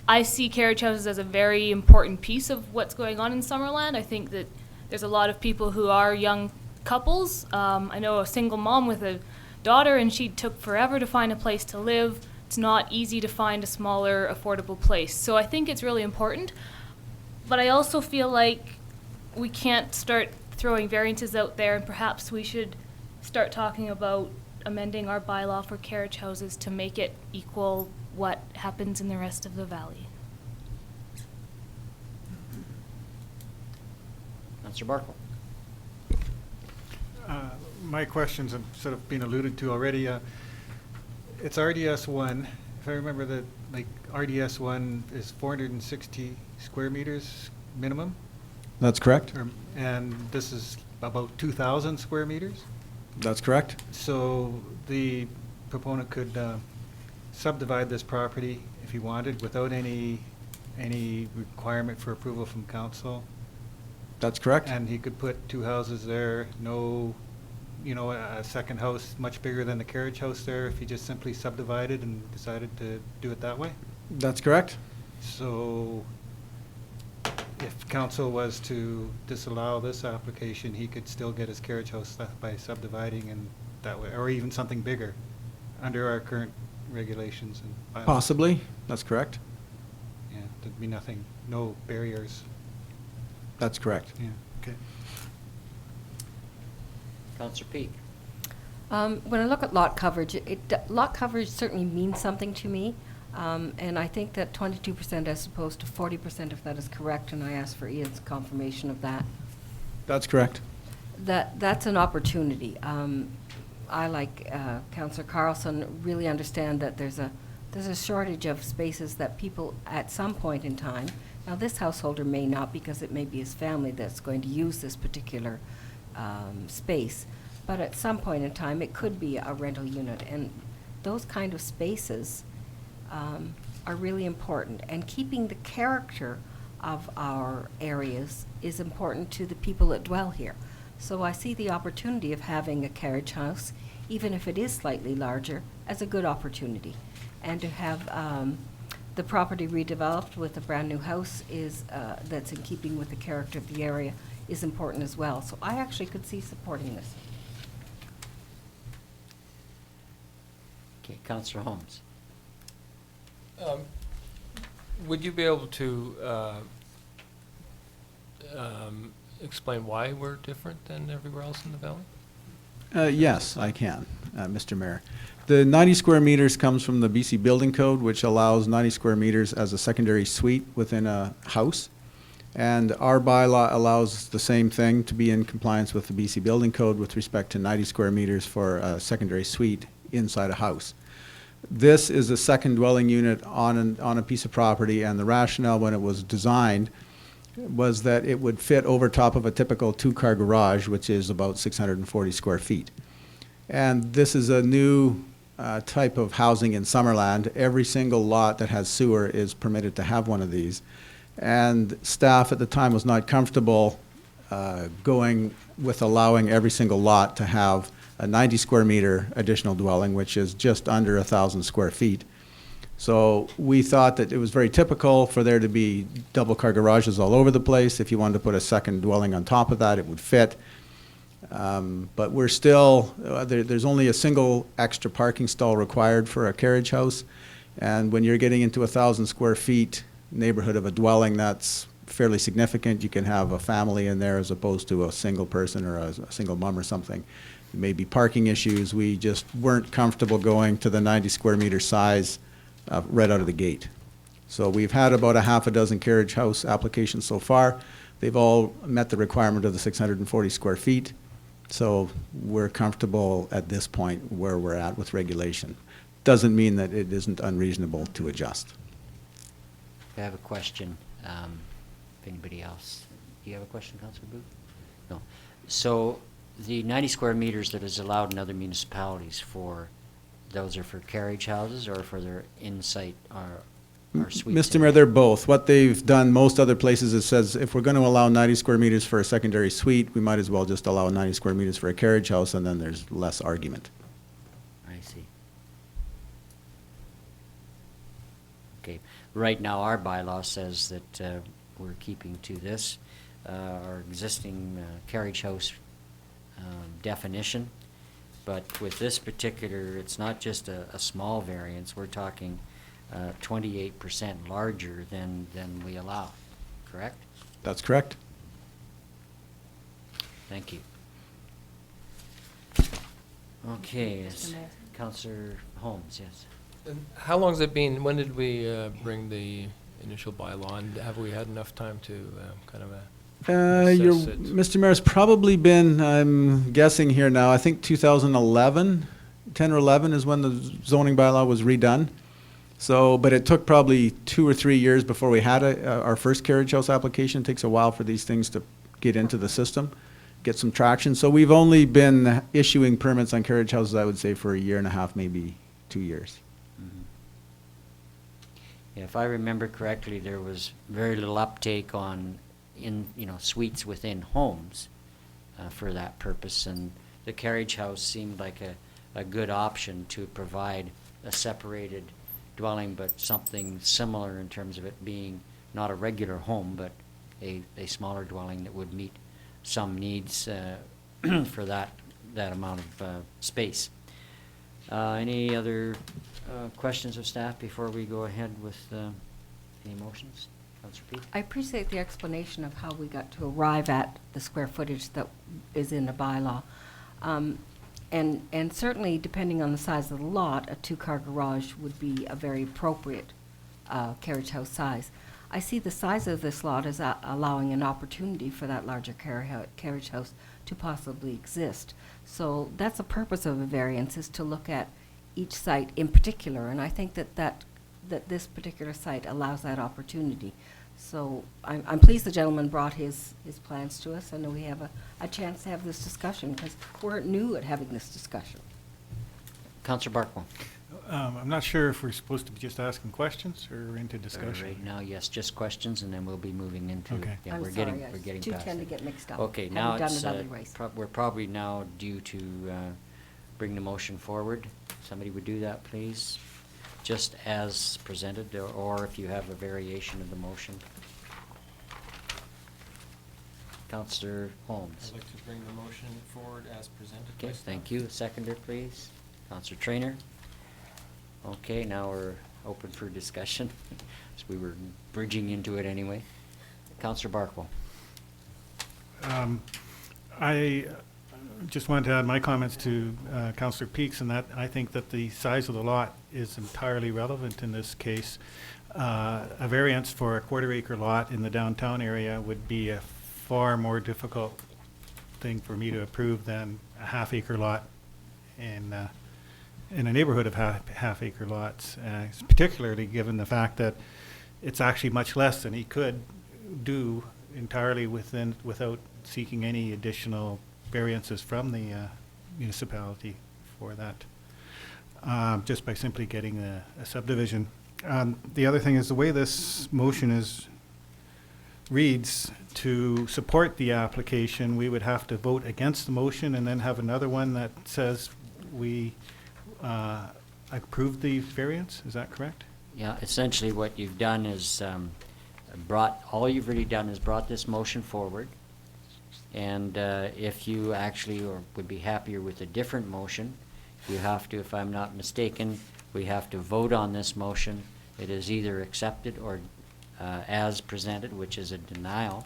T: I see carriage houses as a very important piece of what's going on in Summerland. I think that there's a lot of people who are young couples. I know a single mom with a daughter, and she took forever to find a place to live. It's not easy to find a smaller, affordable place. So I think it's really important. But I also feel like we can't start throwing variances out there, and perhaps we should start talking about amending our bylaw for carriage houses to make it equal what happens in the rest of the valley.
A: Councillor Barkle.
G: My questions have sort of been alluded to already. It's RDS 1. If I remember that, like, RDS 1 is 460 square meters minimum.
I: That's correct.
G: And this is about 2,000 square meters.
I: That's correct.
G: So the proponent could subdivide this property if he wanted without any requirement for approval from council.
I: That's correct.
G: And he could put 2 houses there, no, you know, a second house much bigger than the carriage house there if he just simply subdivided and decided to do it that way?
I: That's correct.
G: So if council was to disallow this application, he could still get his carriage house by subdividing and that way, or even something bigger. under our current regulations and bylaws.
I: Possibly, that's correct.
G: Yeah, there'd be nothing, no barriers.
I: That's correct.
G: Yeah, okay.
A: Councillor Peak.
F: When I look at lot coverage, lot coverage certainly means something to me. And I think that 22% as opposed to 40%, if that is correct, and I ask for Ian's confirmation of that.
I: That's correct.
F: That's an opportunity. I, like Councillor Carlson, really understand that there's a shortage of spaces that people at some point in time, now this householder may not because it may be his family that's going to use this particular space, but at some point in time it could be a rental unit, and those kind of spaces are really important, and keeping the character of our areas is important to the people that dwell here. So I see the opportunity of having a carriage house, even if it is slightly larger, as a good opportunity. And to have the property redeveloped with a brand new house is that's in keeping with the character of the area is important as well. So I actually could see supporting this.
A: Okay, Councillor Holmes.
U: Would you be able to explain why we're different than everywhere else in the valley?
I: Yes, I can, Mr. Mayor. The 90 square meters comes from the BC Building Code, which allows 90 square meters as a secondary suite within a house. And our bylaw allows the same thing, to be in compliance with the BC Building Code with respect to 90 square meters for a secondary suite inside a house. This is a second dwelling unit on a piece of property, and the rationale when it was designed was that it would fit over top of a typical two-car garage, which is about 640 square feet. And this is a new type of housing in Summerland. Every single lot that has sewer is permitted to have one of these. And staff at the time was not comfortable going with allowing every single lot to have a 90 square meter additional dwelling, which is just under 1,000 square feet. So we thought that it was very typical for there to be double car garages all over the place. If you wanted to put a second dwelling on top of that, it would fit. But we're still, there's only a single extra parking stall required for a carriage house. And when you're getting into 1,000 square feet neighborhood of a dwelling, that's fairly significant. You can have a family in there as opposed to a single person or a single mom or something. Maybe parking issues. We just weren't comfortable going to the 90 square meter size right out of the gate. So we've had about a half a dozen carriage house applications so far. They've all met the requirement of the 640 square feet. So we're comfortable at this point where we're at with regulation. Doesn't mean that it isn't unreasonable to adjust.
A: I have a question. If anybody else, do you have a question, Councillor Booth? No. So the 90 square meters that is allowed in other municipalities those are for carriage houses or for their in-site or suites?
I: Mr. Mayor, they're both. What they've done most other places, it says if we're going to allow 90 square meters for a secondary suite, we might as well just allow 90 square meters for a carriage house, and then there's less argument.
A: I see. Okay. Right now, our bylaw says that we're keeping to this, our existing carriage house definition. But with this particular, it's not just a small variance. We're talking 28% larger than we allow, correct?
I: That's correct.
A: Thank you. Okay, yes. Councillor Holmes, yes.
U: And how long has it been, when did we bring the initial bylaw, and have we had enough time to kind of assess it?
I: Mr. Mayor, it's probably been, I'm guessing here now, I think 2011, 10 or 11 is when the zoning bylaw was redone. So, but it took probably 2 or 3 years before we had our first carriage house application. It takes a while for these things to get into the system, get some traction. So we've only been issuing permits on carriage houses, I would say, for 1.5 years, maybe 2 years.
A: Mm-hmm. Yeah, if I remember correctly, there was very little uptake on suites within homes for that purpose, and the carriage house seemed like a good option to provide a separated dwelling, but something similar in terms of it being not a regular home, but a smaller dwelling that would meet some needs for that amount of space. Any other questions of staff before we go ahead with any motions? Councillor Peak?
F: I appreciate the explanation of how we got to arrive at the square footage that is in the bylaw. And certainly, depending on the size of the lot, a two-car garage would be a very appropriate carriage house size. I see the size of this lot as allowing an opportunity for that larger carriage house to possibly exist. So that's the purpose of a variance, is to look at each site in particular, and I think that this particular site allows that opportunity. So I'm pleased the gentleman brought his plans to us, and that we have a chance to have this discussion, because we're new at having this discussion.
A: Councillor Barkwell?
G: I'm not sure if we're supposed to be just asking questions or into discussion.
A: Right now, yes, just questions, and then we'll be moving into.
G: Okay.
A: Yeah,
F: I'm
A: we're
F: sorry,
A: getting
F: I
A: we're getting
F: too
A: past
F: tend to
A: it.
F: get mixed up.
A: Okay,
F: Having
A: now
F: done
A: it's
F: it other ways.
A: we're probably now due to bring the motion forward. Somebody would do that, please, just as presented, or if you have a variation of the motion. Councillor Holmes.
U: I'd like to bring the motion forward as presented.
A: Okay, thank you. Seconder, please. Councillor Trainer. Okay, now we're open for discussion. So we were bridging into it anyway. Councillor Barkwell.
G: I just wanted to add my comments to Councillor Peaks, and that I think that the size of the lot is entirely relevant in this case. A variance for a quarter-acre lot in the downtown area would be a far more difficult thing for me to approve than a half-acre lot in a neighborhood of half-acre lots, particularly given the fact that it's actually much less than he could do entirely without seeking any additional variances from the municipality for that, just by simply getting a subdivision. The other thing is the way this motion reads, to support the application, we would have to vote against the motion and then have another one that says we approve the variance. Is that correct?
A: Yeah, essentially what you've done is all you've really done is brought this motion forward. And if you actually would be happier with a different motion, you have to, if I'm not mistaken, we have to vote on this motion. It is either accepted or as presented, which is a denial.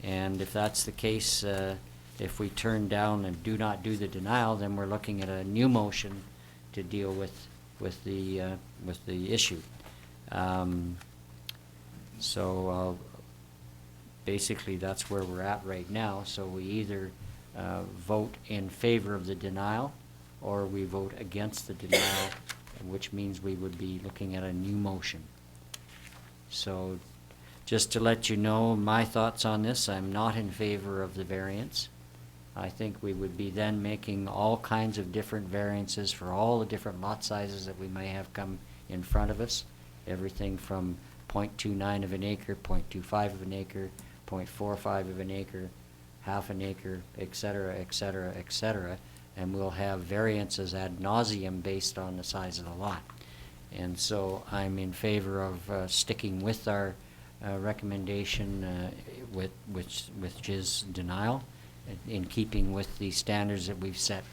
A: And if that's the case, if we turn down and do not do the denial, then we're looking at a new motion to deal with the issue. So basically that's where we're at right now. So we either vote in favor of the denial or we vote against the denial, which means we would be looking at a new motion. So just to let you know my thoughts on this, I'm not in favor of the variance. I think we would be then making all kinds of different variances for all the different lot sizes that we may have come in front of us. Everything from 0.29 of an acre, 0.25 of an acre, 0.45 of an acre, half an acre, et cetera, et cetera, et cetera. And we'll have variances ad nauseum based on the size of the lot. And so I'm in favor of sticking with our recommendation which is denial, in keeping with the standards that we've set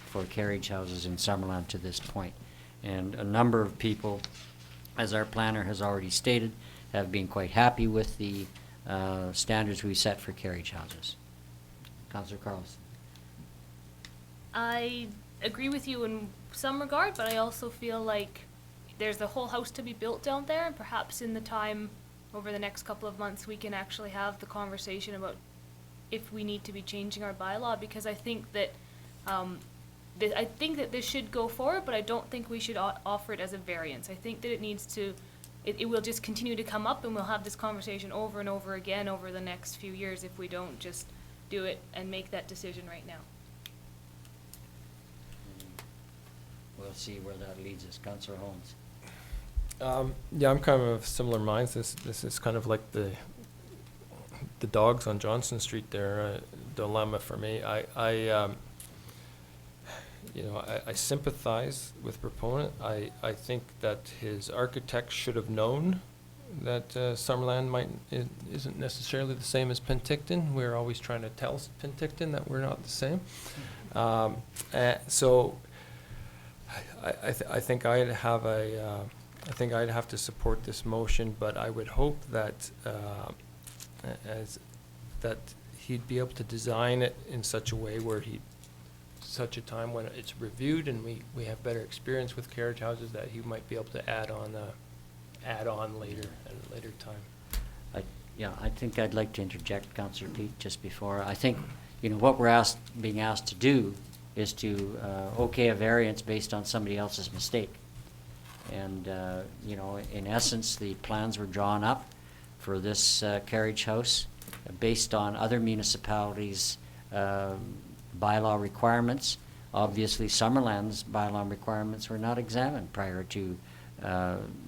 A: for carriage houses in Summerland to this point. And a number of people, as our planner has already stated, have been quite happy with the standards we set for carriage houses. Councillor Carlson.
T: I agree with you in some regard, but I also feel like there's a whole house to be built down there, and perhaps in the time over the next couple of months we can actually have the conversation about if we need to be changing our bylaw, because I think that this should go forward, but I don't think we should offer it as a variance. I think that it needs to, it will just continue to come up, and we'll have this conversation over and over again over the next few years if we don't just do it and make that decision right now.
A: We'll see where that leads us. Councillor Holmes.
U: Yeah, I'm kind of similar minds. This is kind of like the dogs on Johnson Street there, dilemma for me. I sympathize with proponent. I think that his architect should have known that Summerland isn't necessarily the same as Penticton. We're always trying to tell Penticton that we're not the same. So I think I'd have I think I'd have to support this motion, but I would hope that, that he'd be able to design it in such a way where such a time when it's reviewed and we have better experience with carriage houses, that he might be able to add on later, at a later time.
A: Yeah, I think I'd like to interject, Councillor Pete, just before. I think, what we're being asked to do is to okay a variance based on somebody else's mistake. And, in essence, the plans were drawn up for this carriage house based on other municipalities' bylaw requirements. Obviously, Summerland's bylaw requirements were not examined prior to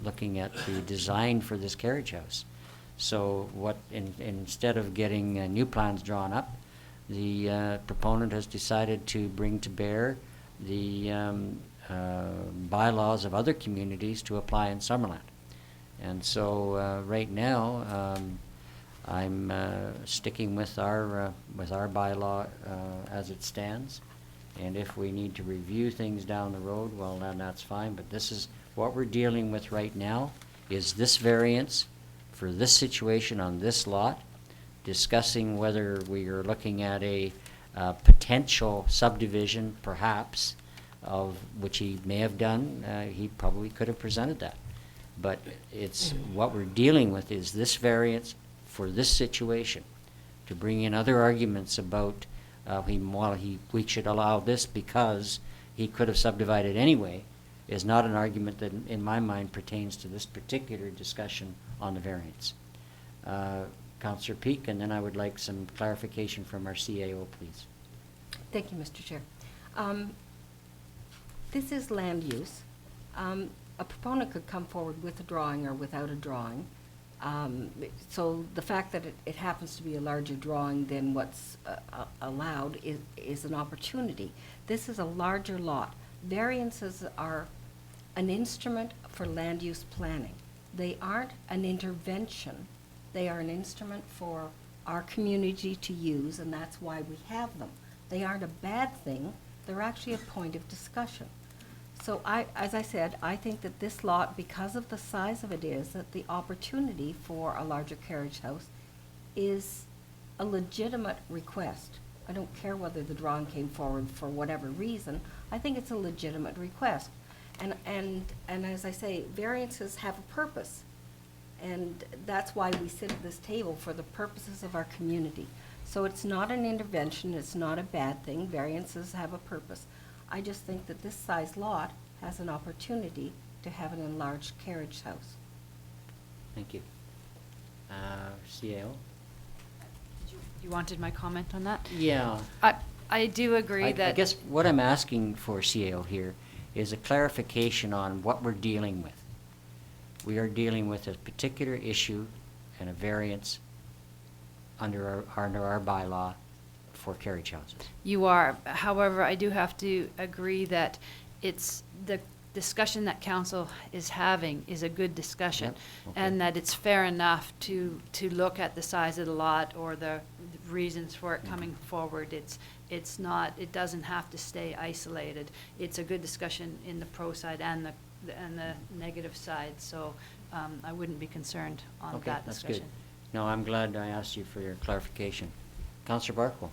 A: looking at the design for this carriage house. So instead of getting new plans drawn up, the proponent has decided to bring to bear the bylaws of other communities to apply in Summerland. And so right now, I'm sticking with our bylaw as it stands. And if we need to review things down the road, well, then that's fine. But this is what we're dealing with right now, is this variance for this situation on this lot, discussing whether we are looking at a potential subdivision, perhaps, of which he may have done. He probably could have presented that. But it's what we're dealing with is this variance for this situation. To bring in other arguments about we should allow this because he could have subdivided anyway, is not an argument that, in my mind, pertains to this particular discussion on the variance. Councillor Peak, and then I would like some clarification from our CAO, please.
F: Thank you, Mr. Chair. This is land use. A proponent could come forward with a drawing or without a drawing. So the fact that it happens to be a larger drawing than what's allowed is an opportunity. This is a larger lot. Variances are an instrument for land use planning. They aren't an intervention. They are an instrument for our community to use, and that's why we have them. They aren't a bad thing. They're actually a point of discussion. So as I said, I think that this lot, because of the size of it is, that the opportunity for a larger carriage house is a legitimate request. I don't care whether the drawing came forward for whatever reason. I think it's a legitimate request. And as I say, variances have a purpose. And that's why we sit at this table, for the purposes of our community. So it's not an intervention, it's not a bad thing. Variances have a purpose. I just think that this size lot has an opportunity to have an enlarged carriage house.
A: Thank you. CAO?
E: You wanted my comment on that?
A: Yeah.
E: I do agree that...
A: I guess what I'm asking for, CAO, here is a clarification on what we're dealing with. We are dealing with a particular issue and a variance under our bylaw for carriage houses.
E: You are. However, I do have to agree that it's the discussion that council is having is a good discussion,
A: okay.
E: and that it's fair enough to look at the size of the lot or the reasons for it coming forward. It's not. It doesn't have to stay isolated. It's a good discussion in the pro side and the negative side. So I wouldn't be concerned on that discussion.
A: That's good. No, I'm glad I asked you for your clarification. Councillor Barkwell.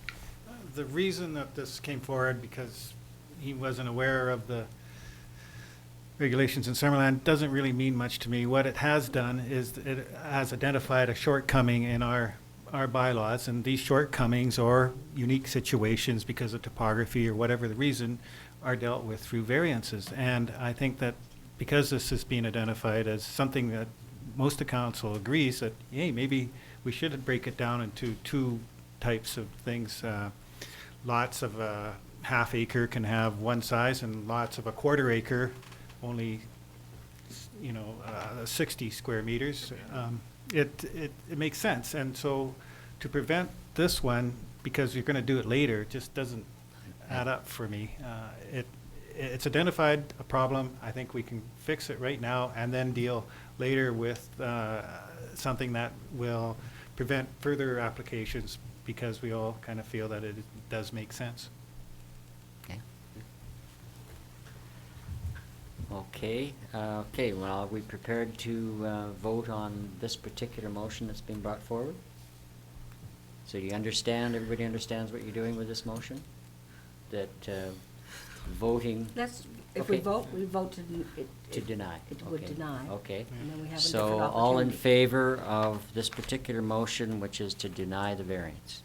G: The reason that this came forward, because he wasn't aware of the regulations in Summerland, doesn't really mean much to me. What it has done is it has identified a shortcoming in our bylaws, and these shortcomings or unique situations because of topography or whatever the reason are dealt with through variances. And I think that because this is being identified as something that most of the council agrees that, hey, maybe we should break it down into two types of things. Lots of half acre can have one size, and lots of a quarter acre only, 60 square meters. It makes sense. And so to prevent this one, because you're going to do it later, just doesn't add up for me. It's identified a problem. I think we can fix it right now and then deal later with something that will prevent further applications, because we all kind of feel that it does make sense.
A: Okay. Okay, okay, well, are we prepared to vote on this particular motion that's being brought forward? So you understand, everybody understands what you're doing with this motion? That voting...
F: That's, if we
A: Okay.
F: vote, we vote to,
A: To deny.
F: It would
A: Okay.
F: deny.
A: Okay.
F: And then we have a
A: So
F: different
A: all in
F: opportunity.
A: favor of this particular motion, which is to deny the variance?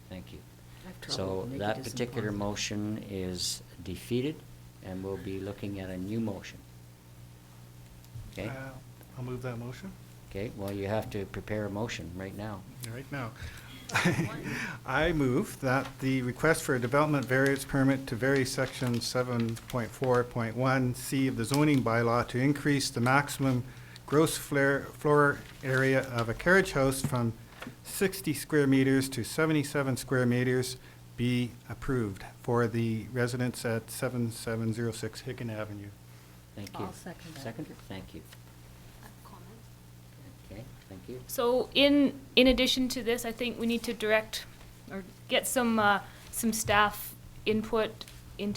A: Thank you.
F: I have trouble
A: So
F: making
A: that
F: this
A: particular
F: impossible.
A: motion is defeated, and we'll be looking at a new motion. Okay?
G: I'll move that motion.
A: Okay, well, you have to prepare a motion right now.
G: Right now. I move that the request for a development variance permit to vary section 7.4.1C of the zoning bylaw to increase the maximum gross floor area of a carriage house from 60 square meters to 77 square meters be approved for the residents at 7706 Hicken Avenue.
A: Thank you.
F: I'll second that.
A: Second, thank you. Okay, thank you.
T: So in addition to this, I think we need to direct or get some staff input in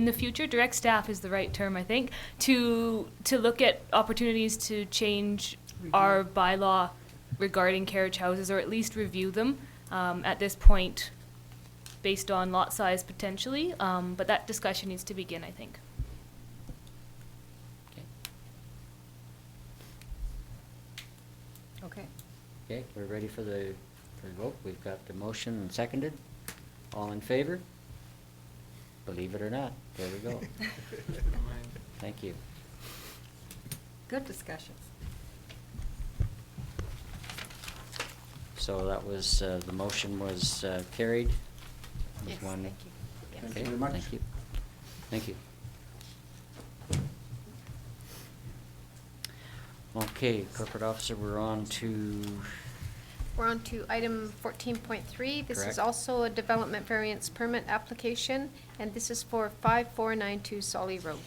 T: the future. Direct staff is the right term, I think, to look at opportunities to change our bylaw regarding carriage houses, or at least review them at this point based on lot size potentially. But that discussion needs to begin, I think.
F: Okay.
A: Okay, we're ready for the vote. We've got the motion and seconded. All in favor? Believe it or not, there we go. Thank you.
F: Good discussions.
A: So that was, the motion was carried. With
B: Yes,
A: one-
B: thank you. Yes.
A: Okay,
R: Thank you very much.
A: thank you. Thank you. Okay, corporate officer, we're on to,
B: We're on to item 14.3. This is
A: Correct.
B: also a development variance permit application, and this is for 5492 Solly Road.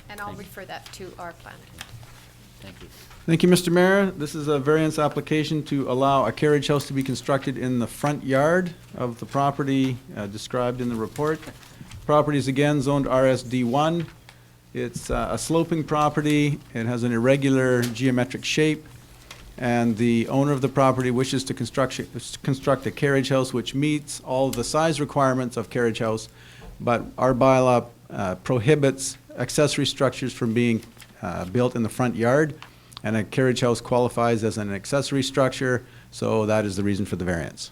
B: And I'll
A: Thank you.
B: refer that to our planner.
A: thank you.
I: Thank you, Mr. Mayor. This is a variance application to allow a carriage house to be constructed in the front yard of the property described in the report. Property is again zoned RSD1. It's a sloping property. It has an irregular geometric shape, and the owner of the property wishes to construct a carriage house which meets all the size requirements of carriage house, but our bylaw prohibits accessory structures from being built in the front yard, and a carriage house qualifies as an accessory structure, so that is the reason for the variance.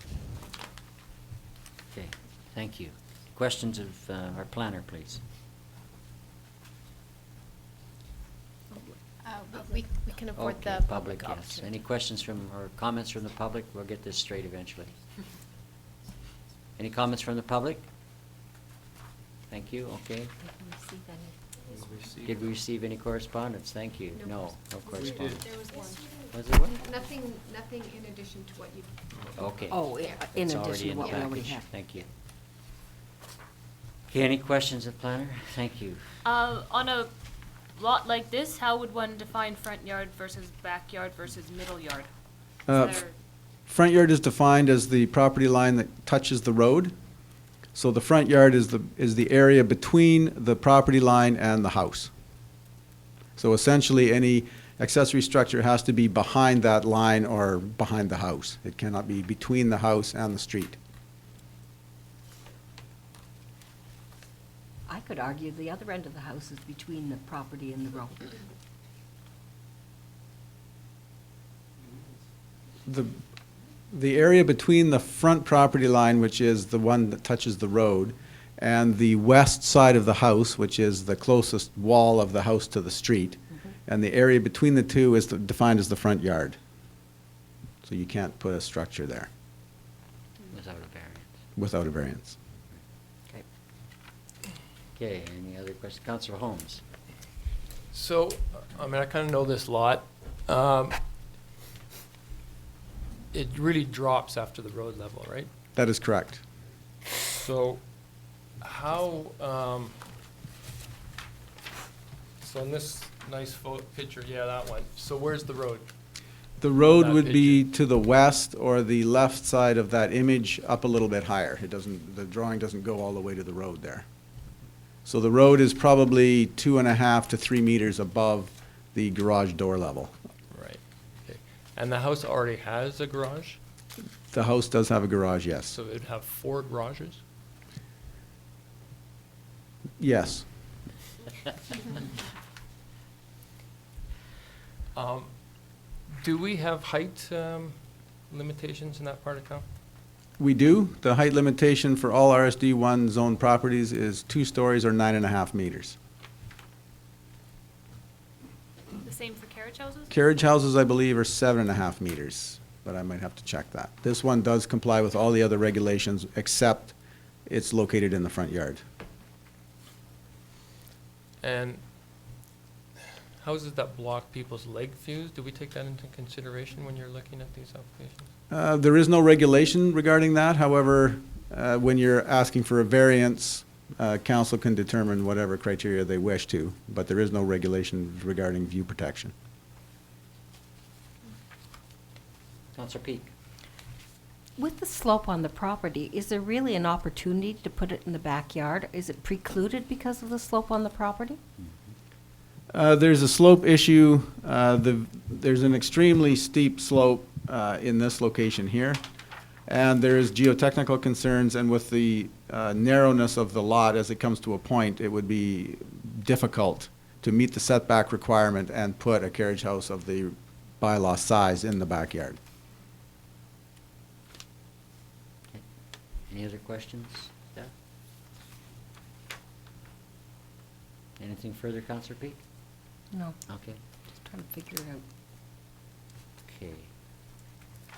A: Okay, thank you. Questions of our planner, please?
B: We can afford
A: Okay,
B: the
A: public,
B: public
A: yes.
B: option.
A: Any questions from, or comments from the public? We'll get this straight eventually. Any comments from the public? Thank you, okay. Did we receive any correspondence? Thank you. No, no correspondence.
B: There was one.
A: Was there one?
B: Nothing in addition to what you.
A: Okay.
F: Oh, in
A: It's already
F: addition to
A: in
F: what
A: the
F: we already
A: package.
F: have.
A: Thank you. Okay, any questions of planner? Thank you.
T: On a lot like this, how would one define front yard versus backyard versus middle yard? Is there-
I: Front yard is defined as the property line that touches the road. So the front yard is the area between the property line and the house. So essentially, any accessory structure has to be behind that line or behind the house. It cannot be between the house and the street.
F: I could argue the other end of the house is between the property and the road.
I: The area between the front property line, which is the one that touches the road, and the west side of the house, which is the closest wall of the house to the street, and the area between the two is defined as the front yard. So you can't put a structure there
A: Without a variance.
I: without a variance.
A: Okay. Okay, any other questions? Councillor Holmes?
U: So, I mean, I kind of know this lot. It really drops after the road level, right?
I: That is correct.
U: So, how, so in this nice picture, yeah, that one. So where's the road?
I: The road
U: that
I: would be to the west or the left side of that image, up a little bit higher. It doesn't, the drawing doesn't go all the way to the road there. So the road is probably 2.5 to 3 meters above the garage door level.
U: Right, okay. And the house already has a garage?
I: The house does have a garage, yes.
U: So it would have 4 garages?
I: Yes.
U: Do we have height limitations in that part of town?
I: We do. The height limitation for all RSD1 zone properties is 2 stories or 9.5 meters.
T: The same for carriage houses?
I: Carriage houses, I believe, are 7.5 meters, but I might have to check that. This one does comply with all the other regulations, except it's located in the front yard.
U: And houses that block people's lake views, do we take that into consideration when you're looking at these applications?
I: There is no regulation regarding that. However, when you're asking for a variance, council can determine whatever criteria they wish to, but there is no regulation regarding view protection.
A: Councillor Peak.
F: With the slope on the property, is there really an opportunity to put it in the backyard? Is it precluded because of the slope on the property?
I: There's a slope issue. There's an extremely steep slope in this location here, and there's geotechnical concerns, and with the narrowness of the lot as it comes to a point, it would be difficult to meet the setback requirement and put a carriage house of the bylaw size in the backyard.
A: Any other questions, staff? Anything further, Councillor Peak?
F: No.
A: Okay.
F: Just trying to figure it out.
A: Okay.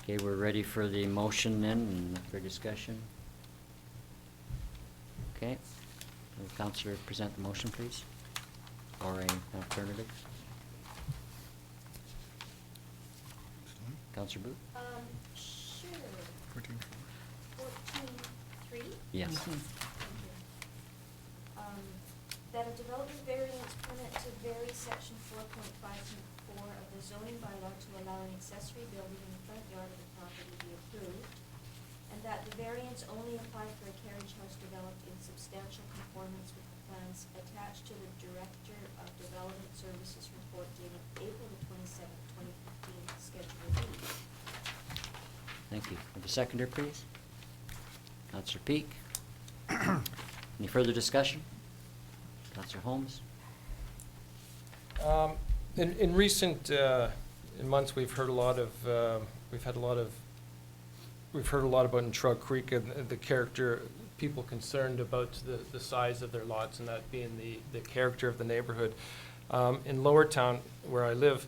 A: Okay, we're ready for the motion then and for discussion. Okay. Will Councillor present the motion, please? Or an alternative? Councillor Booth?
B: Sure. 14.3?
A: Yes.
D: That a development variance permit to vary section 4.5.4 of the zoning bylaw to allow an accessory building in the front yard of the property be approved, and that the variance only apply for a carriage house developed in substantial conformance with the plans attached to the Director of Development Services report dated April the 27th, 2015, Schedule B.
A: Thank you. Have a seconder, please? Councillor Peak? Any further discussion? Councillor Holmes?
U: In recent in months, we've heard a lot about in Trug Creek and the character, people concerned about the size of their lots and that being the character of the neighborhood. In Lower Town, where I live,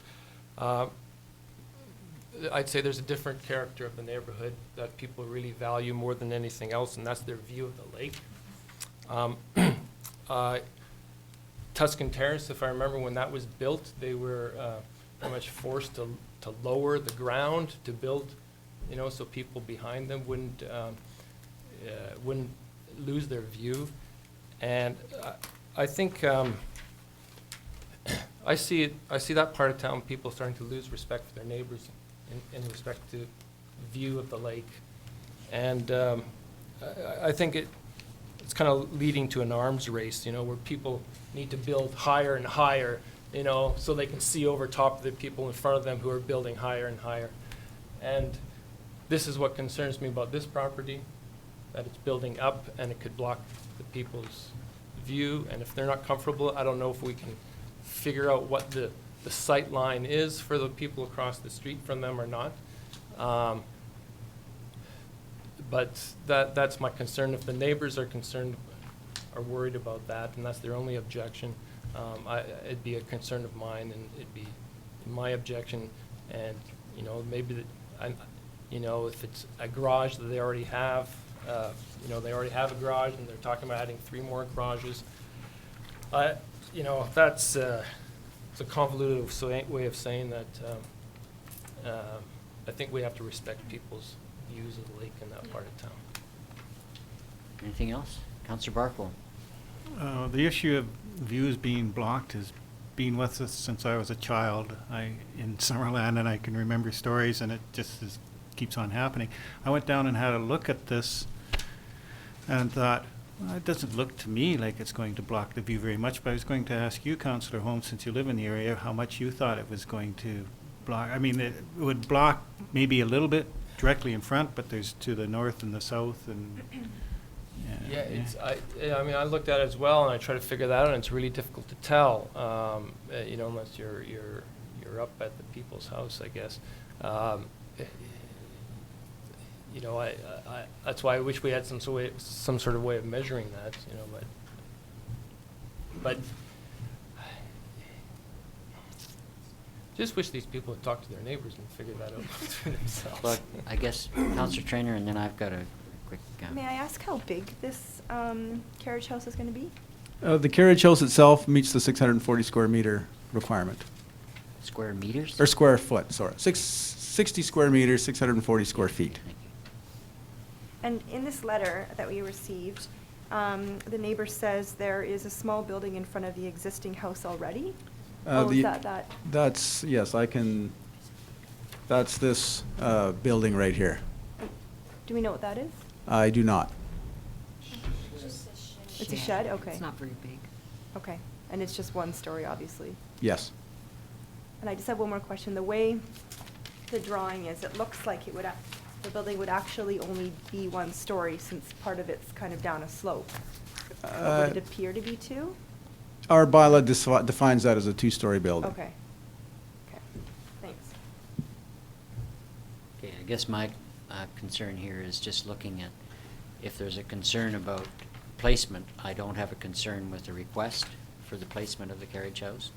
U: I'd say there's a different character of the neighborhood that people really value more than anything else, and that's their view of the lake. Tuscan Terrace, if I remember when that was built, they were pretty much forced to lower the ground to build, so people behind them wouldn't lose their view. And I think I see that part of town, people starting to lose respect for their neighbors in respect to view of the lake. And I think it's kind of leading to an arms race, where people need to build higher and higher, so they can see over top of the people in front of them who are building higher and higher. And this is what concerns me about this property, that it's building up and it could block the people's view. And if they're not comfortable, I don't know if we can figure out what the sight line is for the people across the street from them or not. But that's my concern. If the neighbors are concerned, are worried about that, and that's their only objection, it'd be a concern of mine, and it'd be my objection. And maybe if it's a garage that they already have, they already have a garage, and they're talking about adding 3 more garages. That's it's a convoluted way of saying that. I think we have to respect people's views of the lake in that part of town.
A: Anything else? Councillor Barkle?
G: The issue of views being blocked has been with us since I was a child in Summerland, and I can remember stories, and it just keeps on happening. I went down and had a look at this and thought, well, it doesn't look to me like it's going to block the view very much, but I was going to ask you, Councillor Holmes, since you live in the area, how much you thought it was going to block. I mean, it would block maybe a little bit directly in front, but there's to the north and the south, and
U: I mean, I looked at it as well, and I try to figure that out, and it's really difficult to tell, you know, unless you're up at the people's house, I guess. You know, that's why I wish we had some sort of way of measuring that, you know, but just wish these people had talked to their neighbors and figured that out for themselves.
A: Well, I guess Councillor Trainer, and then I've got a quick.
H: May I ask how big this carriage house is going to be?
I: The carriage house itself meets the 640 square meter requirement.
A: Square meters?
I: Or square foot, sorry. 60 square meters, 640 square feet.
H: And in this letter that we received, the neighbor says there is a small building in front of the existing house already? Is that?
I: That's, yes, that's this building right here.
H: Do we know what that is?
I: I do not.
H: It's a shed? Okay.
F: It's not very big.
H: Okay. And it's just one story, obviously?
I: Yes.
H: And I just have one more question. The way the drawing is, it looks like the building would actually only be one story since part of it's kind of down a slope. But would it appear to be two?
I: Our bylaw defines that as a two-story building.
H: Okay. Okay. Thanks.
A: Okay, I guess my concern here is just looking at if there's a concern about placement. I don't have a concern with the request for the placement of the carriage house.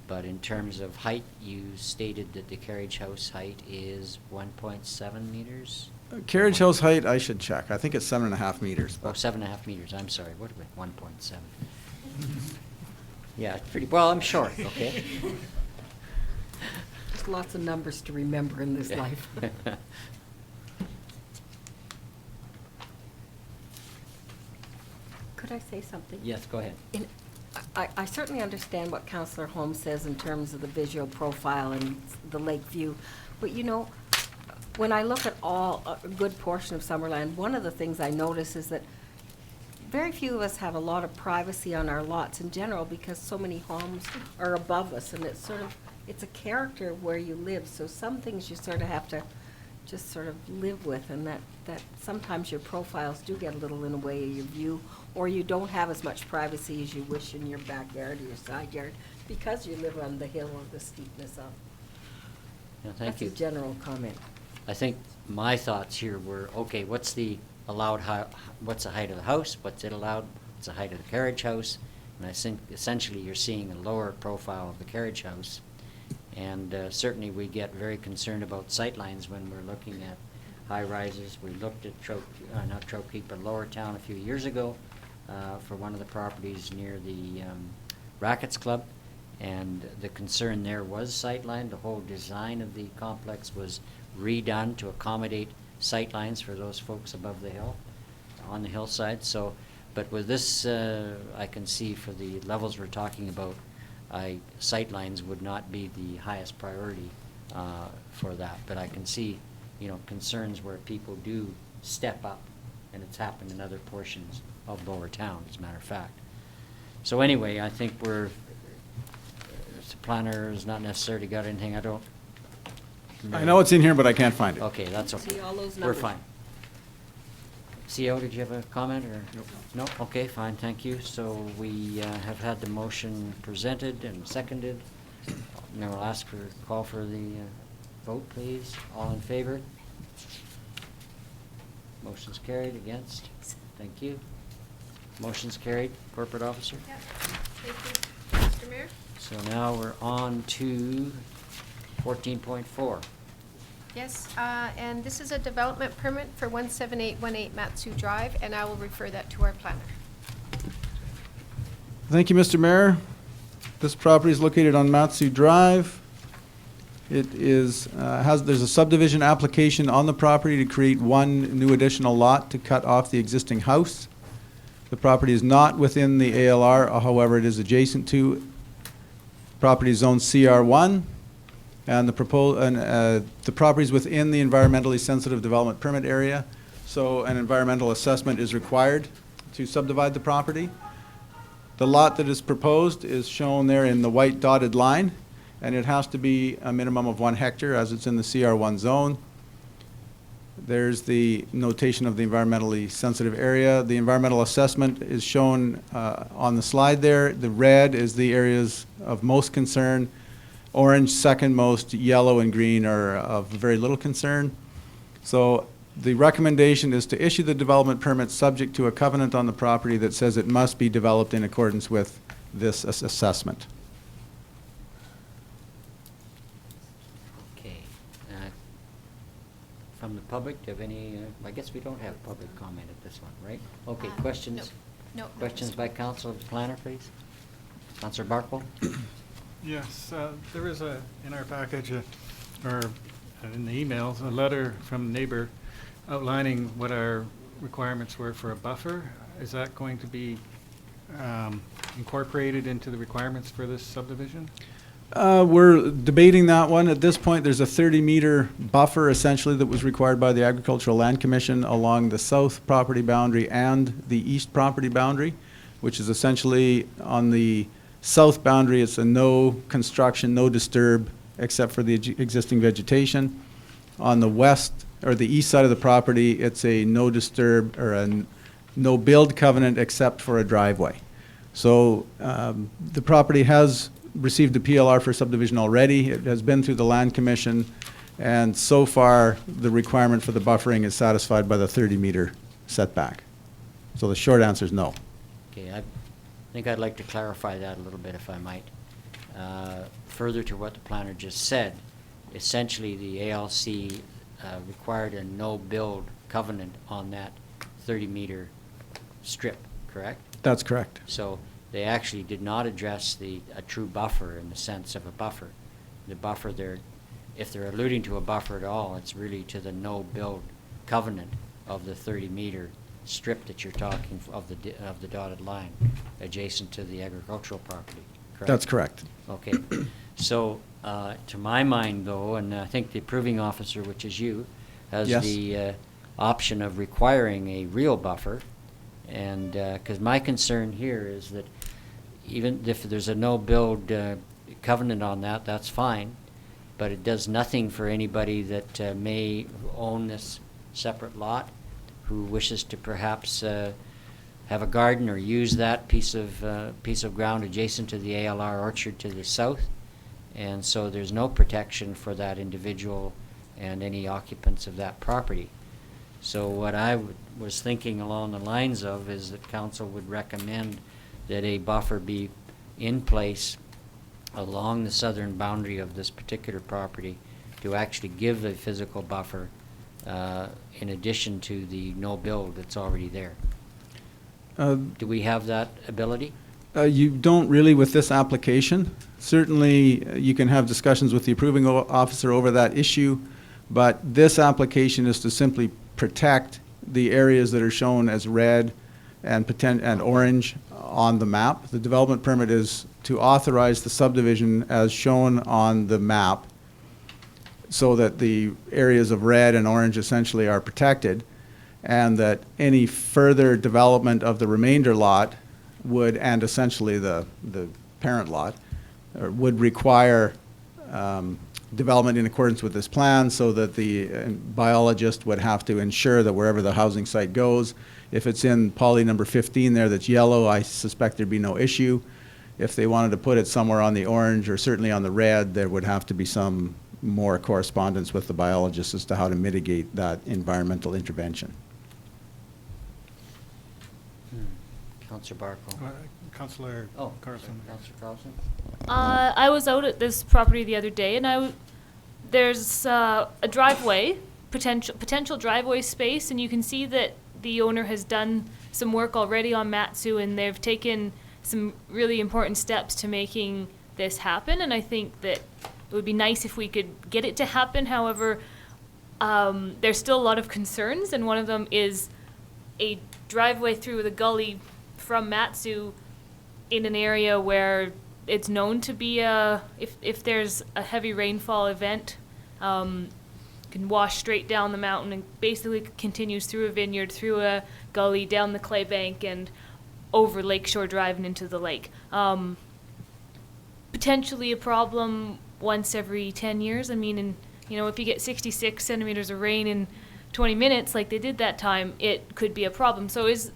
A: But in terms of height, you stated that the carriage house height is 1.7 meters?
I: Carriage house height, I should check. I think it's 7.5 meters.
A: Oh, 7.5 meters, I'm sorry. What am I, 1.7? Yeah, pretty, well, I'm short, okay?
F: There's lots of numbers to remember in this life. Could I say something?
A: Yes, go ahead.
F: I certainly understand what Councillor Holmes says in terms of the visual profile and the lake view, but you know, when I look at a good portion of Summerland, one of the things I notice is that very few of us have a lot of privacy on our lots in general because so many homes are above us, and it's a character where you live, so some things you sort of have to just sort of live with, and that sometimes your profiles do get a little in the way of your view, or you don't have as much privacy as you wish in your backyard or your side yard because you live on the hill or the steepness of.
A: Yeah, thank you.
F: That's a general comment.
A: I think my thoughts here were, okay, what's the allowed what's the height of the house? What's it allowed? What's the height of the carriage house? And I think essentially you're seeing a lower profile of the carriage house. And certainly we get very concerned about sightlines when we're looking at high rises. We looked at not Trout Creek, but Lower Town a few years ago for one of the properties near the Rackets Club. And the concern there was sightline. The whole design of the complex was redone to accommodate sightlines for those folks above the hill, on the hillside. So, but with this, I can see for the levels we're talking about, sightlines would not be the highest priority for that. But I can see, you know, concerns where people do step up, and it's happened in other portions of Lower Town, as a matter of fact. So anyway, I think the planner has not necessarily got anything. I don't.
I: I know it's in here, but I can't find it.
A: Okay, that's okay.
F: See all those
A: We're
F: numbers.
A: fine. CO, did you have a comment, or? No? Okay, fine, thank you. So we have had the motion presented and seconded. Now we'll ask for, call for the vote, please. All in favor? Motion's carried. Against? Thank you. Motion's carried. Corporate officer?
B: Yep. Thank you, Mr. Mayor.
A: So now we're on to 14.4.
B: Yes, and this is a development permit for 17818 Matsu Drive, and I will refer that to our planner.
I: Thank you, Mr. Mayor. This property is located on Matsu Drive. It is, there's a subdivision application on the property to create one new additional lot to cut off the existing house. The property is not within the ALR, however, it is adjacent to. The Property is zoned CR1, and the property is within the environmentally sensitive development permit area, so an environmental assessment is required to subdivide the property. The lot that is proposed is shown there in the white dotted line, and it has to be a minimum of 1 hectare as it's in the CR1 zone. There's the notation of the environmentally sensitive area. The environmental assessment is shown on the slide there. The red is the areas of most concern. Orange, second most. Yellow and green are of very little concern. So the recommendation is to issue the development permit subject to a covenant on the property that says it must be developed in accordance with this assessment.
A: Okay. From the public, do you have any, I guess we don't have public comment at this one, right? Okay, questions?
B: No.
A: Questions by council of the planner, please? Councillor Barkle?
G: Yes, there is in our package, or in the emails, a letter from a neighbor outlining what our requirements were for a buffer. Is that going to be incorporated into the requirements for this subdivision?
I: We're debating that one. At this point, there's a 30-meter buffer essentially that was required by the Agricultural Land Commission along the south property boundary and the east property boundary, which is essentially on the south boundary, it's a no construction, no disturb, except for the existing vegetation. On the west, or the east side of the property, it's a no disturb, or a no build covenant except for a driveway. So the property has received a PLR for subdivision already. It has been through the Land Commission, and so far, the requirement for the buffering is satisfied by the 30-meter setback. So the short answer is no.
A: Okay, I think I'd like to clarify that a little bit, if I might. Further to what the planner just said, essentially the ALC required a no-build covenant on that 30-meter strip, correct?
I: That's correct.
A: So they actually did not address a true buffer in the sense of a buffer. The buffer there, if they're alluding to a buffer at all, it's really to the no-build covenant of the 30-meter strip that you're talking of the dotted line adjacent to the agricultural property, correct?
I: That's correct.
A: Okay. So to my mind, though, and I think the approving officer, which is you, has
I: Yes.
A: the option of requiring a real buffer. And because my concern here is that even if there's a no-build covenant on that, that's fine, but it does nothing for anybody that may own this separate lot who wishes to perhaps have a garden or use that piece of ground adjacent to the ALR orchard to the south. And so there's no protection for that individual and any occupants of that property. So what I was thinking along the lines of is that council would recommend that a buffer be in place along the southern boundary of this particular property to actually give a physical buffer in addition to the no build that's already there. Do we have that ability?
I: You don't really with this application. Certainly, you can have discussions with the approving officer over that issue, but this application is to simply protect the areas that are shown as red and orange on the map. The development permit is to authorize the subdivision as shown on the map so that the areas of red and orange essentially are protected, and that any further development of the remainder lot would, and essentially the parent lot, would require development in accordance with this plan, so that the biologist would have to ensure that wherever the housing site goes, if it's in poly number 15 there that's yellow, I suspect there'd be no issue. If they wanted to put it somewhere on the orange or certainly on the red, there would have to be some more correspondence with the biologist as to how to mitigate that environmental intervention.
A: Councillor Barkle.
G: Councillor Carlson.
A: Councillor Carlson.
T: I was out at this property the other day, and there's a driveway, potential driveway space, and you can see that the owner has done some work already on Matsu, and they've taken some really important steps to making this happen. And I think that it would be nice if we could get it to happen. However, there's still a lot of concerns, and one of them is a driveway through the gully from Matsu in an area where it's known to be if there's a heavy rainfall event, can wash straight down the mountain and basically continues through a vineyard, through a gully, down the clay bank, and over Lakeshore Drive and into the lake. Potentially a problem once every 10 years. I mean, if you get 66 centimeters of rain in 20 minutes like they did that time, it could be a problem. So is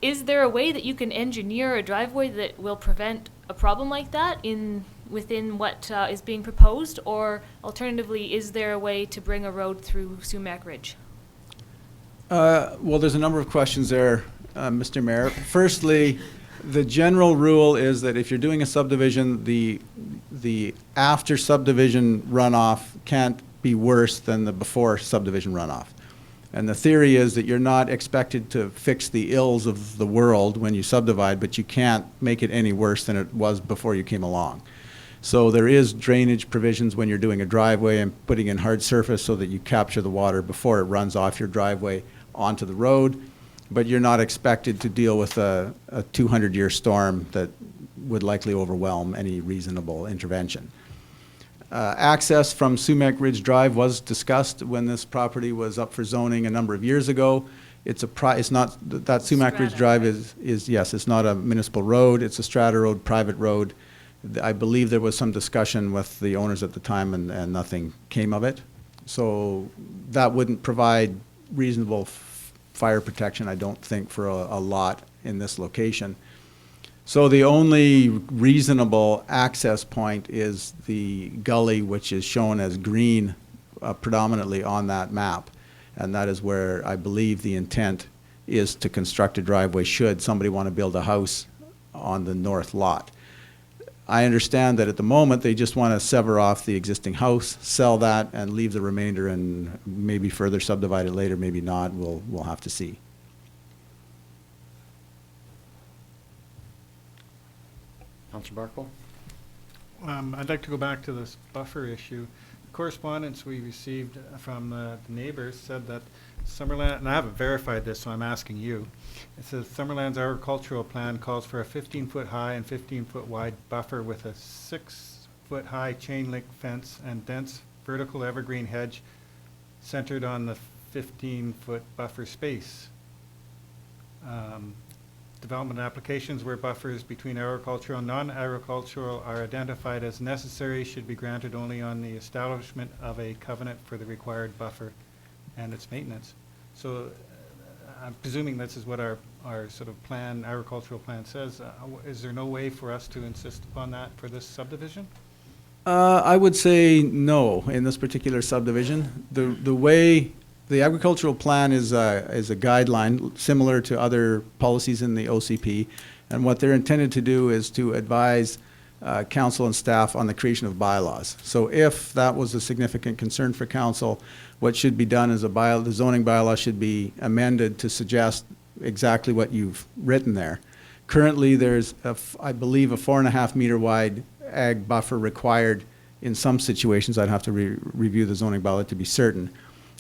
T: there a way that you can engineer a driveway that will prevent a problem like that within what is being proposed? Or alternatively, is there a way to bring a road through Sumac Ridge?
I: Well, there's a number of questions there, Mr. Mayor. Firstly, the general rule is that if you're doing a subdivision, the after subdivision runoff can't be worse than the before subdivision runoff. And the theory is that you're not expected to fix the ills of the world when you subdivide, but you can't make it any worse than it was before you came along. So there is drainage provisions when you're doing a driveway and putting in hard surface so that you capture the water before it runs off your driveway onto the road. But you're not expected to deal with a 200-year storm that would likely overwhelm any reasonable intervention. Access from Sumac Ridge Drive was discussed when this property was up for zoning a number of years ago. It's not, that Sumac Ridge Drive is yes, it's not a municipal road, it's a strata road, private road. I believe there was some discussion with the owners at the time and nothing came of it. So that wouldn't provide reasonable fire protection, I don't think, for a lot in this location. So the only reasonable access point is the gully, which is shown as green predominantly on that map. And that is where I believe the intent is to construct a driveway should somebody want to build a house on the north lot. I understand that at the moment they just want to sever off the existing house, sell that, and leave the remainder and maybe further subdivide it later, maybe not. We'll have to see.
A: Councillor Barkle?
G: I'd like to go back to this buffer issue. Correspondence we received from the neighbors said that Summerland, and I haven't verified this, so I'm asking you. It says Summerland's agricultural plan calls for a 15-foot high and 15-foot wide buffer with a 6-foot high chain link fence and dense vertical evergreen hedge centered on the 15-foot buffer space. Development applications where buffers between agricultural and non-agricultural are identified as necessary should be granted only on the establishment of a covenant for the required buffer and its maintenance. So I'm presuming this is what our sort of plan, agricultural plan says. Is there no way for us to insist upon that for this subdivision?
I: I would say no in this particular subdivision. The way the agricultural plan is a guideline similar to other policies in the OCP, and what they're intended to do is to advise council and staff on the creation of bylaws. So if that was a significant concern for council, what should be done is the zoning bylaw should be amended to suggest exactly what you've written there. Currently, there's, I believe, a 4.5 meter wide ag buffer required in some situations. I'd have to review the zoning bylaw to be certain.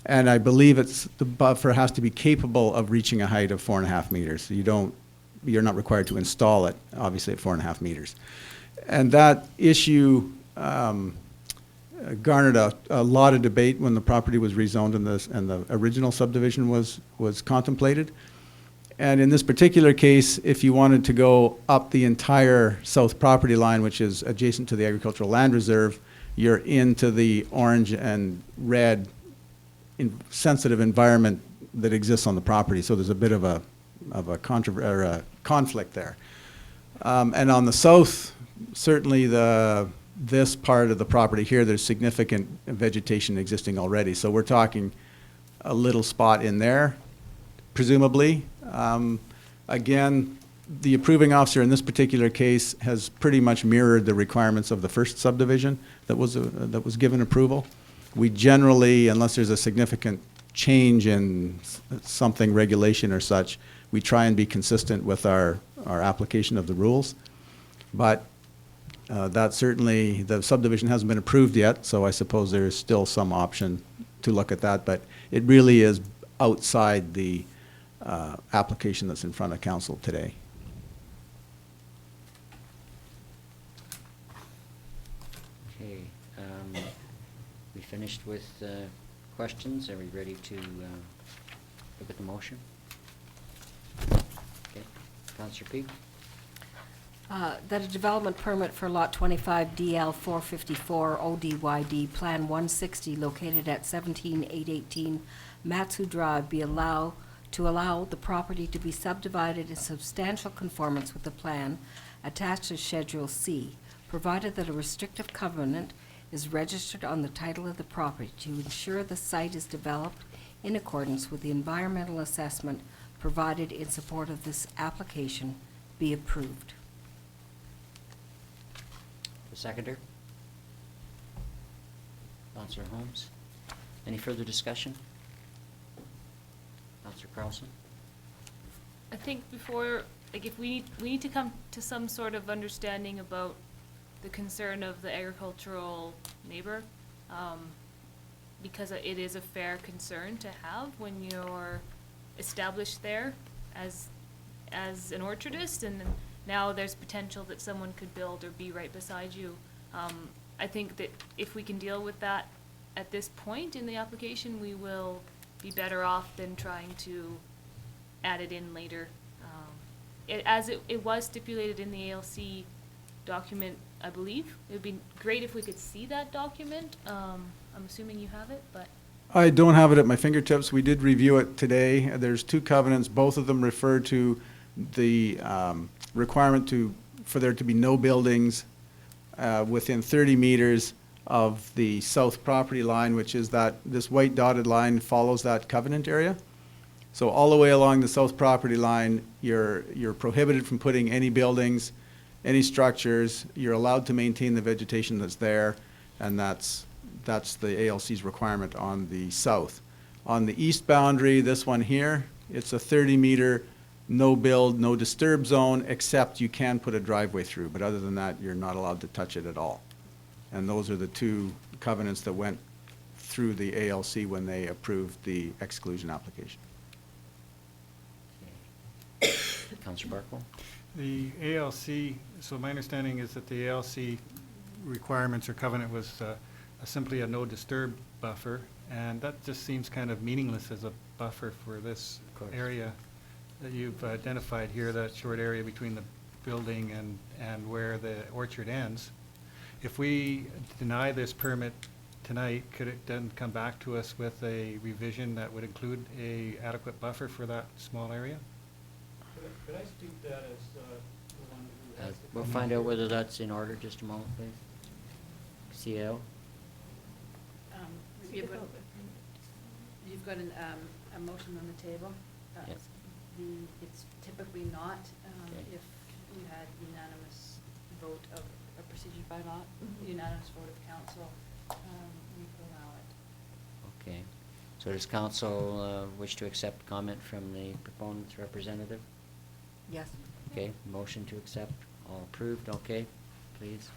I: And I believe the buffer has to be capable of reaching a height of 4.5 meters. So you're not required to install it, obviously, at 4.5 meters. And that issue garnered a lot of debate when the property was rezoned and the original subdivision was contemplated. And in this particular case, if you wanted to go up the entire south property line, which is adjacent to the agricultural land reserve, you're into the orange and red sensitive environment that exists on the property. So there's a bit of a conflict there. And on the south, certainly this part of the property here, there's significant vegetation existing already. So we're talking a little spot in there, presumably. Again, the approving officer in this particular case has pretty much mirrored the requirements of the first subdivision that was given approval. We generally, unless there's a significant change in something, regulation or such, we try and be consistent with our application of the rules. But that certainly, the subdivision hasn't been approved yet, so I suppose there is still some option to look at that, but it really is outside the application that's in front of council today.
A: Okay, we finished with questions. Are we ready to look at the motion? Okay, Councillor Peak?
F: That a development permit for Lot 25 DL 454 ODYD Plan 160 located at 17818 Matsu Drive be allowed to allow the property to be subdivided in substantial conformance with the plan attached to Schedule C, provided that a restrictive covenant is registered on the title of the property to ensure the site is developed in accordance with the environmental assessment provided in support of this application be approved.
A: The seconder? Councillor Holmes? Any further discussion? Councillor Carlson?
T: I think before, like, if we need to come to some sort of understanding about the concern of the agricultural neighbor, because it is a fair concern to have when you're established there as an orchardist, and now there's potential that someone could build or be right beside you. I think that if we can deal with that at this point in the application, we will be better off than trying to add it in later. It was stipulated in the ALC document, I believe. It would be great if we could see that document. I'm assuming you have it, but.
I: I don't have it at my fingertips. We did review it today. There's two covenants. Both of them refer to the requirement for there to be no buildings within 30 meters of the south property line, which is this white dotted line follows that covenant area. So all the way along the south property line, you're prohibited from putting any buildings, any structures. You're allowed to maintain the vegetation that's there, and that's the ALC's requirement on the south. On the east boundary, this one here, it's a 30-meter no build, no disturb zone, except you can put a driveway through. But other than that, you're not allowed to touch it at all. And those are the two covenants that went through the ALC when they approved the exclusion application.
A: Councillor Barkle?
G: The ALC, so my understanding is that the ALC requirements or covenant was simply a no disturb buffer, and that just seems kind of meaningless as a buffer for this area that you've identified here, that short area between the building and where the orchard ends. If we deny this permit tonight, could it then come back to us with a revision that would include a adequate buffer for that small area?
J: Could I speak to that as the one who has the
A: We'll find out whether that's in order. Just a moment, please. CAO?
E: You've got a motion on the table.
A: Yep.
E: It's typically not
A: Okay.
E: if you had unanimous vote of a procedure by law, unanimous vote of council, we could allow it.
A: Okay. So does council wish to accept comment from the proponent's representative?
F: Yes.
A: Okay, motion to accept, all approved, okay, please.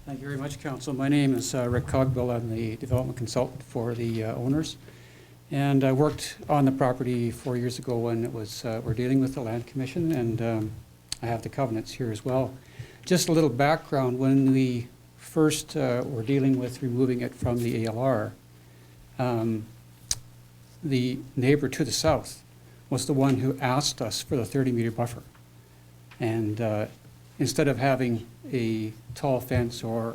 J: Thank you very much, Council. My name is Rick Cogbill. I'm the development consultant for the owners. And I worked on the property 4 years ago when it was, we're dealing with the Land Commission, and I have the covenants here as well. Just a little background, when we first were dealing with removing it from the ALR, the neighbor to the south was the one who asked us for the 30-meter buffer. And instead of having a tall fence or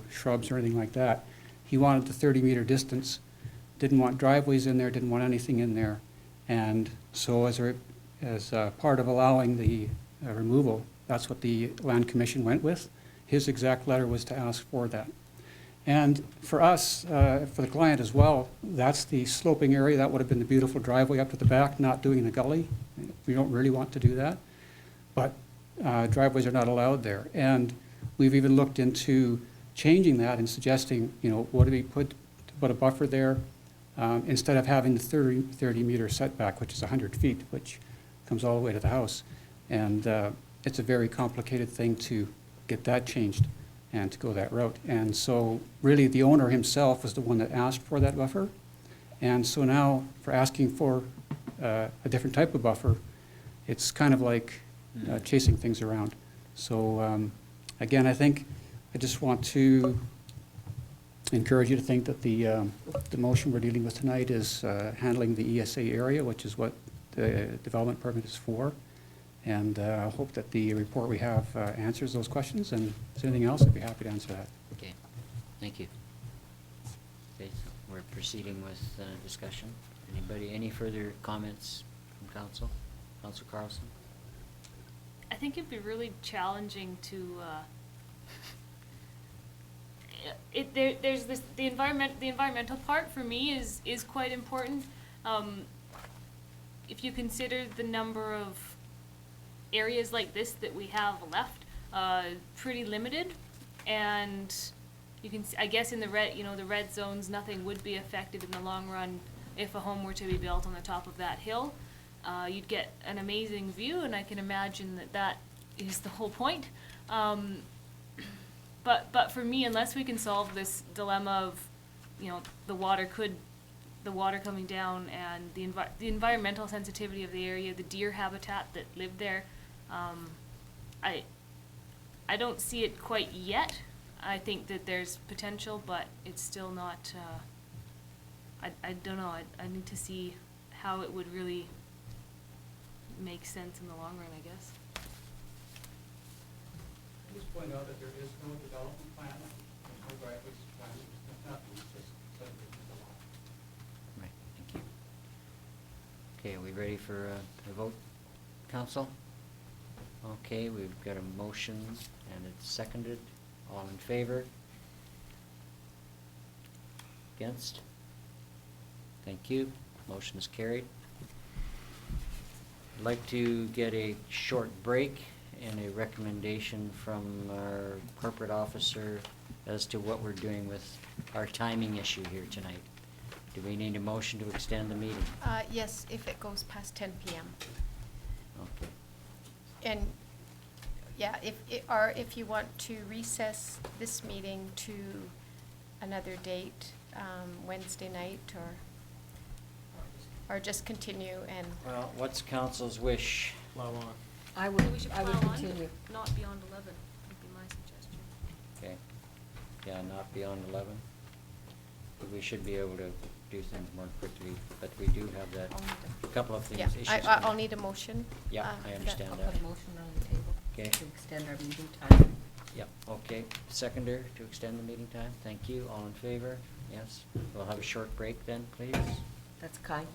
J: shrubs or anything like that, he wanted the 30-meter distance, didn't want driveways in there, didn't want anything in there. And so as part of allowing the removal, that's what the Land Commission went with. His exact letter was to ask for that. And for us, for the client as well, that's the sloping area. That would have been the beautiful driveway up to the back, not doing the gully. We don't really want to do that. But driveways are not allowed there. And we've even looked into changing that and suggesting, what do we put a buffer there instead of having the 30-meter setback, which is 100 feet, which comes all the way to the house. And it's a very complicated thing to get that changed and to go that route. And so really the owner himself was the one that asked for that buffer. And so now for asking for a different type of buffer, it's kind of like chasing things around. So, again, I think I just want to encourage you to think that the motion we're dealing with tonight is handling the ESA area, which is what the development permit is for. And I hope that the report we have answers those questions, and if there's anything else, I'd be happy to answer that.
A: Okay, thank you. Okay, so we're proceeding with discussion. Anybody, any further comments from council? Council Carlson?
T: I think it'd be really challenging to, there's this, the environmental part for me is quite important. If you consider the number of areas like this that we have left, pretty limited, and you can, I guess in the red, the red zones, nothing would be affected in the long run if a home were to be built on the top of that hill. You'd get an amazing view, and I can imagine that is the whole point. But for me, unless we can solve this dilemma of, the water coming down and the environmental sensitivity of the area, the deer habitat that live there, I don't see it quite yet. I think that there's potential, but it's still not, I don't know, I need to see how it would really make sense in the long run, I guess.
J: Just point out that there is no development plan, there's no driveways plan, there's nothing, it's just subdivision of the lot.
A: Right, thank you. Okay, are we ready for a vote, council? Okay, we've got a motion and it's seconded. All in favor? Against? Thank you. Motion is carried. I'd like to get a short break and a recommendation from our corporate officer as to what we're doing with our timing issue here tonight. Do we need a motion to extend the meeting?
B: Yes, if it goes past 10 p.m.
A: Okay.
B: And, yeah, if you want to recess this meeting to another date, Wednesday night, or just continue and.
A: Well, what's council's wish?
U: Plow on.
F: I
T: So we should
F: would
T: plow on,
F: continue.
T: not beyond 11, would be my suggestion.
A: Okay. Yeah, not beyond 11. But we should be able to do things more quickly, but we do have that, a couple of things,
B: Yeah,
A: issues.
B: I'll
A: coming.
B: need a motion.
A: Yeah, I understand
F: I'll
A: that.
F: put a motion on the table
A: Okay.
F: to extend our meeting time.
A: Yep, okay. Seconder to extend the meeting time. Thank you. All in favor? Yes. We'll have a short break then, please.
F: That's kind.